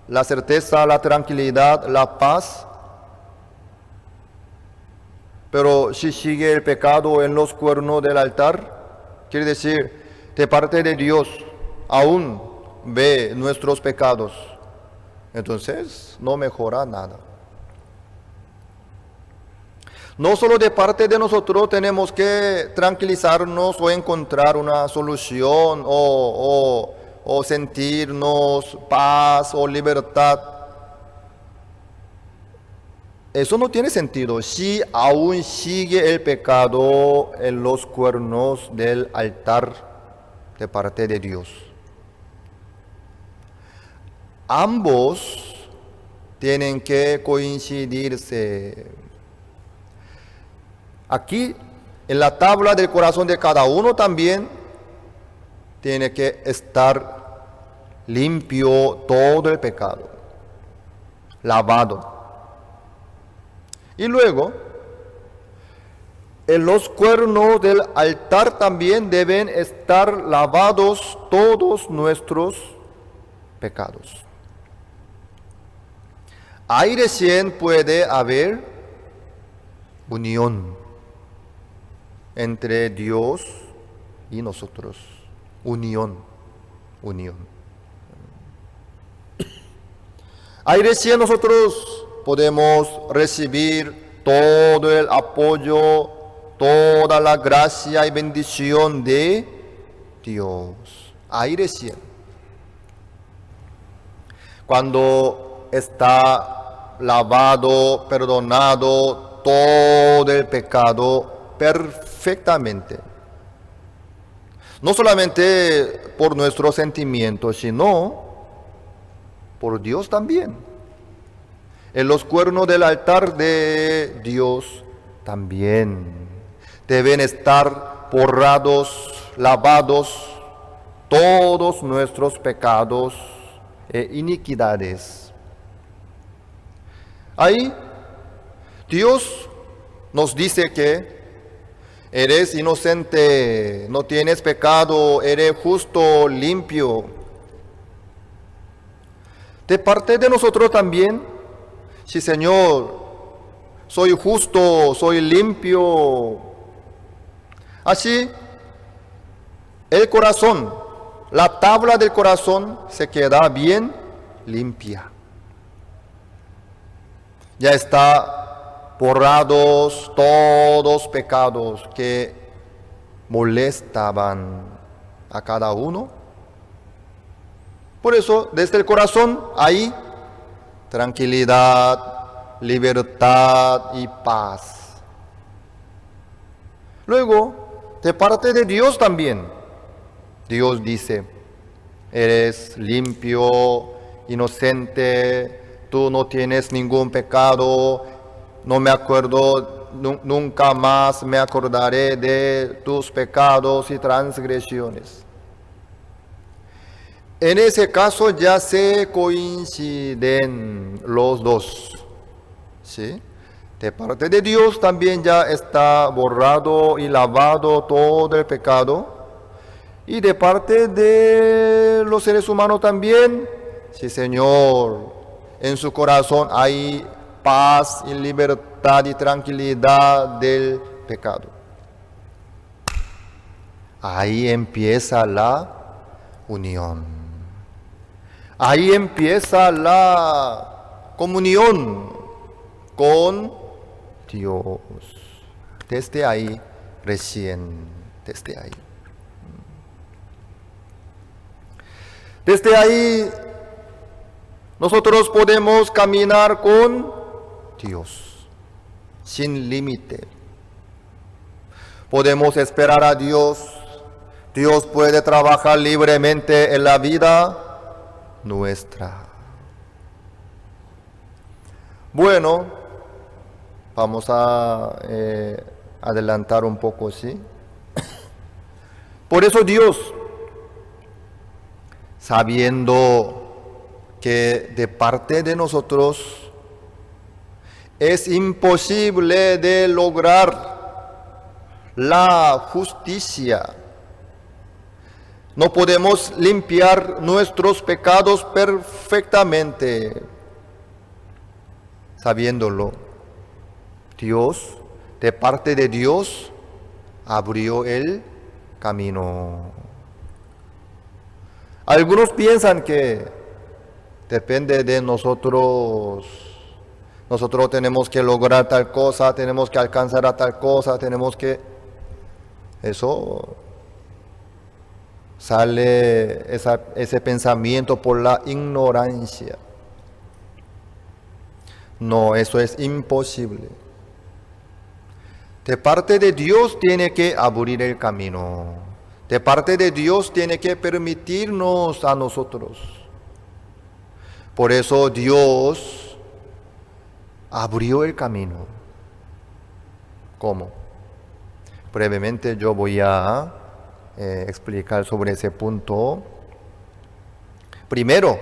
la certeza, la tranquilidad, la paz. Pero si sigue el pecado en los cuernos del altar, quiere decir, de parte de Dios, aún ve nuestros pecados. Entonces, no mejora nada. No solo de parte de nosotros tenemos que tranquilizarnos o encontrar una solución o sentirnos paz o libertad. Eso no tiene sentido si aún sigue el pecado en los cuernos del altar de parte de Dios. Ambos tienen que coincidirse. Aquí, en la tabla del corazón de cada uno también tiene que estar limpio todo el pecado, lavado. Y luego, en los cuernos del altar también deben estar lavados todos nuestros pecados. Ahí recién puede haber unión entre Dios y nosotros. Unión. Ahí recién nosotros podemos recibir todo el apoyo, toda la gracia y bendición de Dios. Ahí recién. Cuando está lavado, perdonado todo el pecado perfectamente. No solamente por nuestros sentimientos, sino por Dios también. En los cuernos del altar de Dios también deben estar borrados, lavados todos nuestros pecados e iniquidades. Ahí Dios nos dice que eres inocente, no tienes pecado, eres justo, limpio. De parte de nosotros también, sí, Señor, soy justo, soy limpio. Así, el corazón, la tabla del corazón se queda bien limpia. Ya está borrados todos pecados que molestaban a cada uno. Por eso, desde el corazón, hay tranquilidad, libertad y paz. Luego, de parte de Dios también, Dios dice, eres limpio, inocente, tú no tienes ningún pecado, no me acuerdo, nunca más me acordaré de tus pecados y transgresiones. En ese caso ya se coinciden los dos, ¿sí? De parte de Dios también ya está borrado y lavado todo el pecado. Y de parte de los seres humanos también, sí, Señor, en su corazón hay paz y libertad y tranquilidad del pecado. Ahí empieza la unión. Ahí empieza la comunión con Dios. Desde ahí, recién, desde ahí. Desde ahí, nosotros podemos caminar con Dios, sin límite. Podemos esperar a Dios. Dios puede trabajar libremente en la vida nuestra. Bueno, vamos a adelantar un poco, ¿sí? Por eso Dios, sabiendo que de parte de nosotros es imposible de lograr la justicia, No podemos limpiar nuestros pecados perfectamente. Sabiéndolo, Dios, de parte de Dios, abrió el camino. Algunos piensan que depende de nosotros. Nosotros tenemos que lograr tal cosa, tenemos que alcanzar a tal cosa, tenemos que... Eso sale ese pensamiento por la ignorancia. No, eso es imposible. De parte de Dios tiene que abrir el camino. De parte de Dios tiene que permitirnos a nosotros. Por eso Dios abrió el camino. ¿Cómo? Brevemente yo voy a explicar sobre ese punto. Primero,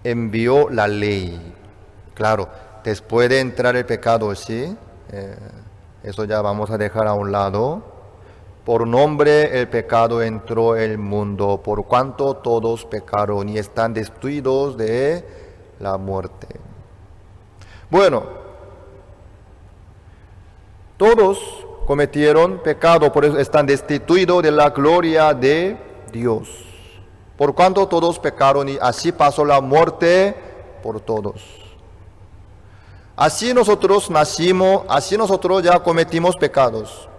envió la ley. Claro, después de entrar el pecado, ¿sí? Eso ya vamos a dejar a un lado. Por nombre el pecado entró en el mundo, por cuanto todos pecaron y están destituidos de la muerte. Bueno, todos cometieron pecado, por eso están destituidos de la gloria de Dios. Por cuanto todos pecaron y así pasó la muerte por todos. Así nosotros nacimos, así nosotros ya cometimos pecados.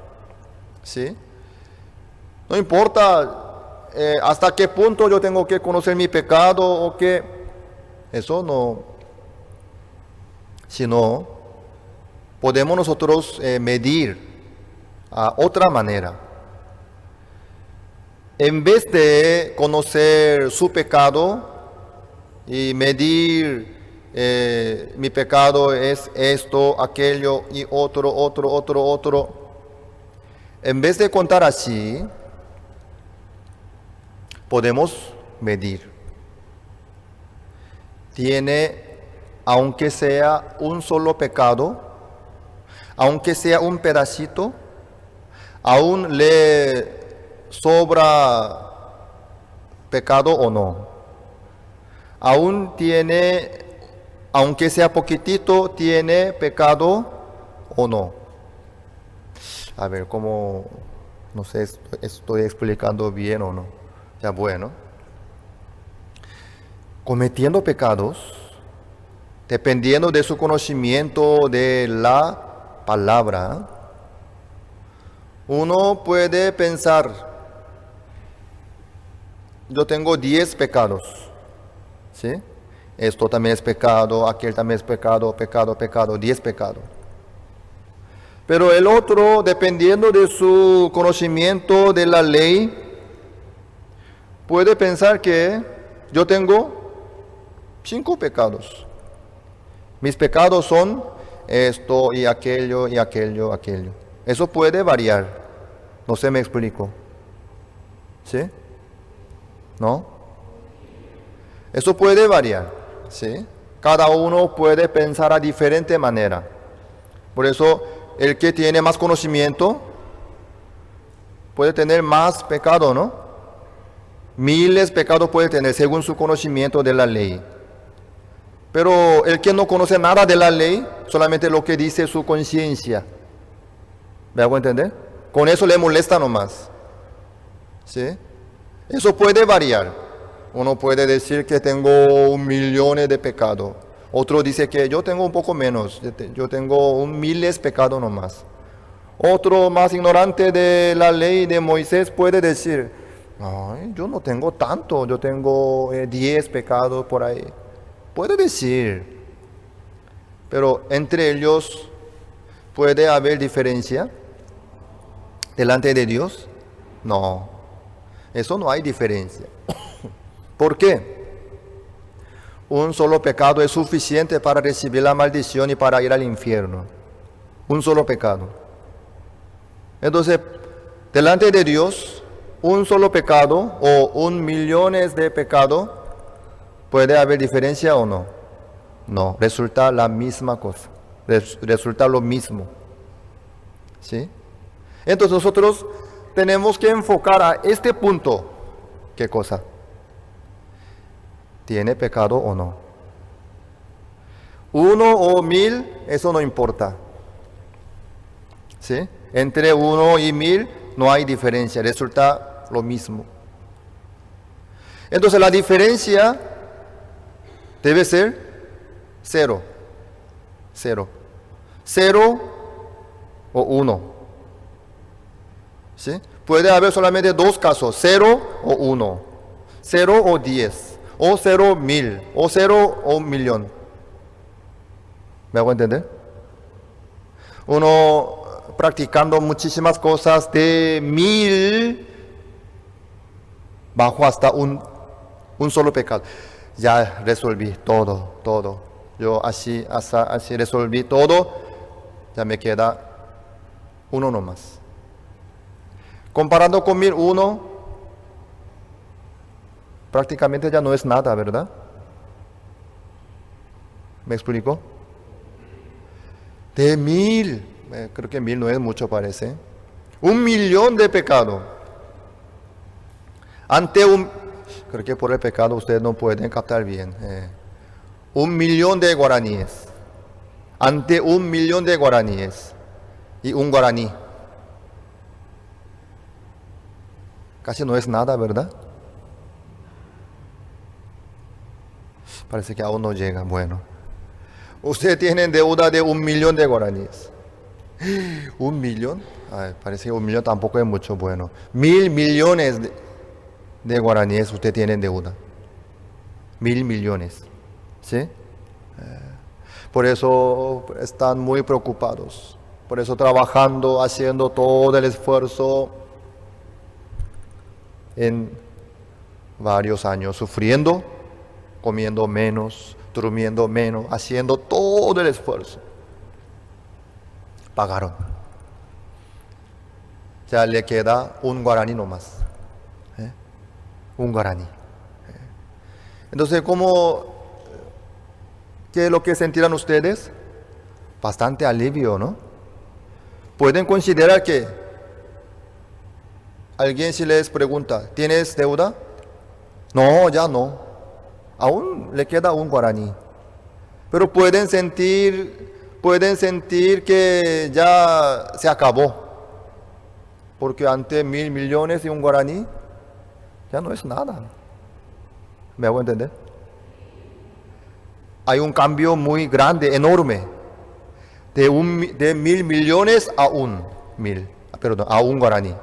¿Sí? No importa hasta qué punto yo tengo que conocer mi pecado o qué. Eso no. Sino podemos nosotros medir a otra manera. En vez de conocer su pecado y medir mi pecado es esto, aquello y otro, en vez de contar así, podemos medir. Tiene, aunque sea un solo pecado, aunque sea un pedacito, aún le sobra pecado o no. Aún tiene, aunque sea poquitito, tiene pecado o no. A ver, ¿cómo? No sé, estoy explicando bien o no. Ya bueno. Cometiendo pecados, dependiendo de su conocimiento de la palabra, uno puede pensar, yo tengo 10 pecados, ¿sí? Esto también es pecado, aquel también es pecado, 10 pecados. Pero el otro, dependiendo de su conocimiento de la ley, puede pensar que yo tengo 5 pecados. Mis pecados son esto y aquello y aquello, aquello. Eso puede variar. No sé, me explico. ¿Sí? ¿No? Eso puede variar. ¿Sí? Cada uno puede pensar a diferente manera. Por eso, el que tiene más conocimiento puede tener más pecado, ¿no? Miles de pecados puede tener según su conocimiento de la ley. Pero el que no conoce nada de la ley, solamente lo que dice su conciencia. ¿Me hago entender? Con eso le molesta nomás. ¿Sí? Eso puede variar. Uno puede decir que tengo 1.000.000 de pecados. Otro dice que yo tengo un poco menos. Yo tengo miles de pecados nomás. Otro más ignorante de la ley de Moisés puede decir, ay, yo no tengo tanto, yo tengo 10 pecados por ahí. Puede decir. Pero entre ellos puede haber diferencia. ¿Delante de Dios? No, eso no hay diferencia. ¿Por qué? Un solo pecado es suficiente para recibir la maldición y para ir al infierno. Un solo pecado. Entonces, delante de Dios, un solo pecado o 1.000.000 de pecados, ¿puede haber diferencia o no? No, resulta la misma cosa. Resulta lo mismo. ¿Sí? Entonces nosotros tenemos que enfocar a este punto. ¿Qué cosa? ¿Tiene pecado o no? 1 o 1000, eso no importa. ¿Sí? Entre 1 y 1000 no hay diferencia, resulta lo mismo. Entonces la diferencia debe ser 0. 0. 0 o 1. ¿Sí? Puede haber solamente dos casos, 0 o 1. 0 o 10. O 0 1000. O 0 o 1.000.000. ¿Me hago entender? Uno practicando muchísimas cosas de 1000 bajo hasta un solo pecado. Ya resolví todo. Yo así resolví todo. Ya me queda uno nomás. Comparando con 1001, prácticamente ya no es nada, ¿verdad? ¿Me explico? De 1000, creo que 1000 no es mucho, parece. 1.000.000 de pecado. Creo que por el pecado ustedes no pueden captar bien. 1.000.000 de guaraníes. Ante 1.000.000 de guaraníes. Y un guaraní. Casi no es nada, ¿verdad? Parece que aún no llega. Bueno. Ustedes tienen deuda de 1.000.000 de guaraníes. 1.000.000. Ay, parece que 1.000.000 tampoco es mucho. Bueno. 1.000.000.000 de guaraníes usted tiene deuda. 1.000.000.000. ¿Sí? Por eso están muy preocupados. Por eso trabajando, haciendo todo el esfuerzo en varios años, sufriendo, comiendo menos, durmiendo menos, haciendo todo el esfuerzo. Pagaron. Ya le queda un guaraní nomás. Un guaraní. Entonces, ¿qué es lo que sentirán ustedes? Bastante alivio, ¿no? Pueden considerar que alguien si les pregunta, ¿tienes deuda? No, ya no. Aún le queda un guaraní. Pero pueden sentir que ya se acabó. Porque ante 1.000.000.000 y un guaraní, ya no es nada. ¿Me hago entender? Hay un cambio muy grande, enorme. De 1.000.000.000 a a un guaraní.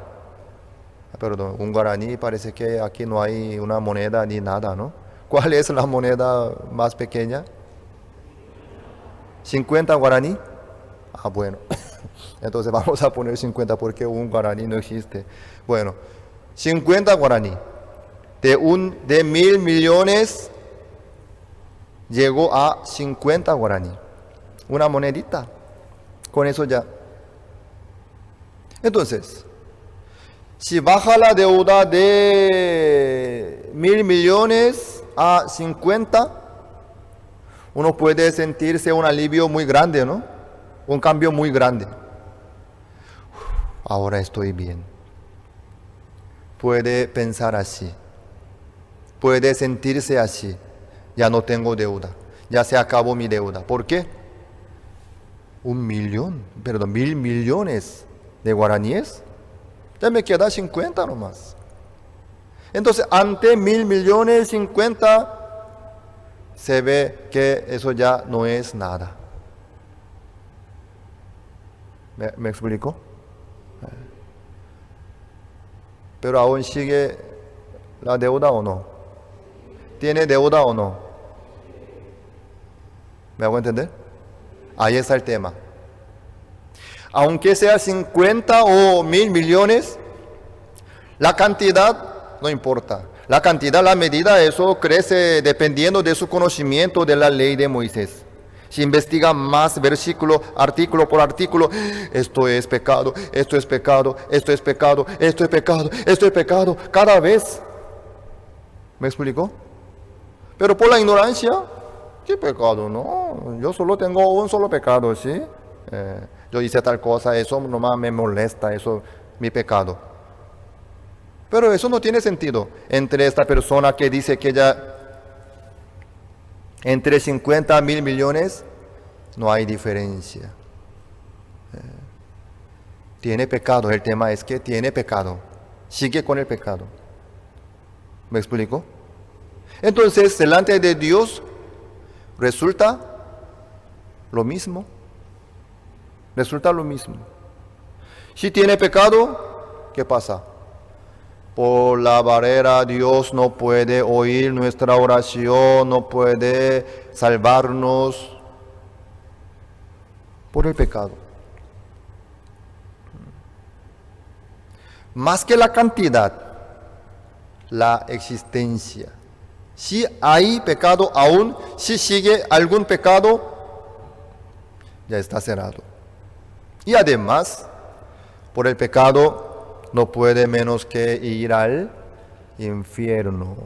Perdón, un guaraní parece que aquí no hay una moneda ni nada, ¿no? ¿Cuál es la moneda más pequeña? 50 guaraní. Ah, bueno. Entonces vamos a poner 50 porque un guaraní no existe. Bueno, 50 guaraní. De 1.000.000.000 llegó a 50 guaraní. Una monedita. Con eso ya. Entonces, si baja la deuda de 1.000.000.000 a 50, uno puede sentirse un alivio muy grande, ¿no? Un cambio muy grande. Ahora estoy bien. Puede pensar así. Puede sentirse así. Ya no tengo deuda. Ya se acabó mi deuda. ¿Por qué? 1.000.000.000 de guaraníes. Ya me queda 50 nomás. Entonces, ante 1.000.000.000, 50, se ve que eso ya no es nada. ¿Me explico? Pero aún sigue la deuda o no. ¿Tiene deuda o no? ¿Me hago entender? Ahí está el tema. Aunque sea 50 o 1.000.000.000, la cantidad no importa. La cantidad, la medida, eso crece dependiendo de su conocimiento de la ley de Moisés. Si investiga más versículo, artículo por artículo, esto es pecado, esto es pecado, esto es pecado, esto es pecado, esto es pecado, cada vez. ¿Me explicó? Pero por la ignorancia, ¿qué pecado? No, yo solo tengo un solo pecado, ¿sí? Yo hice tal cosa, eso nomás me molesta, eso mi pecado. Pero eso no tiene sentido entre esta persona que dice que ella entre 50.000 millones no hay diferencia. Tiene pecado, el tema es que tiene pecado, sigue con el pecado. ¿Me explico? Entonces, delante de Dios resulta lo mismo. Resulta lo mismo. Si tiene pecado, ¿qué pasa? Por la barrera Dios no puede oír nuestra oración, no puede salvarnos por el pecado. Más que la cantidad, la existencia. Si hay pecado aún, si sigue algún pecado, ya está cerrado. Y además, por el pecado no puede menos que ir al infierno.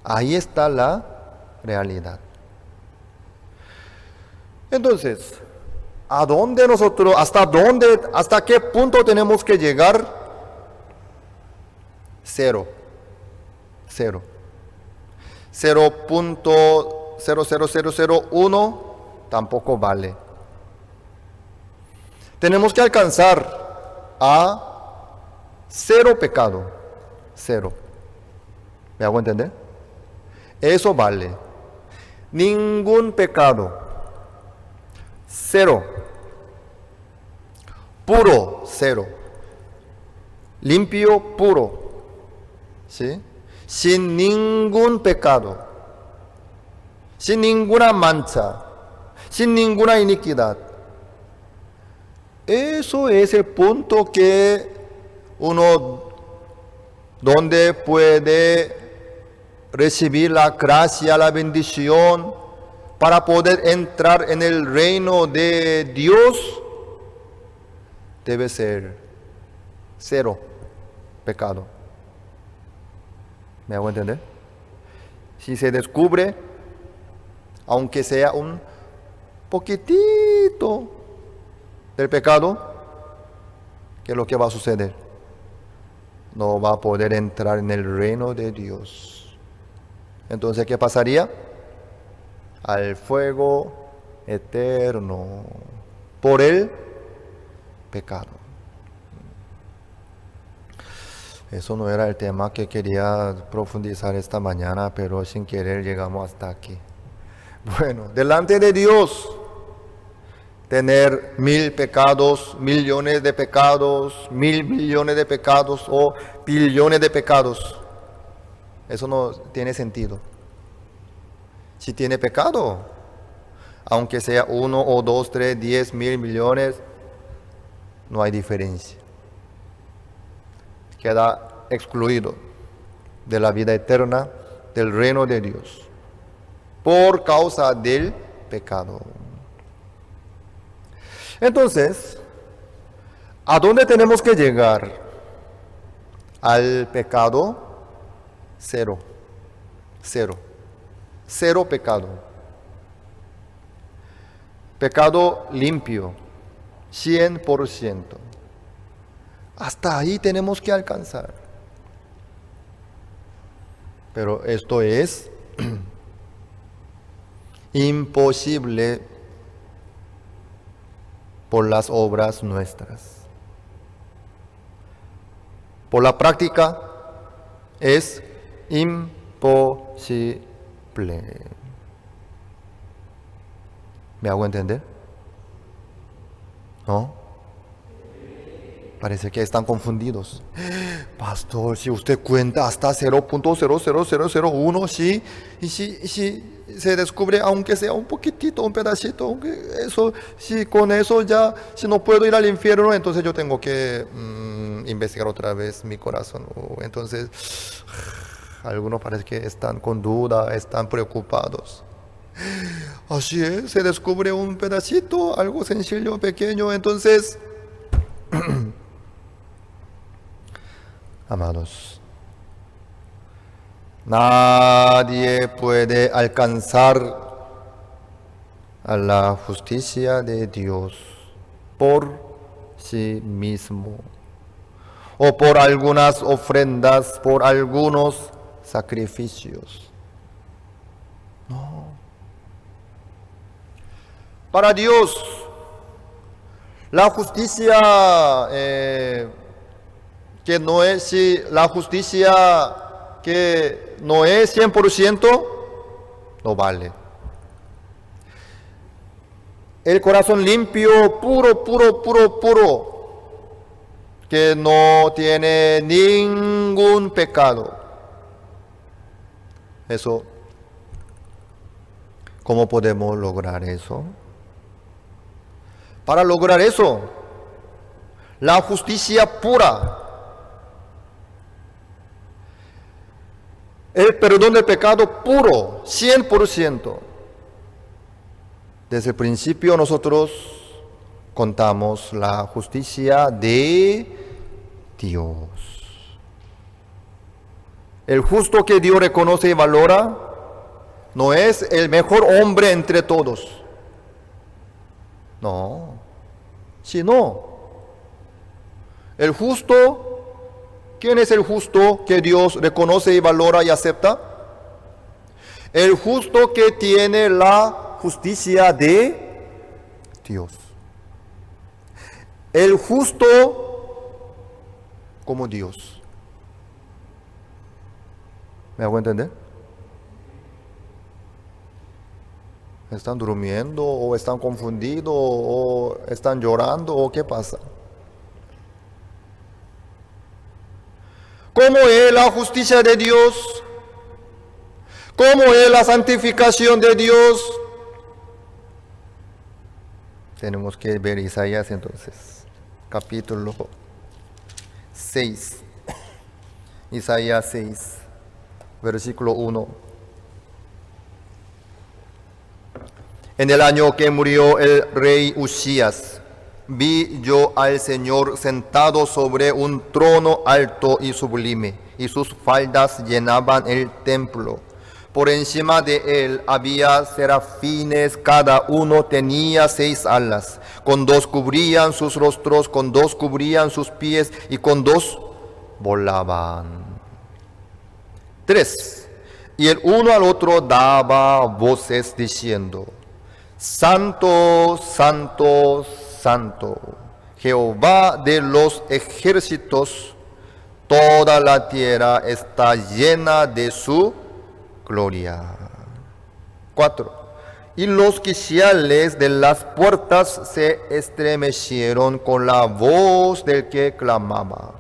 Ahí está la realidad. Entonces, ¿a dónde nosotros, hasta qué punto tenemos que llegar? Cero. 0.00001 tampoco vale. Tenemos que alcanzar a cero pecado. Cero. ¿Me hago entender? Eso vale. Ningún pecado. Cero. Puro, cero. Limpio, puro. ¿Sí? Sin ningún pecado, sin ninguna mancha, sin ninguna iniquidad. Eso es el punto que uno donde puede recibir la gracia, la bendición para poder entrar en el reino de Dios. Debe ser cero pecado. ¿Me hago entender? Si se descubre, aunque sea un poquitito del pecado, ¿qué es lo que va a suceder? No va a poder entrar en el reino de Dios. Entonces, ¿qué pasaría? Al fuego eterno por el pecado. Eso no era el tema que quería profundizar esta mañana, pero sin querer llegamos hasta aquí. Bueno, delante de Dios, tener 1000 pecados, millones de pecados, 1000 millones de pecados o billones de pecados, eso no tiene sentido. Si tiene pecado, aunque sea 1 o 2, 3, 10, 1000 millones, no hay diferencia. Queda excluido de la vida eterna, del reino de Dios, por causa del pecado. Entonces, ¿a dónde tenemos que llegar? Al pecado cero. Cero pecado. Pecado limpio, 100%. Hasta ahí tenemos que alcanzar. Pero esto es imposible por las obras nuestras. Por la práctica es imposible. ¿Me hago entender? ¿No? Parece que están confundidos. Pastor, si usted cuenta hasta 0.00001, sí, y si se descubre, aunque sea un poquitito, un pedacito, aunque eso, si con eso ya, si no puedo ir al infierno, entonces yo tengo que investigar otra vez mi corazón. Entonces, algunos parece que están con duda, están preocupados. Así es, se descubre un pedacito, algo sencillo, pequeño, entonces... Amados, nadie puede alcanzar a la justicia de Dios por sí mismo. o por algunas ofrendas, por algunos sacrificios. No. Para Dios, la justicia que no es, si la justicia que no es 100%, no vale. El corazón limpio, puro, puro, puro, puro, que no tiene ningún pecado. Eso, ¿cómo podemos lograr eso? Para lograr eso, la justicia pura, el perdón del pecado puro, 100%. Desde el principio nosotros contamos la justicia de Dios. El justo que Dios reconoce y valora no es el mejor hombre entre todos. No, sino el justo, ¿quién es el justo que Dios reconoce y valora y acepta? El justo que tiene la justicia de Dios. El justo como Dios. ¿Me hago entender? ¿Están durmiendo o están confundidos o están llorando o qué pasa? ¿Cómo es la justicia de Dios? ¿Cómo es la santificación de Dios? Tenemos que ver Isaías entonces, capítulo 6. Isaías 6, versículo 1. En el año que murió el rey Usías, vi yo al Señor sentado sobre un trono alto y sublime, y sus faldas llenaban el templo. Por encima de él había serafines, cada uno tenía 6 alas. Con 2 cubrían sus rostros, con 2 cubrían sus pies, y con 2 volaban. 3. Y el uno al otro daba voces diciendo: Santo, Santo, Santo, Jehová de los ejércitos, toda la tierra está llena de su gloria. 4. Y los quiciales de las puertas se estremecieron con la voz del que clamaba,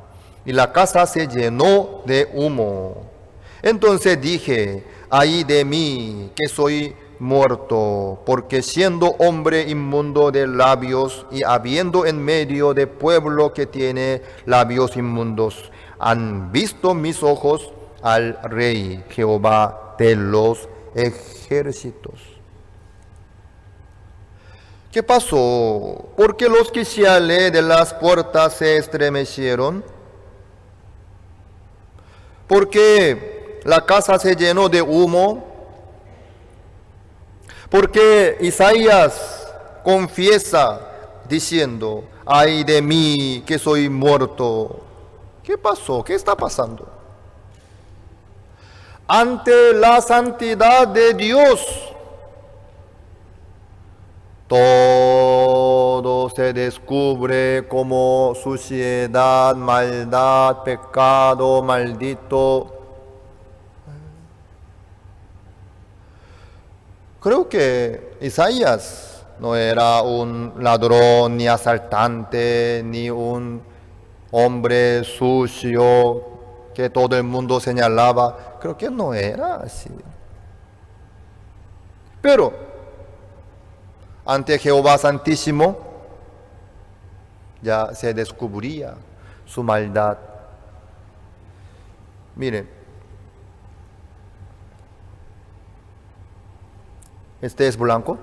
y la casa se llenó de humo. Entonces dije: ay de mí, que soy muerto, porque siendo hombre inmundo de labios y habiendo en medio de pueblo que tiene labios inmundos, han visto mis ojos al Rey Jehová de los ejércitos. ¿Qué pasó? ¿Por qué los quiciales de las puertas se estremecieron? ¿Por qué la casa se llenó de humo? Porque Isaías confiesa diciendo: ay de mí, que soy muerto. ¿Qué pasó? ¿Qué está pasando? Ante la santidad de Dios, todo se descubre como suciedad, maldad, pecado, maldito. Creo que Isaías no era un ladrón, ni asaltante, ni un hombre sucio que todo el mundo señalaba. Creo que no era así. Pero ante Jehová Santísimo ya se descubría su maldad. Miren, ¿este es blanco?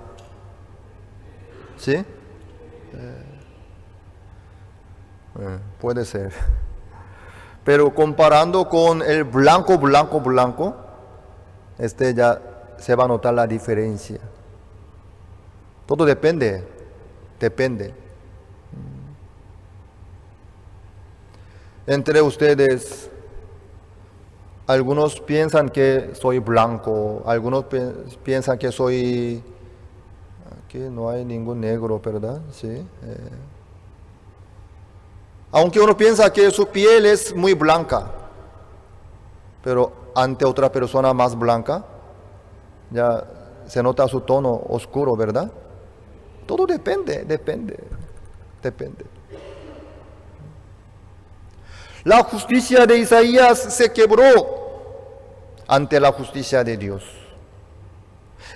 ¿Sí? Puede ser. Pero comparando con el blanco, blanco, blanco, este ya se va a notar la diferencia. Todo depende. Entre ustedes, algunos piensan que soy blanco, algunos piensan que soy... Aquí no hay ningún negro, ¿verdad? Sí. Aunque uno piensa que su piel es muy blanca, pero ante otra persona más blanca, ya se nota su tono oscuro, ¿verdad? Todo depende. La justicia de Isaías se quebró ante la justicia de Dios.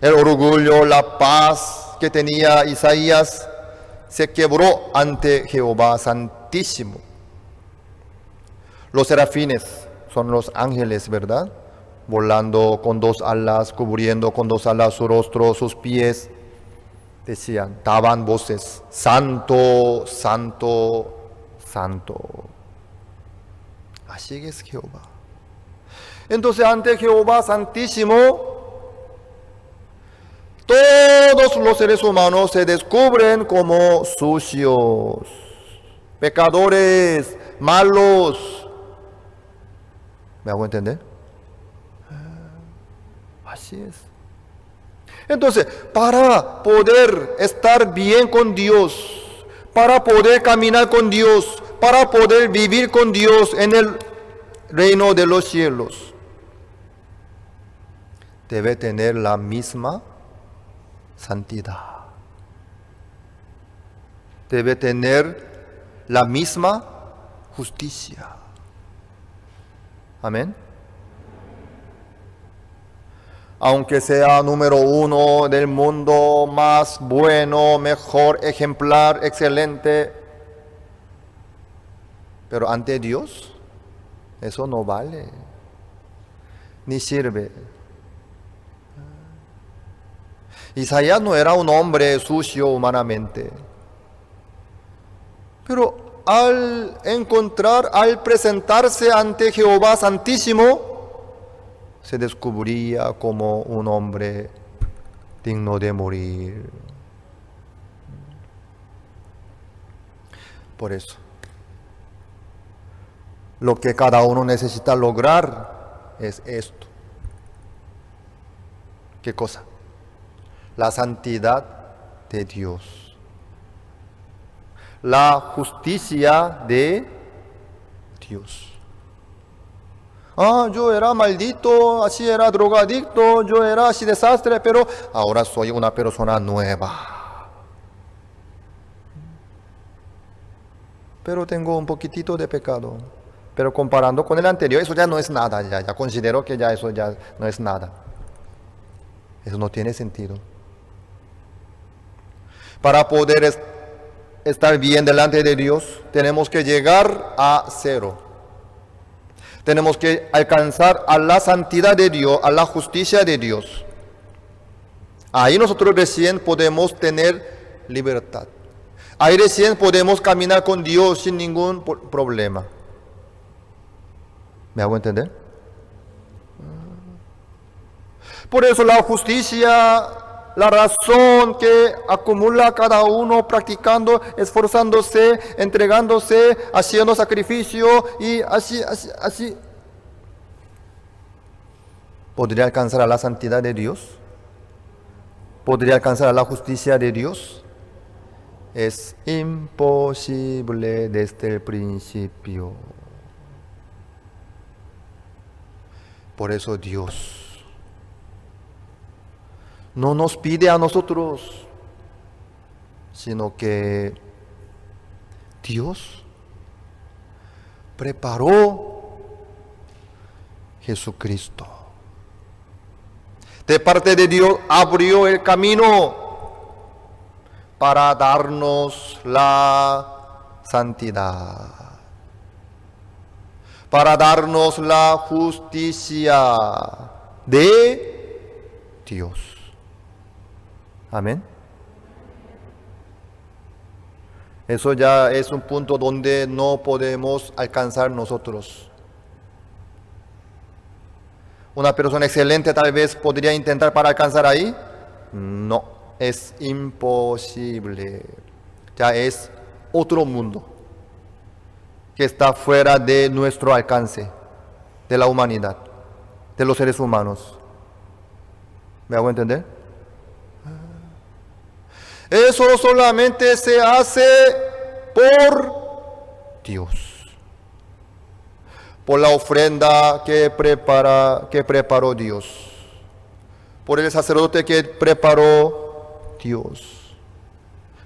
El orgullo, la paz que tenía Isaías se quebró ante Jehová Santísimo. Los serafines son los ángeles, ¿verdad? Volando con dos alas, cubriendo con dos alas su rostro, sus pies. Decían, daban voces, Santo, Santo, Santo. Así es Jehová. Entonces ante Jehová Santísimo, todos los seres humanos se descubren como sucios, pecadores, malos. ¿Me hago entender? Así es. Entonces, para poder estar bien con Dios, para poder caminar con Dios, para poder vivir con Dios en el reino de los cielos, debe tener la misma santidad. Debe tener la misma justicia. Amén. Aunque sea número uno del mundo, más bueno, mejor, ejemplar, excelente, pero ante Dios, eso no vale, ni sirve. Isaías no era un hombre sucio humanamente, pero al presentarse ante Jehová Santísimo, se descubría como un hombre digno de morir. Por eso, lo que cada uno necesita lograr es esto. ¿Qué cosa? La santidad de Dios. La justicia de Dios. Yo era maldito, así era drogadicto, yo era así desastre, pero ahora soy una persona nueva. Pero tengo un poquitito de pecado. Pero comparando con el anterior, eso ya no es nada, ya considero que ya eso ya no es nada. Eso no tiene sentido. Para poder estar bien delante de Dios, tenemos que llegar a cero. Tenemos que alcanzar a la santidad de Dios, a la justicia de Dios. Ahí nosotros recién podemos tener libertad. Ahí recién podemos caminar con Dios sin ningún problema. ¿Me hago entender? Por eso la justicia, la razón que acumula cada uno practicando, esforzándose, entregándose, haciendo sacrificio y así. ¿Podría alcanzar a la santidad de Dios? ¿Podría alcanzar a la justicia de Dios? Es imposible desde el principio. Por eso Dios no nos pide a nosotros, sino que Dios preparó Jesucristo. De parte de Dios abrió el camino para darnos la santidad, para darnos la justicia de Dios. Amén. Eso ya es un punto donde no podemos alcanzar nosotros. ¿Una persona excelente tal vez podría intentar para alcanzar ahí? No, es imposible. Ya es otro mundo que está fuera de nuestro alcance, de la humanidad, de los seres humanos. ¿Me hago entender? Eso solamente se hace por Dios, por la ofrenda que preparó Dios, por el sacerdote que preparó Dios,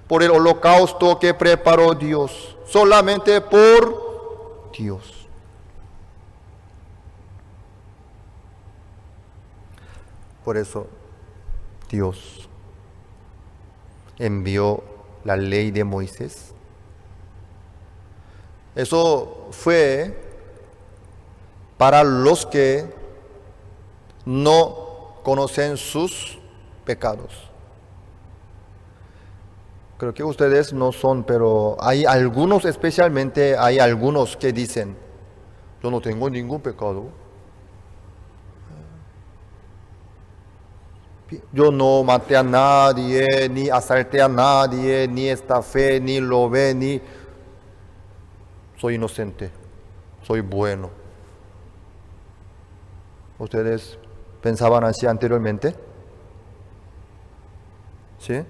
por el holocausto que preparó Dios, solamente por Dios. Por eso Dios envió la ley de Moisés. Eso fue para los que no conocen sus pecados. Creo que ustedes no son, pero hay algunos, especialmente hay algunos que dicen, yo no tengo ningún pecado. Yo no maté a nadie, ni asalté a nadie, ni estafé, ni robé, ni... Soy inocente, soy bueno. ¿Ustedes pensaban así anteriormente? ¿Sí?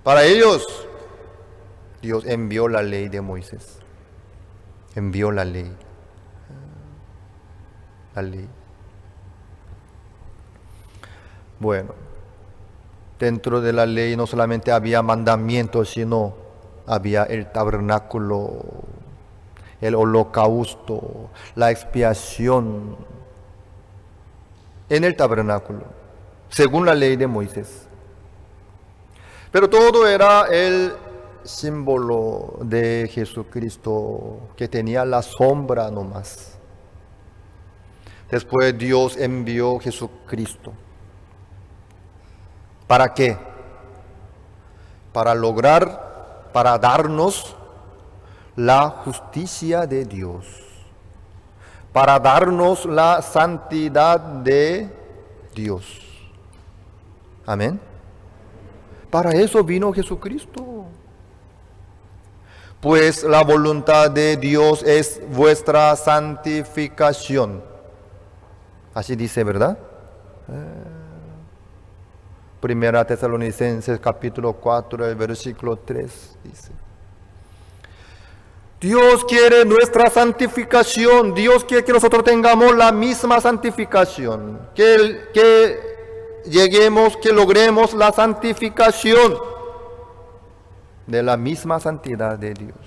Para ellos, Dios envió la ley de Moisés. Envió la ley. La ley. Bueno, dentro de la ley no solamente había mandamientos, sino había el tabernáculo, el holocausto, la expiación en el tabernáculo, según la ley de Moisés. Pero todo era el símbolo de Jesucristo, que tenía la sombra nomás. Después Dios envió Jesucristo. ¿Para qué? Para lograr, para darnos la justicia de Dios, para darnos la santidad de Dios. Amén. Para eso vino Jesucristo. Pues la voluntad de Dios es vuestra santificación. Así dice, ¿verdad? Primera Tesalonicenses capítulo 4, el versículo 3 dice: Dios quiere nuestra santificación. Dios quiere que nosotros tengamos la misma santificación, que lleguemos, que logremos la santificación de la misma santidad de Dios.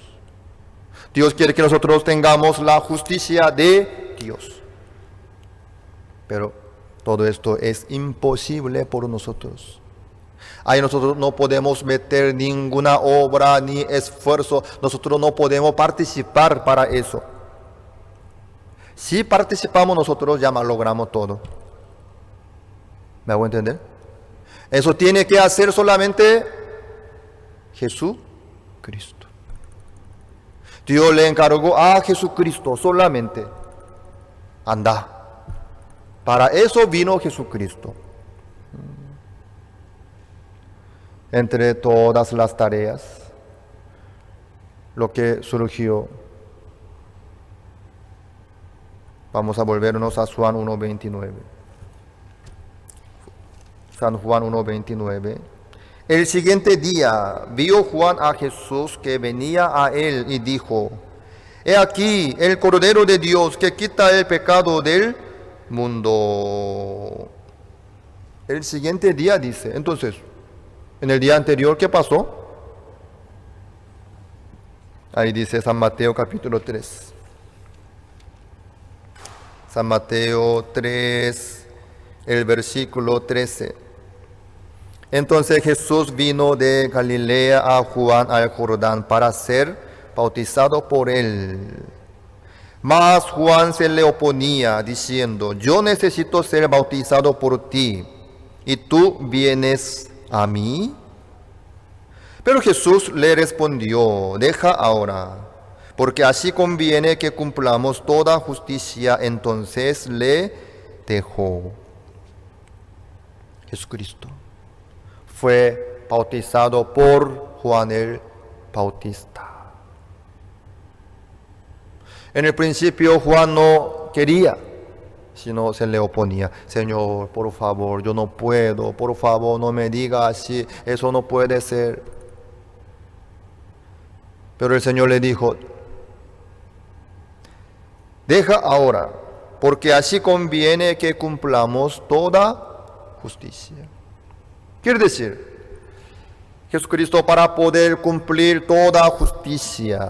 Dios quiere que nosotros tengamos la justicia de Dios. Pero todo esto es imposible por nosotros. Ahí nosotros no podemos meter ninguna obra ni esfuerzo. Nosotros no podemos participar para eso. Si participamos nosotros, ya logramos todo. ¿Me hago entender? Eso tiene que hacer solamente Jesucristo. Dios le encargó a Jesucristo solamente. Anda. Para eso vino Jesucristo. Entre todas las tareas, lo que surgió. Vamos a volvernos a Juan 1:29. San Juan 1:29. El siguiente día vio Juan a Jesús que venía a él y dijo: He aquí el Cordero de Dios que quita el pecado del mundo. El siguiente día dice. Entonces, en el día anterior, ¿qué pasó? Ahí dice San Mateo capítulo 3. San Mateo 3, el versículo 13. Entonces Jesús vino de Galilea a Juan al Jordán para ser bautizado por él. Mas Juan se le oponía, diciendo: Yo necesito ser bautizado por ti, ¿y tú vienes a mí? Pero Jesús le respondió: Deja ahora, porque así conviene que cumplamos toda justicia. Entonces le dejó. Jesucristo fue bautizado por Juan el Bautista. En el principio Juan no quería, sino se le oponía. Señor, por favor, yo no puedo, por favor, no me diga así, eso no puede ser. Pero el Señor le dijo, deja ahora, porque así conviene que cumplamos toda justicia. Quiere decir, Jesucristo, para poder cumplir toda justicia,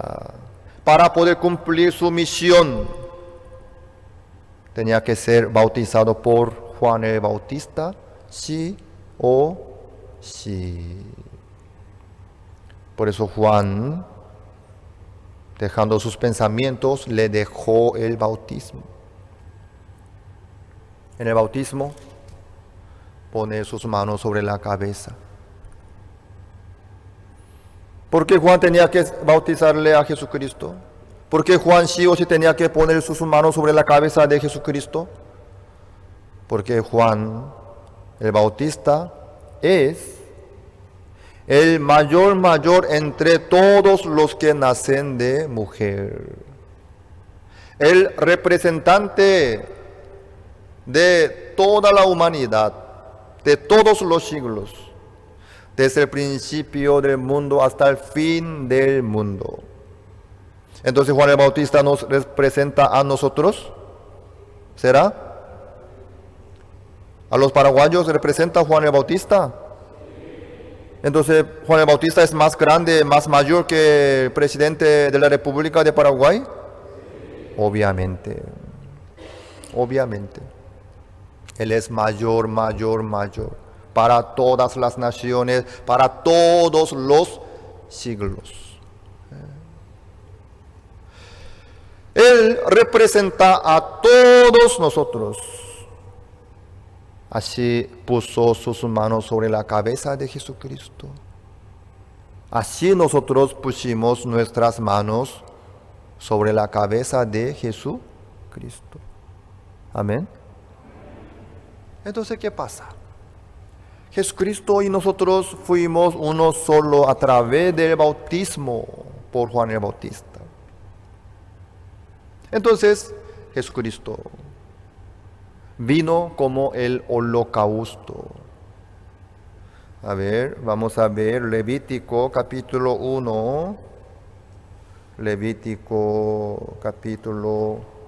para poder cumplir su misión, tenía que ser bautizado por Juan el Bautista, sí o sí. Por eso Juan, dejando sus pensamientos, le dejó el bautismo. En el bautismo, pone sus manos sobre la cabeza. ¿Por qué Juan tenía que bautizarle a Jesucristo? ¿Por qué Juan sí o sí tenía que poner sus manos sobre la cabeza de Jesucristo? Porque Juan, el Bautista, es el mayor entre todos los que nacen de mujer. El representante de toda la humanidad, de todos los siglos, desde el principio del mundo hasta el fin del mundo. Entonces Juan el Bautista nos representa a nosotros, ¿será? ¿A los paraguayos representa Juan el Bautista? Entonces Juan el Bautista es más grande, más mayor que el presidente de la República de Paraguay. Obviamente, obviamente. Él es mayor para todas las naciones, para todos los siglos. Él representa a todos nosotros. Así puso sus manos sobre la cabeza de Jesucristo. Así nosotros pusimos nuestras manos sobre la cabeza de Jesucristo. Amén. Entonces, ¿qué pasa? Jesucristo y nosotros fuimos uno solo a través del bautismo por Juan el Bautista. Entonces, Jesucristo vino como el holocausto. A ver, vamos a ver Levítico capítulo 1. Levítico capítulo...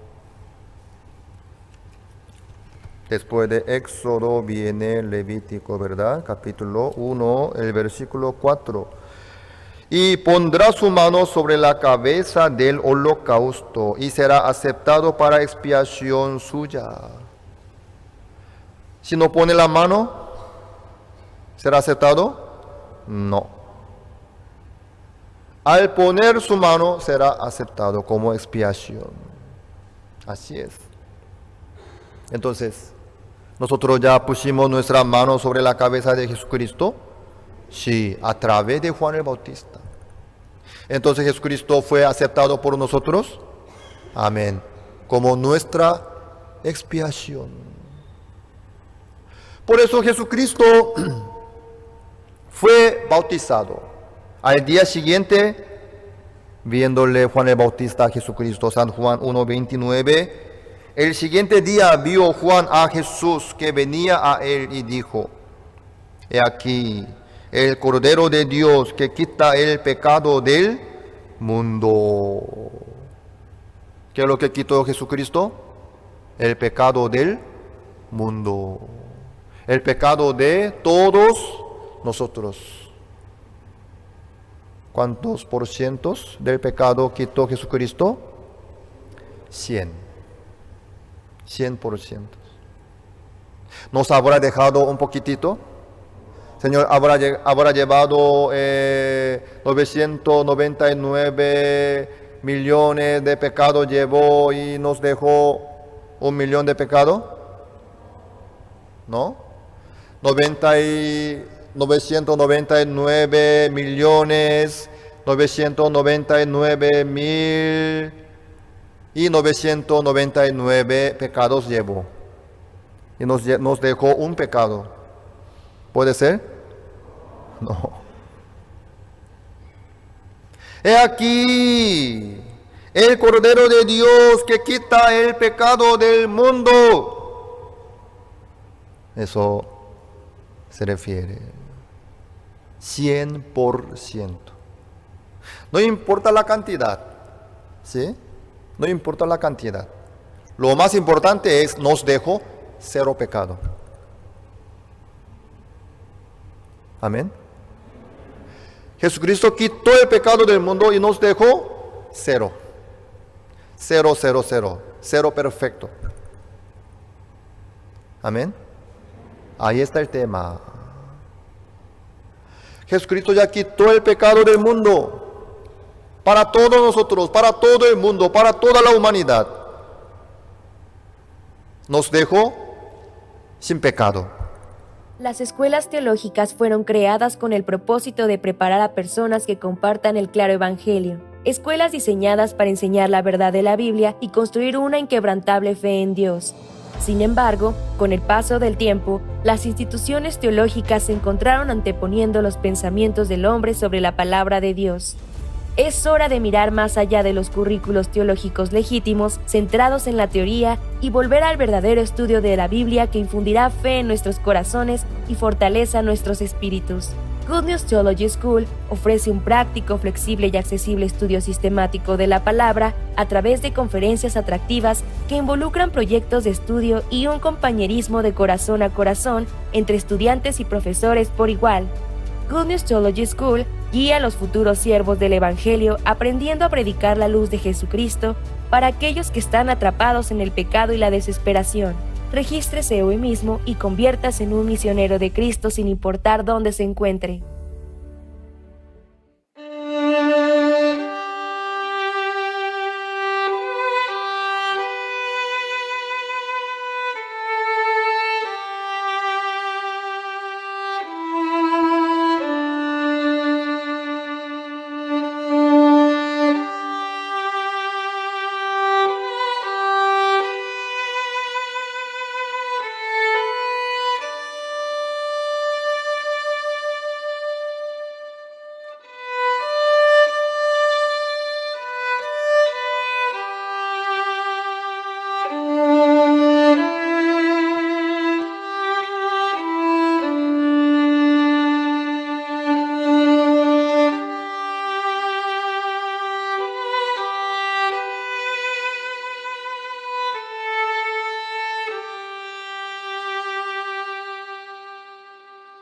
Después de Éxodo viene Levítico, ¿verdad? Capítulo 1, el versículo 4. Y pondrá su mano sobre la cabeza del holocausto y será aceptado para expiación suya. Si no pone la mano, ¿será aceptado? No. Al poner su mano, será aceptado como expiación. Así es. Entonces, ¿nosotros ya pusimos nuestra mano sobre la cabeza de Jesucristo? Sí, a través de Juan el Bautista. Entonces, ¿Jesucristo fue aceptado por nosotros? Amén. Como nuestra expiación. Por eso Jesucristo fue bautizado. Al día siguiente, viéndole Juan el Bautista a Jesucristo, San Juan 1:29, el siguiente día vio Juan a Jesús que venía a él y dijo, he aquí el Cordero de Dios que quita el pecado del mundo. ¿Qué es lo que quitó Jesucristo? El pecado del mundo. El pecado de todos nosotros. ¿Cuántos por cientos del pecado quitó Jesucristo? 100%. ¿Nos habrá dejado un poquitito? Señor, habrá llevado 999 millones de pecados llevó y nos dejó 1 millón de pecados. ¿No? 999 millones 999 mil y 999 pecados llevó. Y nos dejó un pecado. ¿Puede ser? No. He aquí el Cordero de Dios que quita el pecado del mundo. Eso se refiere 100%. No importa la cantidad, ¿sí? No importa la cantidad. Lo más importante es, nos dejó cero pecado. Amén. Jesucristo quitó el pecado del mundo y nos dejó cero. Cero, cero, cero. Cero perfecto. Amén. Ahí está el tema. Jesucristo ya quitó el pecado del mundo. Para todos nosotros, para todo el mundo, para toda la humanidad. Nos dejó sin pecado. Las escuelas teológicas fueron creadas con el propósito de preparar a personas que compartan el claro evangelio. Escuelas diseñadas para enseñar la verdad de la Biblia y construir una inquebrantable fe en Dios. Sin embargo, con el paso del tiempo, las instituciones teológicas se encontraron anteponiendo los pensamientos del hombre sobre la palabra de Dios. Es hora de mirar más allá de los currículos teológicos legítimos, centrados en la teoría, y volver al verdadero estudio de la Biblia que infundirá fe en nuestros corazones y fortaleza nuestros espíritus. Good News Theology School ofrece un práctico, flexible y accesible estudio sistemático de la palabra a través de conferencias atractivas que involucran proyectos de estudio y un compañerismo de corazón a corazón entre estudiantes y profesores por igual. Good News Theology School guía a los futuros siervos del Evangelio aprendiendo a predicar la luz de Jesucristo para aquellos que están atrapados en el pecado y la desesperación. Regístrese hoy mismo y conviértase en un misionero de Cristo sin importar dónde se encuentre.